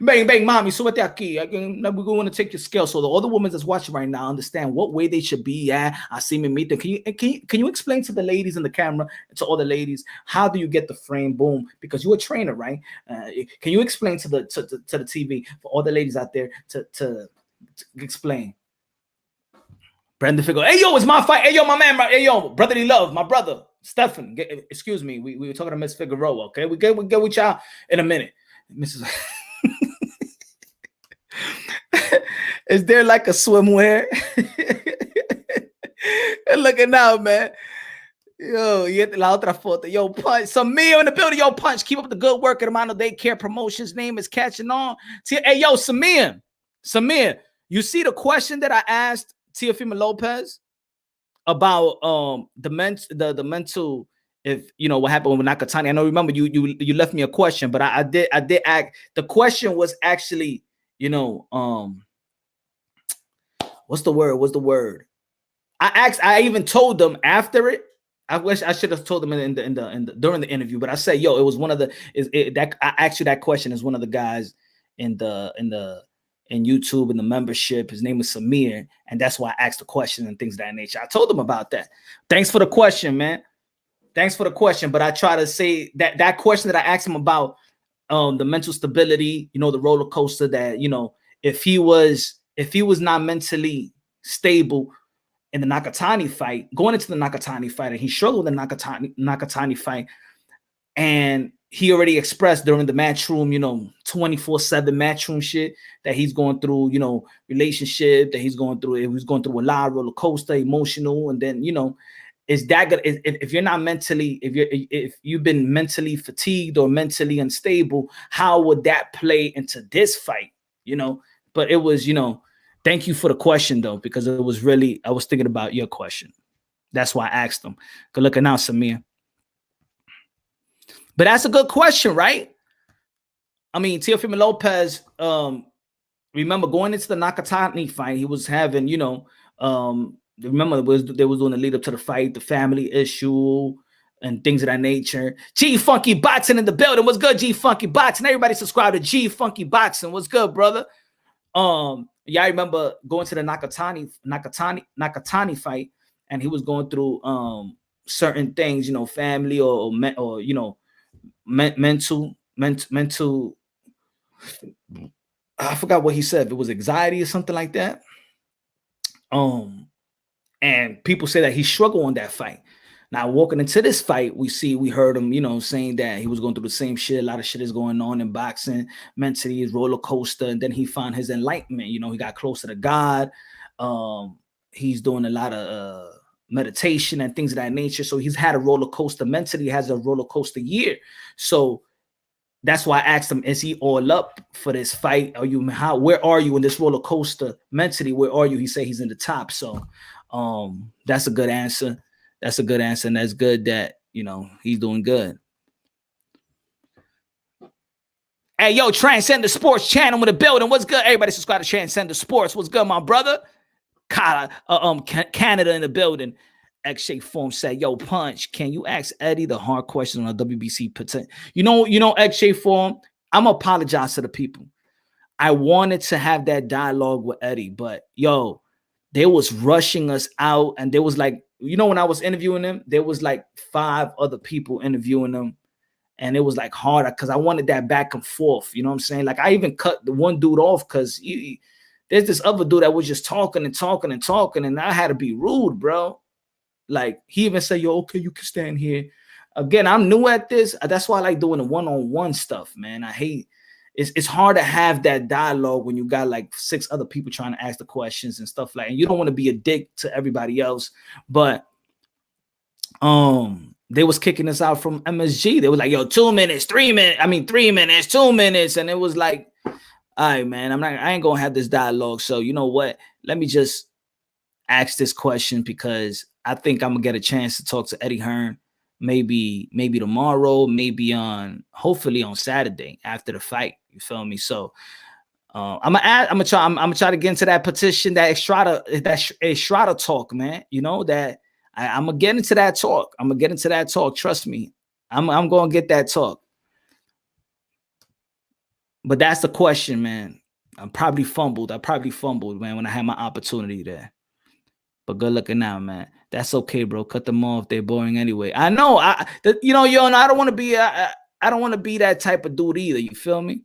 Bang, bang, mommy, súbete aquí. We're going to take your scale. So the other women that's watching right now understand what way they should be at. I see me meet them. Can you explain to the ladies in the camera, to all the ladies, how do you get the frame? Boom. Because you're a trainer, right? Can you explain to the TV for all the ladies out there to explain? Brandon Figo. Hey, yo, it's my fight. Hey, yo, my man. Hey, yo, brotherly love. My brother, Stefan. Excuse me. We were talking to Miss Figueroa, okay? We get with y'all in a minute. Mrs. Is there like a swimwear? Looking out, man. Yo, la otra foto. Yo, Punch. Some meal in the building. Yo, Punch. Keep up the good work at Amano Daycare Promotions. Name is catching on. Hey, yo, Samir. You see the question that I asked Teofimo Lopez about the mental, if you know what happened with Nakatani. I know, remember you left me a question, but I did act. The question was actually, you know, what's the word? I even told them after it. I wish I should have told them in the during the interview, but I said, yo, it was one of the that question is one of the guys in YouTube and the membership. His name is Samir, and that's why I asked the question and things of that nature. I told him about that. Thanks for the question, man. Thanks for the question. But I try to say that question that I asked him about the mental stability, you know, the roller coaster, that, you know, if he was not mentally stable in the Nakatani fight, going into the Nakatani fight, and he struggled in the Nakatani fight, and he already expressed during the matchroom, you know, 24/7 matchroom shit that he's going through, you know, relationship that he's going through. He was going through a lot of roller coaster, emotional, and then, you know, is that good? If you're not mentally, if you've been mentally fatigued or mentally unstable, how would that play into this fight? You know, but it was, you know, thank you for the question though, because it was really, I was thinking about your question. That's why I asked him. Good looking out, Samir. But that's a good question, right? I mean, Teofimo Lopez, remember going into the Nakatani fight, he was having, you know, remember they was doing the lead up to the fight, the family issue and things of that nature. G Funky Boxing in the building. What's good, G Funky Boxing? Everybody subscribe to G Funky Boxing. What's good, brother? Yeah, I remember going to the Nakatani fight, and he was going through certain things, you know, family or you know, mental. I forgot what he said. It was anxiety or something like that. And people say that he struggled on that fight. Now, walking into this fight, we heard him, you know, saying that he was going through the same shit. A lot of shit is going on in boxing, mentally, his roller coaster, and then he found his enlightenment. You know, he got closer to God. He's doing a lot of meditation and things of that nature. So he's had a roller coaster mentally. He has a roller coaster year. So that's why I asked him, is he all up for this fight? Where are you in this roller coaster mentally? Where are you? He said he's in the top. So that's a good answer. That's a good answer. And that's good that, you know, he's doing good. Hey, yo, Transcender Sports channel in the building. What's good? Everybody subscribe to Transcender Sports. What's good, my brother? Canada in the building. X-Shape Form said, yo, Punch, can you ask Eddie the hard question on the WBC potential? You know, X-Shape Form, I'm going to apologize to the people. I wanted to have that dialogue with Eddie, but yo, they was rushing us out, and there was like, you know, when I was interviewing them, there was like 5 other people interviewing them, and it was like harder because I wanted that back and forth. You know what I'm saying? Like, I even cut the one dude off because there's this other dude that was just talking, and I had to be rude, bro. Like, he even said, yo, okay, you can stand here. Again, I'm new at this. That's why I like doing the one-on-one stuff, man. I hate it's hard to have that dialogue when you got like 6 other people trying to ask the questions and stuff like, and you don't want to be a dick to everybody else. But they was kicking us out from MSG. They was like, yo, 2 minutes, 3 minutes. I mean, 3 minutes, 2 minutes. And it was like, all right, man, I ain't gonna have this dialogue. So you know what? Let me just ask this question, because I think I'm gonna get a chance to talk to Eddie Hearn maybe tomorrow, hopefully on Saturday after the fight. You feel me? So I'm gonna try to get into that petition, that Estrada talk, man. You know, that I'm gonna get into that talk. Trust me, I'm gonna get that talk. But that's the question, man. I probably fumbled, man, when I had my opportunity there. But good looking now, man. That's okay, bro. Cut them off. They're boring anyway. I know. I don't want to be. I don't want to be that type of dude either. You feel me?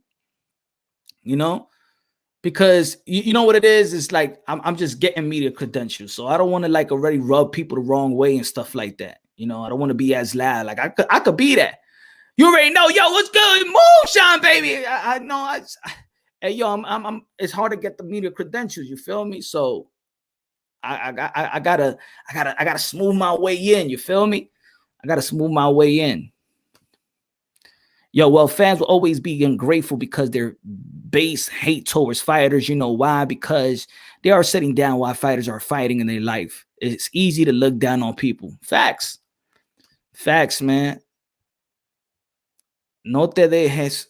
You know, because you know what it is. It's like I'm just getting media credentials, so I don't want to like already rub people the wrong way and stuff like that. You know, I don't want to be as loud. Like I could be that. You already know, yo, what's good? Moonshine, baby. I know. Hey, yo, I'm. It's hard to get the media credentials. You feel me? So I gotta smooth my way in. You feel me? I gotta smooth my way in. Yo, well, fans will always be ungrateful because their base hate towards fighters. You know why? Because they are sitting down while fighters are fighting in their life. It's easy to look down on people. Facts, man. Note that they has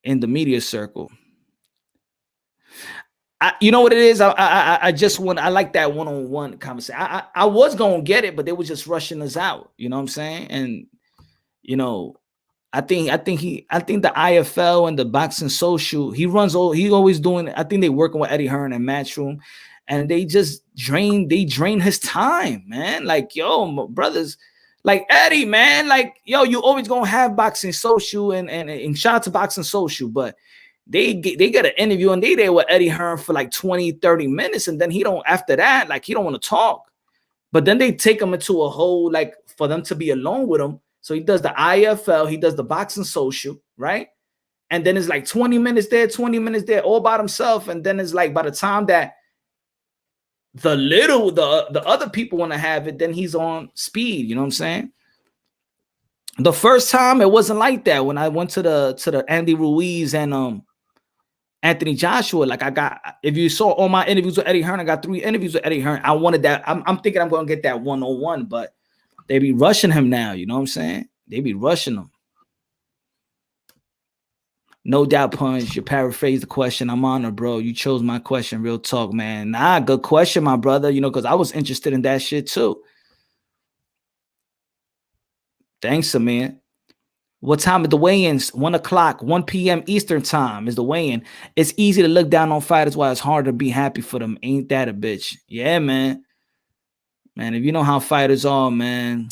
in the media circle. You know what it is? I just want. I like that one-on-one conversation. I was gonna get it, but they were just rushing us out. You know what I'm saying? And you know, I think the IFL and the Boxing Social, he always doing. I think they working with Eddie Hearn and Matchroom, and they just drain his time, man. Like, yo, brothers, like Eddie, man, like, yo, you always gonna have Boxing Social and shout out to Boxing Social, but they get an interview and they there with Eddie Hearn for like 20-30 minutes, and then he don't, after that, like, he don't want to talk. But then they take him into a whole, like, for them to be alone with him. So he does the IFL, he does the Boxing Social, right? And then it's like 20 minutes there, 20 minutes there, all by himself. And then it's like by the time that the other people want to have it, then he's on speed. You know what I'm saying? The first time it wasn't like that. When I went to the Andy Ruiz and Anthony Joshua, like, if you saw all my interviews with Eddie Hearn, I got 3 interviews with Eddie Hearn. I wanted that. I'm thinking I'm going to get that 1-on-1, but they be rushing him now. You know what I'm saying? They be rushing him. No doubt, Punch. You paraphrased the question. I'm honored, bro. You chose my question. Real talk, man. Nah, good question, my brother. You know, because I was interested in that shit too. Thanks, man. What time is the weigh-ins? 1 o'clock, 1 p.m. Eastern time is the weigh-in. It's easy to look down on fighters while it's hard to be happy for them. Ain't that a bitch? Yeah, man. Man, if you know how fighters are, man,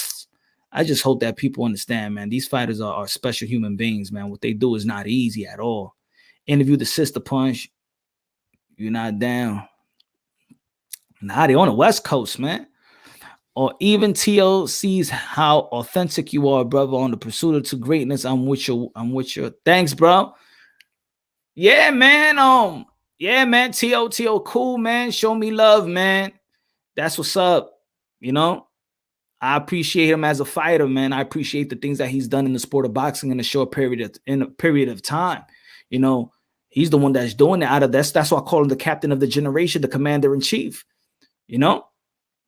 I just hope that people understand, man. These fighters are special human beings, man. What they do is not easy at all. Interview the sister Punch. You're not down. Nah, they on the West Coast, man. Or even T.O. sees how authentic you are, brother, on the pursuit to greatness. I'm with you. Thanks, bro. Yeah, man. Yeah, man. T.O. cool, man. Show me love, man. That's what's up. You know, I appreciate him as a fighter, man. I appreciate the things that he's done in the sport of boxing in a short period of time. You know, he's the one that's doing it out of this. That's why I call him the captain of the generation, the commander in chief. You know?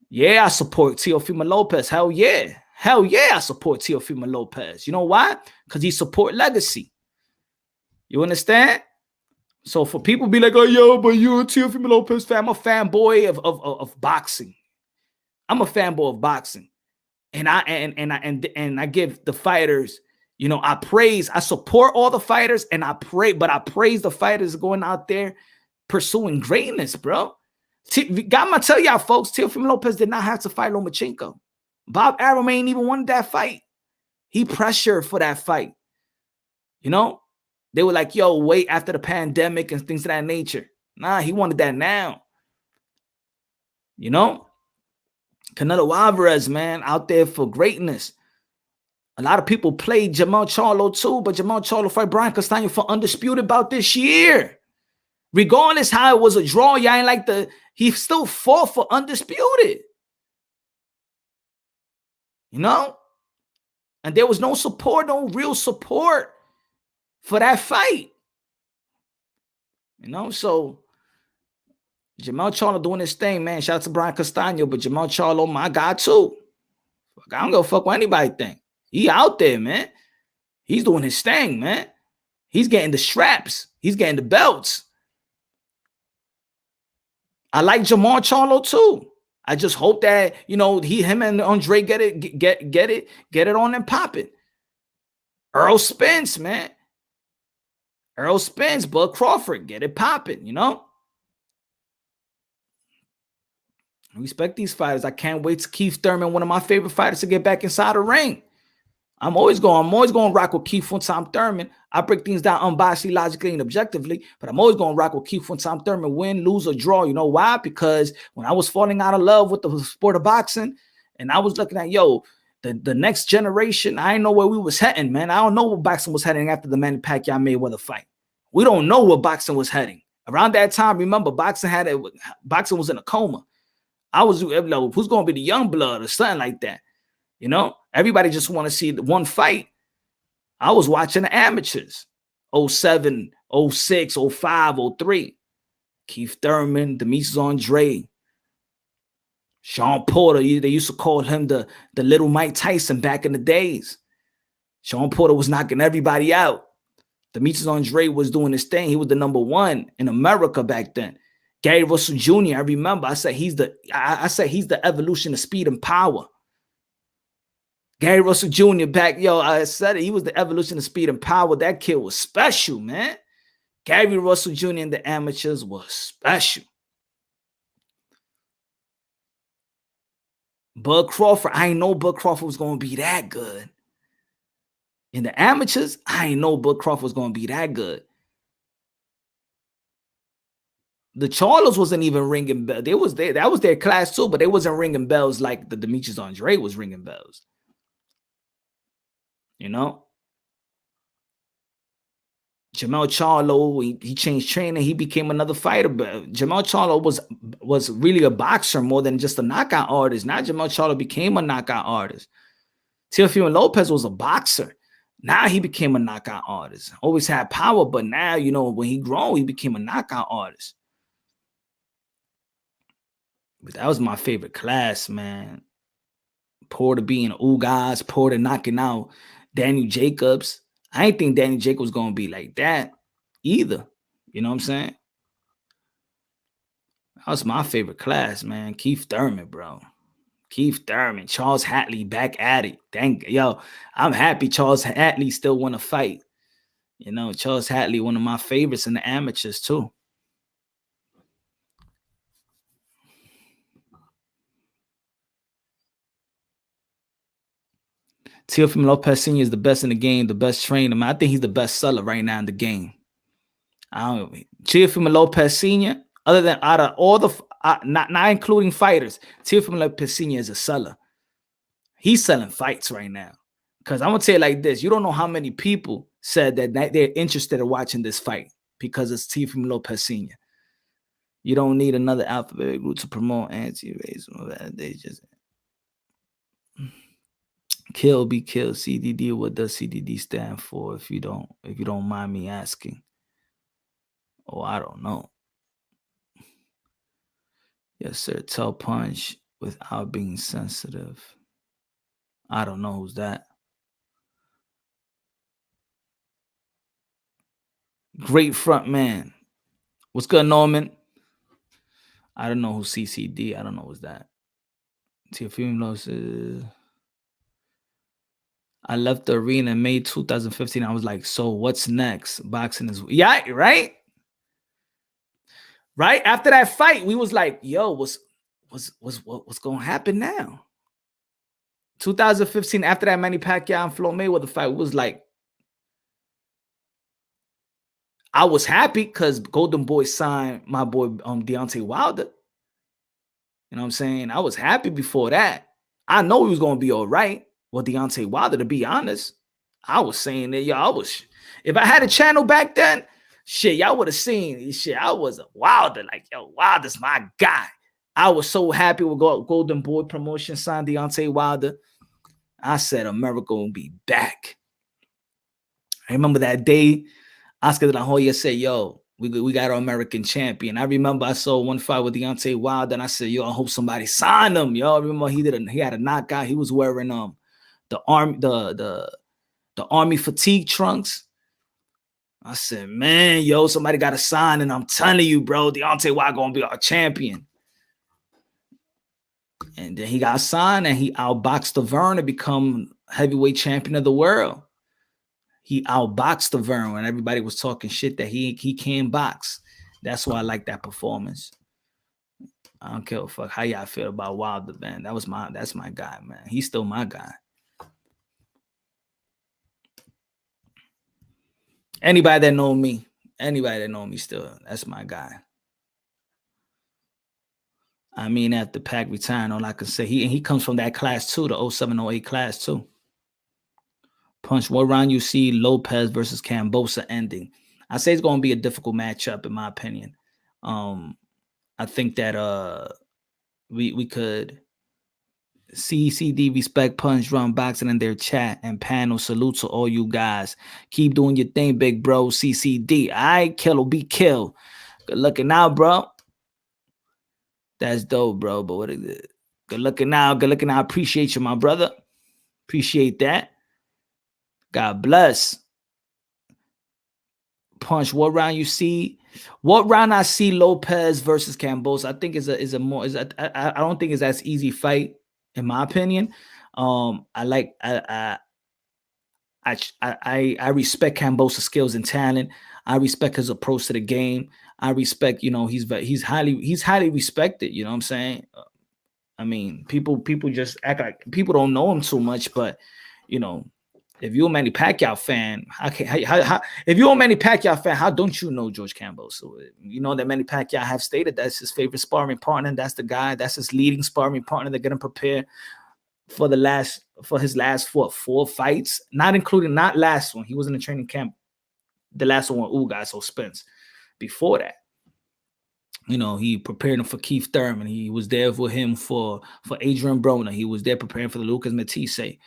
Yeah, I support Teofimo Lopez. Hell yeah. I support Teofimo Lopez. You know why? Because he support legacy. You understand? So for people be like, oh, yo, but you're a Teofimo Lopez fan. I'm a fanboy of boxing. I'm a fanboy of boxing. And I give the fighters, you know, I support all the fighters, and I praise the fighters going out there pursuing greatness, bro. Got to tell y'all, folks, Teofimo Lopez did not have to fight Lomachenko. Bob Arum ain't even wanted that fight. He pressured for that fight. You know, they were like, yo, wait after the pandemic and things of that nature. Nah, he wanted that now. You know, Canelo Alvarez, man, out there for greatness. A lot of people played Jamal Charlo too, but Jamal Charlo fight Brian Castano for undisputed bout this year. Regardless how it was a draw, y'all ain't like he still fought for undisputed. You know? And there was no support, no real support for that fight. You know, so Jamal Charlo doing his thing, man. Shout out to Brian Castano, but Jamal Charlo, my guy too. I don't give a fuck what anybody think. He out there, man. He's doing his thing, man. He's getting the straps. He's getting the belts. I like Jamal Charlo too. I just hope that, you know, him and Andre get it on and pop it. Earl Spence, man. Earl Spence, Bud Crawford, get it popping, you know? Respect these fighters. I can't wait to Keith Thurman, one of my favorite fighters, to get back inside the ring. I'm always going to rock with Keith and Tom Thurman. I break things down unbiasedly, logically, and objectively, but I'm always going to rock with Keith and Tom Thurman, win, lose, or draw. You know why? Because when I was falling out of love with the sport of boxing, and I was looking at, the next generation, I didn't know where we was heading, man. I don't know where boxing was heading after the Manny Pacquiao Mayweather fight. We don't know where boxing was heading. Around that time, remember, boxing was in a coma. I was like, who's going to be the young blood or something like that? You know, everybody just want to see one fight. I was watching the amateurs, 07, 06, 05, 03. Keith Thurman, Demetrius Andre, Sean Porter. They used to call him the little Mike Tyson back in the days. Sean Porter was knocking everybody out. Demetrius Andre was doing his thing. He was the number one in America back then. Gary Russell Jr., I remember, I said he's the evolution of speed and power. Gary Russell Jr. I said it. He was the evolution of speed and power. That kid was special, man. Gary Russell Jr. in the amateurs was special. Bud Crawford, I ain't know Bud Crawford was going to be that good. In the amateurs, I ain't know Bud Crawford was going to be that good. The Charlos wasn't even ringing bells. That was their class too, but they wasn't ringing bells like the Demetrius Andre was ringing bells. You know? Jamel Charlo, he changed training. He became another fighter. But Jamel Charlo was really a boxer more than just a knockout artist. Now Jamel Charlo became a knockout artist. Teofimo Lopez was a boxer. Now he became a knockout artist. Always had power, but now, when he grown, he became a knockout artist. But that was my favorite class, man. Porter being Ugas, Porter knocking out Daniel Jacobs. I didn't think Daniel Jacobs was going to be like that either. You know what I'm saying? That was my favorite class, man. Keith Thurman, bro. Keith Thurman. Charles Hatley back at it. I'm happy Charles Hatley still want to fight. Charles Hatley, one of my favorites in the amateurs too. Teofimo Lopez Sr. is the best in the game, the best trainer. Man, I think he's the best seller right now in the game. Teofimo Lopez Sr., other than out of all the, not including fighters, Teofimo Lopez Sr. is a seller. He's selling fights right now. Because I'm going to tell you like this. You don't know how many people said that they're interested in watching this fight because it's Teofimo Lopez Sr. You don't need another alphabet group to promote anti-racism. They just... Kill, be killed. CDD. What does CDD stand for? If you don't mind me asking. Oh, I don't know. Yes, sir. Tell punch without being sensitive. I don't know who's that. Great front man. What's good, Norman? I don't know who CCD. I don't know who's that. Teofimo says. I left the arena in May 2015. I was like, so what's next? Boxing is... Yeah, right? Right? After that fight, we was like, yo, what's going to happen now? 2015, after that Manny Pacquiao and Floyd Mayweather fight, it was like, I was happy because Golden Boy signed my boy Deontay Wilder. You know what I'm saying? I was happy before that. I know he was going to be all right. Well, Deontay Wilder, to be honest, I was saying that, if I had a channel back then, shit, y'all would have seen, shit, I was a Wilder, like, Wilder's my guy. I was so happy with Golden Boy Promotion signed Deontay Wilder. I said, America will be back. I remember that day, Oscar de la Hoya said, we got our American champion. I remember I saw one fight with Deontay Wilder, and I said, I hope somebody signed him. I remember he had a knockout. He was wearing the army fatigue trunks. I said, man, somebody got to sign, and I'm telling you, bro, Deontay Wilder gonna be our champion. And then he got signed, and he outboxed the Vern to become heavyweight champion of the world. He outboxed the Vern when everybody was talking shit that he can't box. That's why I like that performance. I don't care a fuck how y'all feel about Wilder, man. That's my guy, man. He's still my guy. Anybody that know me still, that's my guy. I mean, after Pac retiring, all I can say, he comes from that class too, the 07, 08 class too. Punch, what round you see Lopez versus Cambosa ending? I say it's going to be a difficult matchup in my opinion. I think that we could CCD respect Punch Run Boxing in their chat and panel. Salute to all you guys. Keep doing your thing, big bro. CCD. All right, kill or be killed. Good looking out, bro. That's dope, bro. But what is it? Good looking out. Good looking out. Appreciate you, my brother. Appreciate that. God bless. Punch. What round you see? What round I see Lopez versus Cambosa? I think I don't think it's as easy fight in my opinion. I respect Cambosa's skills and talent. I respect his approach to the game. I respect, he's highly respected. You know what I'm saying? I mean, people just act like people don't know him too much, but if you're a Manny Pacquiao fan, if you're a Manny Pacquiao fan, how don't you know George Cambosa? You know that Manny Pacquiao have stated that's his favorite sparring partner, and that's the guy, that's his leading sparring partner. They're gonna prepare for his last 4 fights, not last one. He was in the training camp. The last one, Ugas, so Spence. Before that, he prepared him for Keith Thurman. He was there for him for Adrian Broner. He was there preparing for the Lucas Matisse.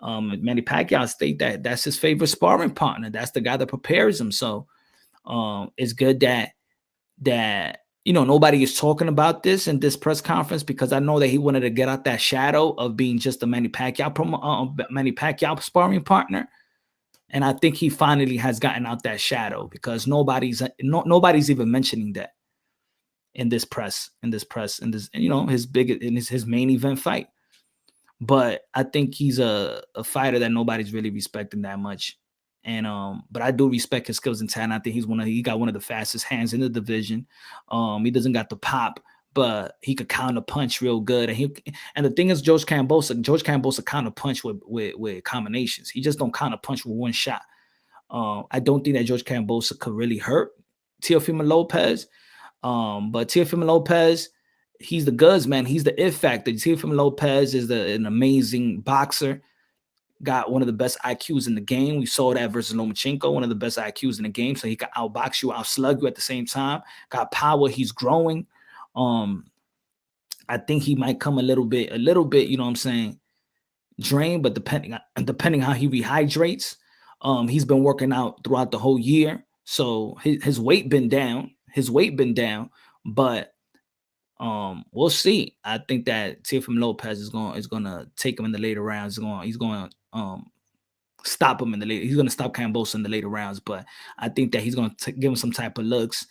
Manny Pacquiao state that that's his favorite sparring partner. That's the guy that prepares him. So it's good that nobody is talking about this in this press conference, because I know that he wanted to get out that shadow of being just a Manny Pacquiao sparring partner. And I think he finally has gotten out that shadow, because nobody's even mentioning that in this press, his main event fight. But I think he's a fighter that nobody's really respecting that much. And but I do respect his skills and talent. I think he got one of the fastest hands in the division. He doesn't got the pop, but he could counter punch real good. And the thing is, George Cambosa counter punch with combinations. He just don't counter punch with one shot. I don't think that George Cambosa could really hurt Teofimo Lopez. But Teofimo Lopez, he's the goods, man. He's the it factor. Teofimo Lopez is an amazing boxer. Got one of the best IQs in the game. We saw that versus Lomachenko, one of the best IQs in the game. So he can outbox you, outslug you at the same time. Got power. He's growing. I think he might come a little bit, you know what I'm saying, drained, but depending how he rehydrates. He's been working out throughout the whole year. So his weight been down. But we'll see. I think that Teofimo Lopez is gonna take him in the later rounds. He's going to stop him in the later. He's gonna stop Cambosa in the later rounds. But I think that he's gonna give him some type of looks.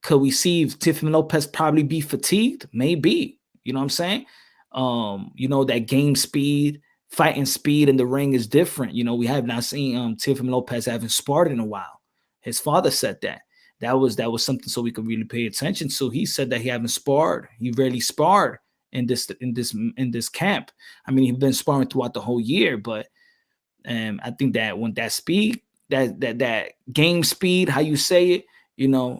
Could we see Teofimo Lopez probably be fatigued? Maybe. You know what I'm saying? That game speed, fighting speed in the ring is different. We have not seen Teofimo Lopez having sparred in a while. His father said that. That was something so we could really pay attention. So he said that he haven't sparred. He rarely sparred in this camp. I mean, he's been sparring throughout the whole year, but I think that when that speed, that game speed, how you say it,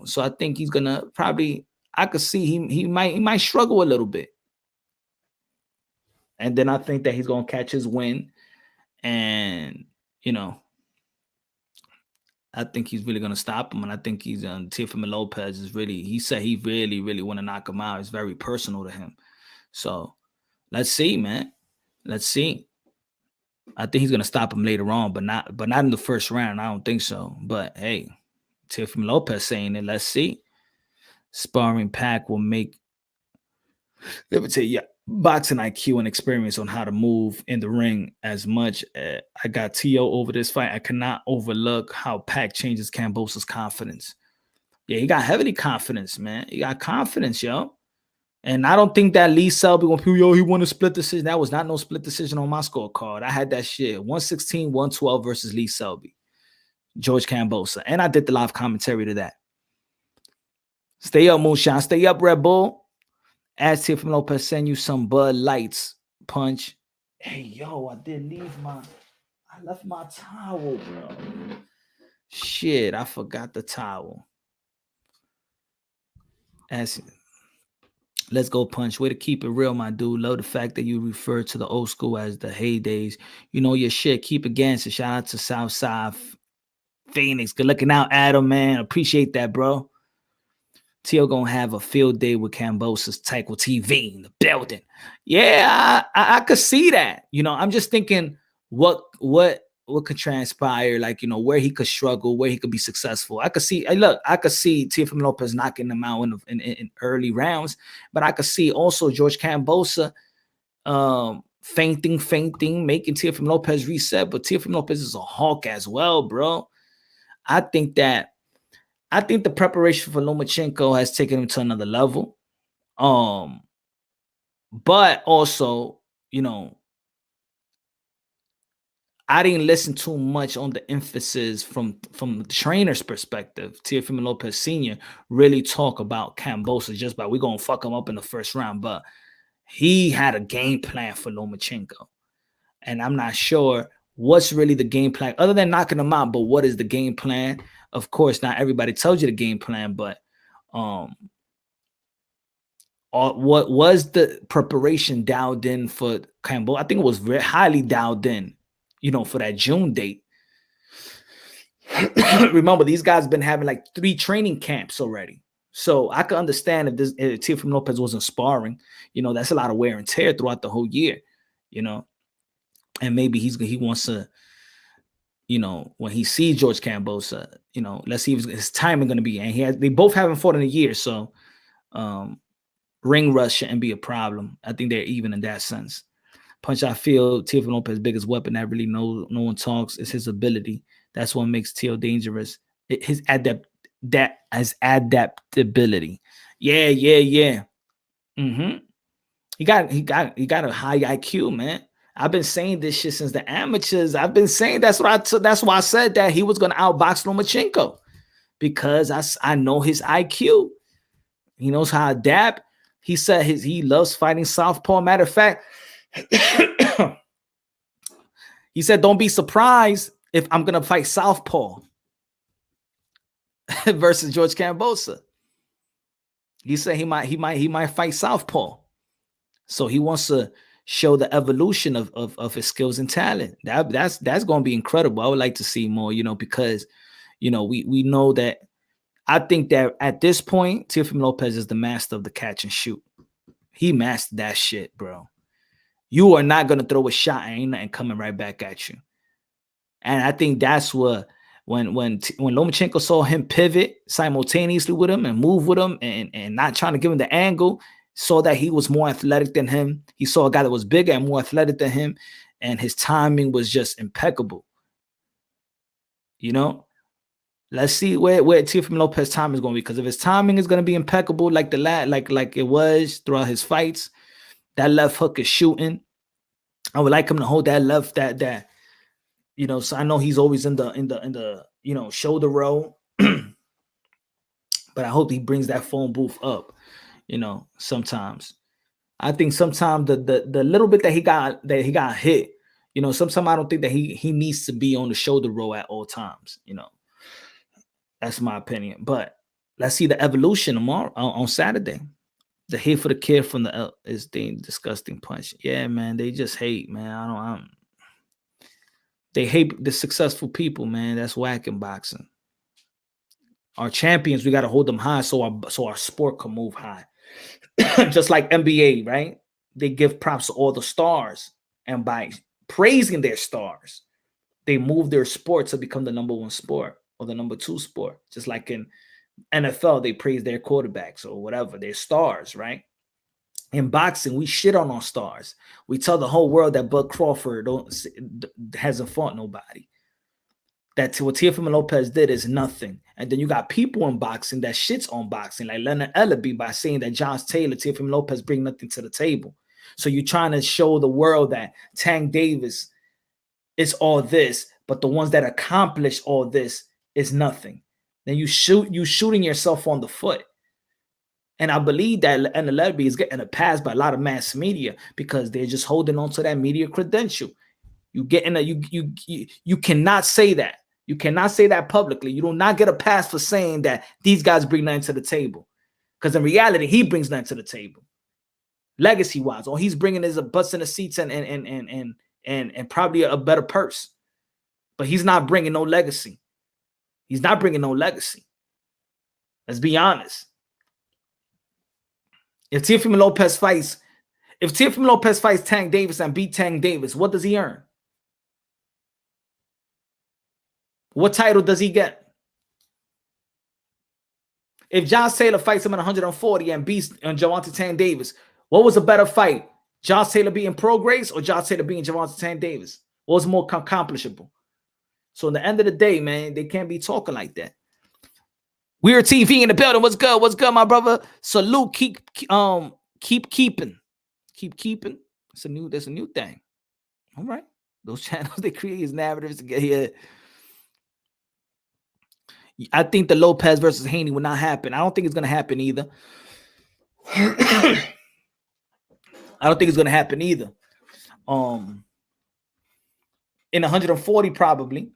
so I think he's gonna probably. I could see he might struggle a little bit, and then I think that he's gonna catch his win, and I think he's really going to stop him. And I think Teofimo Lopez he said he really, really want to knock him out. It's very personal to him. So let's see, man. Let's see. I think he's going to stop him later on, but not in the first round. I don't think so. But hey, Teofimo Lopez saying it. Let's see. Sparring Pack will make, let me tell you, boxing IQ and experience on how to move in the ring as much. I got T.O. over this fight. I cannot overlook how Pac changes Cambosa's confidence. Yeah, he got heavily confidence, man. He got confidence, yo. And I don't think that Lee Selby, when people, yo, he won a split decision. That was not no split decision on my scorecard. I had that shit 116, 112 versus Lee Selby, George Kambosos. And I did the live commentary to that. Stay up, Moonshine. Stay up, Red Bull. Ask here from Lopez, send you some Bud Lights, Punch. Hey, yo, I left my towel, bro. Shit, I forgot the towel. Let's go, Punch. Way to keep it real, my dude. Love the fact that you refer to the old school as the heydays. You know your shit. Keep it gangster. Shout out to Southside Phoenix. Good looking out, Adam, man. Appreciate that, bro. Teal gonna have a field day with Kambosos Tycho TV in the building. Yeah, I could see that. You know, I'm just thinking what could transpire, like, you know, where he could struggle, where he could be successful. I could see Teofimo Lopez knocking him out in early rounds, but I could see also George Kambosos fainting, making Teofimo Lopez reset. But Teofimo Lopez is a hawk as well, bro. I think the preparation for Lomachenko has taken him to another level. But also, you know, I didn't listen too much on the emphasis from the trainer's perspective. Teofimo Lopez Sr. really talk about Kambosos just by we're gonna fuck him up in the first round, but he had a game plan for Lomachenko. And I'm not sure what's really the game plan other than knocking him out, but what is the game plan? Of course, not everybody tells you the game plan, but what was the preparation dialed in for Kambosos? I think it was very highly dialed in, you know, for that June date. Remember, these guys been having like 3 training camps already. So I could understand if Teofimo Lopez wasn't sparring, you know, that's a lot of wear and tear throughout the whole year, you know. And maybe he wants to, you know, when he sees George Kambosos, you know, let's see if his timing going to be. And they both haven't fought in a year, so ring rush shouldn't be a problem. I think they're even in that sense. Punch, I feel Teofimo Lopez's biggest weapon that really no one talks is his ability. That's what makes Teo dangerous. His adaptability. Yeah. Mm-hmm. He got a high IQ, man. I've been saying this shit since the amateurs. I've been saying that's why I said that he was going to outbox Lomachenko, because I know his IQ. He knows how to adapt. He said he loves fighting southpaw. Matter of fact, he said, don't be surprised if I'm going to fight southpaw versus George Kambosos. He said he might fight southpaw. So he wants to show the evolution of his skills and talent. That's going to be incredible. I would like to see more, you know, because, you know, we know that. I think that at this point, Teofimo Lopez is the master of the catch and shoot. He mastered that shit, bro. You are not going to throw a shot and ain't nothing coming right back at you. And I think that's what, when Lomachenko saw him pivot simultaneously with him and move with him and not trying to give him the angle, saw that he was more athletic than him. He saw a guy that was bigger and more athletic than him, and his timing was just impeccable. You know? Let's see where Teofimo Lopez time is going to be, because if his timing is going to be impeccable like like it was throughout his fights, that left hook is shooting. I would like him to hold that left, that you know. So I know he's always in the you know, shoulder roll, but I hope he brings that phone booth up. You know, sometimes I think sometimes the little bit that he got hit, you know, sometimes I don't think that he needs to be on the shoulder roll at all times. You know. That's my opinion. But let's see the evolution tomorrow on Saturday. The hate for the kid from the is the disgusting punch. Yeah, man. They just hate, man. They hate the successful people, man. That's whack in boxing. Our champions, we got to hold them high so our sport can move high. Just like NBA, right? They give props to all the stars, and by praising their stars, they move their sport to become the number 1 sport. Or the number 2 sport. Just like in NFL, they praise their quarterbacks or whatever, their stars, right? In boxing, we shit on our stars. We tell the whole world that Bud Crawford hasn't fought nobody. That what Teofimo Lopez did is nothing. And then you got people in boxing that shits on boxing, like Leonard Ellaby, by saying that Josh Taylor, Teofimo Lopez bring nothing to the table. So you're trying to show the world that Tank Davis is all this, but the ones that accomplish all this is nothing. Then you shooting yourself on the foot. And I believe that Leonard Ellaby is getting a pass by a lot of mass media because they're just holding on to that media credential. You cannot say that. You cannot say that publicly. You do not get a pass for saying that these guys bring nothing to the table. Because in reality, he brings nothing to the table. Legacy-wise, all he's bringing is a bus in the seats and probably a better purse. But he's not bringing no legacy. He's not bringing no legacy. Let's be honest. If Teofimo Lopez fights Tank Davis and beat Tank Davis, what does he earn? What title does he get? If Josh Taylor fights him at 140 and beats Gervonta Tank Davis, what was a better fight? Josh Taylor being Pro Grace or Josh Taylor being Gervonta Tank Davis? What was more accomplishable? So in the end of the day, man, they can't be talking like that. Weird TV in the building. What's good? What's good, my brother? Salute. Keep keeping. That's a new thing. All right. Those channels, they create these narratives to get here. I think the Lopez versus Haney will not happen. I don't think it's going to happen either. I don't think it's going to happen either. In 140, probably.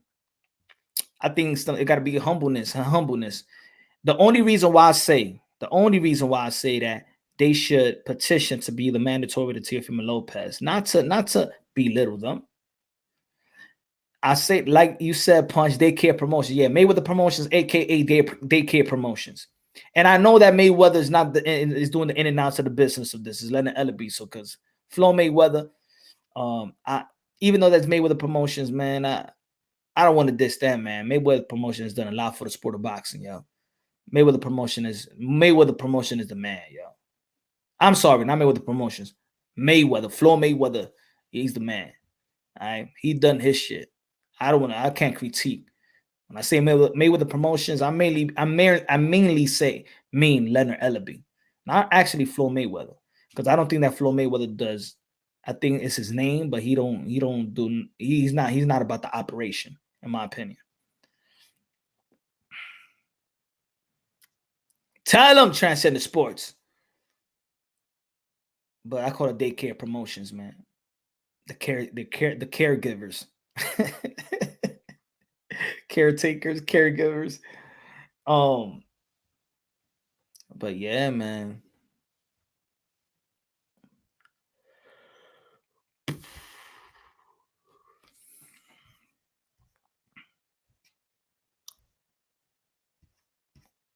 I think it got to be humbleness. The only reason why I say that they should petition to be the mandatory to Teofimo Lopez, not to belittle them. I say, like you said, Punch, Daycare Promotions. Yeah, Mayweather Promotions, aka Daycare Promotions. And I know that Mayweather is doing the in and outs of the business of this. Is letting Ellaby, so because Flo Mayweather, even though that's Mayweather Promotions, man, I don't want to diss that, man. Mayweather Promotion has done a lot for the sport of boxing, yo. Mayweather Promotion is the man, yo. I'm sorry, not Mayweather Promotions. Mayweather, Flo Mayweather, he's the man. All right, he done his shit. I can't critique. When I say Mayweather Promotions, I mainly mean Leonard Ellaby, not actually Flo Mayweather, because I don't think that Flo Mayweather does. I think it's his name, but he's not about the operation, in my opinion. Tell them Transcendent Sports. But I call it Daycare Promotions, man. The caregivers. Caregivers. But yeah, man.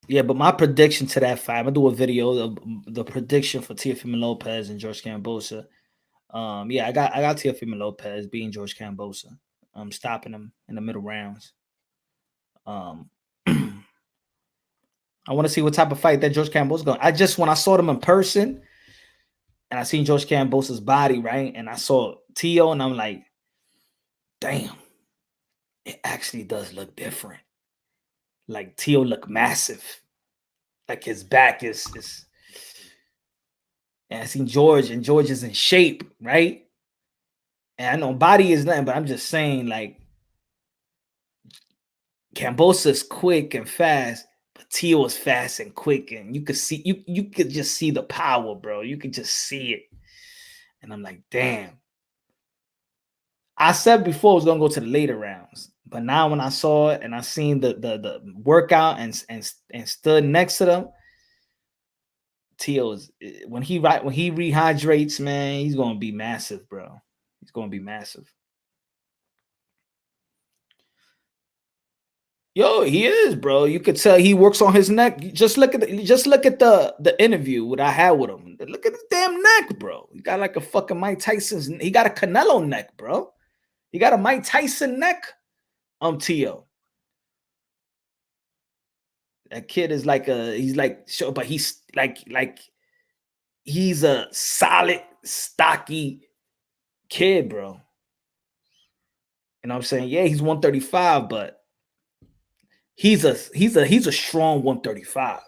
Yeah, but my prediction to that fight, I'm gonna do a video of the prediction for Teofimo Lopez and George Kambosos. Yeah, I got Teofimo Lopez beating George Kambosos. I'm stopping him in the middle rounds. I want to see what type of fight that George Kambosos going. When I saw them in person, and I seen George Kambosos' body, right, and I saw Tio, and I'm like, damn, it actually does look different. Like Tio look massive. Like his back is and I seen George, and George is in shape, right? And I know body is nothing, but I'm just saying, like, Kambosos is quick and fast, but Tio is fast and quick, and you could see you could just see the power, bro. You could just see it. And I'm like, damn. I said before it was gonna go to the later rounds, but now when I saw it and I seen the workout and stood next to them, Tio is when he rehydrates, man, he's gonna be massive, bro. He's gonna be massive. Yo, he is, bro. You could tell he works on his neck. Just look at the interview that I had with him. Look at his damn neck, bro. He got like a fucking Mike Tyson's. He got a Canelo neck, bro. He got a Mike Tyson neck. Tio. That kid is like but he's like he's a solid, stocky kid, bro. You know what I'm saying? Yeah, he's 135, but he's a strong 135.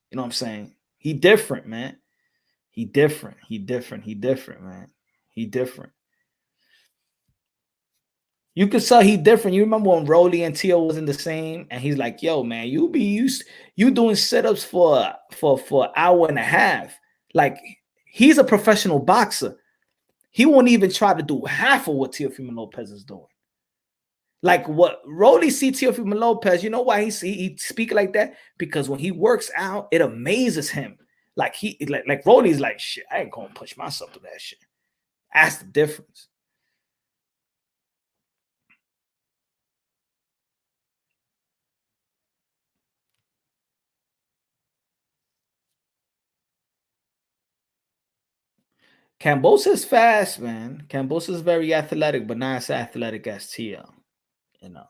You know what I'm saying? He different, man. He different, man. He different. You could tell he different. You remember when Rolly and Tio wasn't the same, and he's like, "Yo, man, you doing sit-ups for an hour and a half." Like, he's a professional boxer. He won't even try to do half of what Teofimo Lopez is doing. Like what Rolly see Teofimo Lopez, you know why he speak like that? Because when he works out, it amazes him. Like like Rolly's like, shit, I ain't gonna push myself to that shit. That's the difference. Cambosa is fast, man. Cambosa is very athletic, but not as athletic as Tio. You know,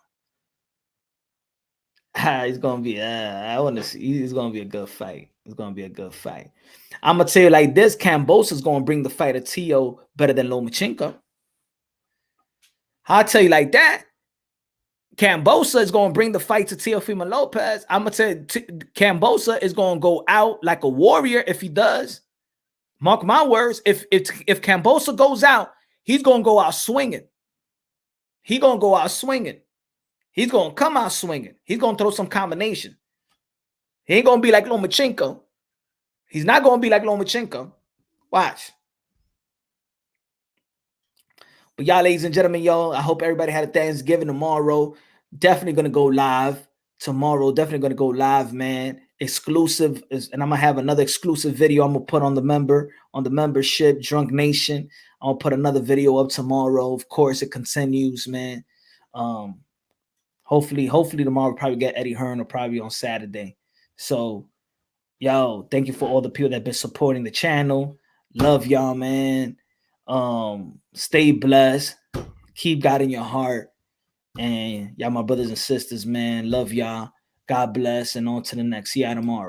he's gonna be. I want to see. He's gonna be a good fight. It's gonna be a good fight. I'm gonna tell you like this: Cambosa is gonna bring the fight to Tio better than Lomachenko. I'll tell you like that. Cambosa is going to bring the fight to Teofimo Lopez. I'm going to tell you, Cambosa is going to go out like a warrior if he does. Mark my words. If Cambosa goes out, he's going to go out swinging. He's going to go out swinging. He's going to come out swinging. He's going to throw some combination. He ain't going to be like Lomachenko. He's not going to be like Lomachenko. Watch. But y'all, ladies and gentlemen, y'all, I hope everybody had a Thanksgiving tomorrow. Definitely going to go live tomorrow. Definitely going to go live, man. Exclusive. And I'm going to have another exclusive video I'm going to put on the membership, Drunk Nation. I'm going to put another video up tomorrow. Of course, it continues, man. Hopefully tomorrow we'll probably get Eddie Hearn or probably on Saturday. So, yo, thank you for all the people that have been supporting the channel. Love y'all, man. Stay blessed. Keep God in your heart. And y'all, my brothers and sisters, man. Love y'all. God bless. And on to the next. See y'all tomorrow.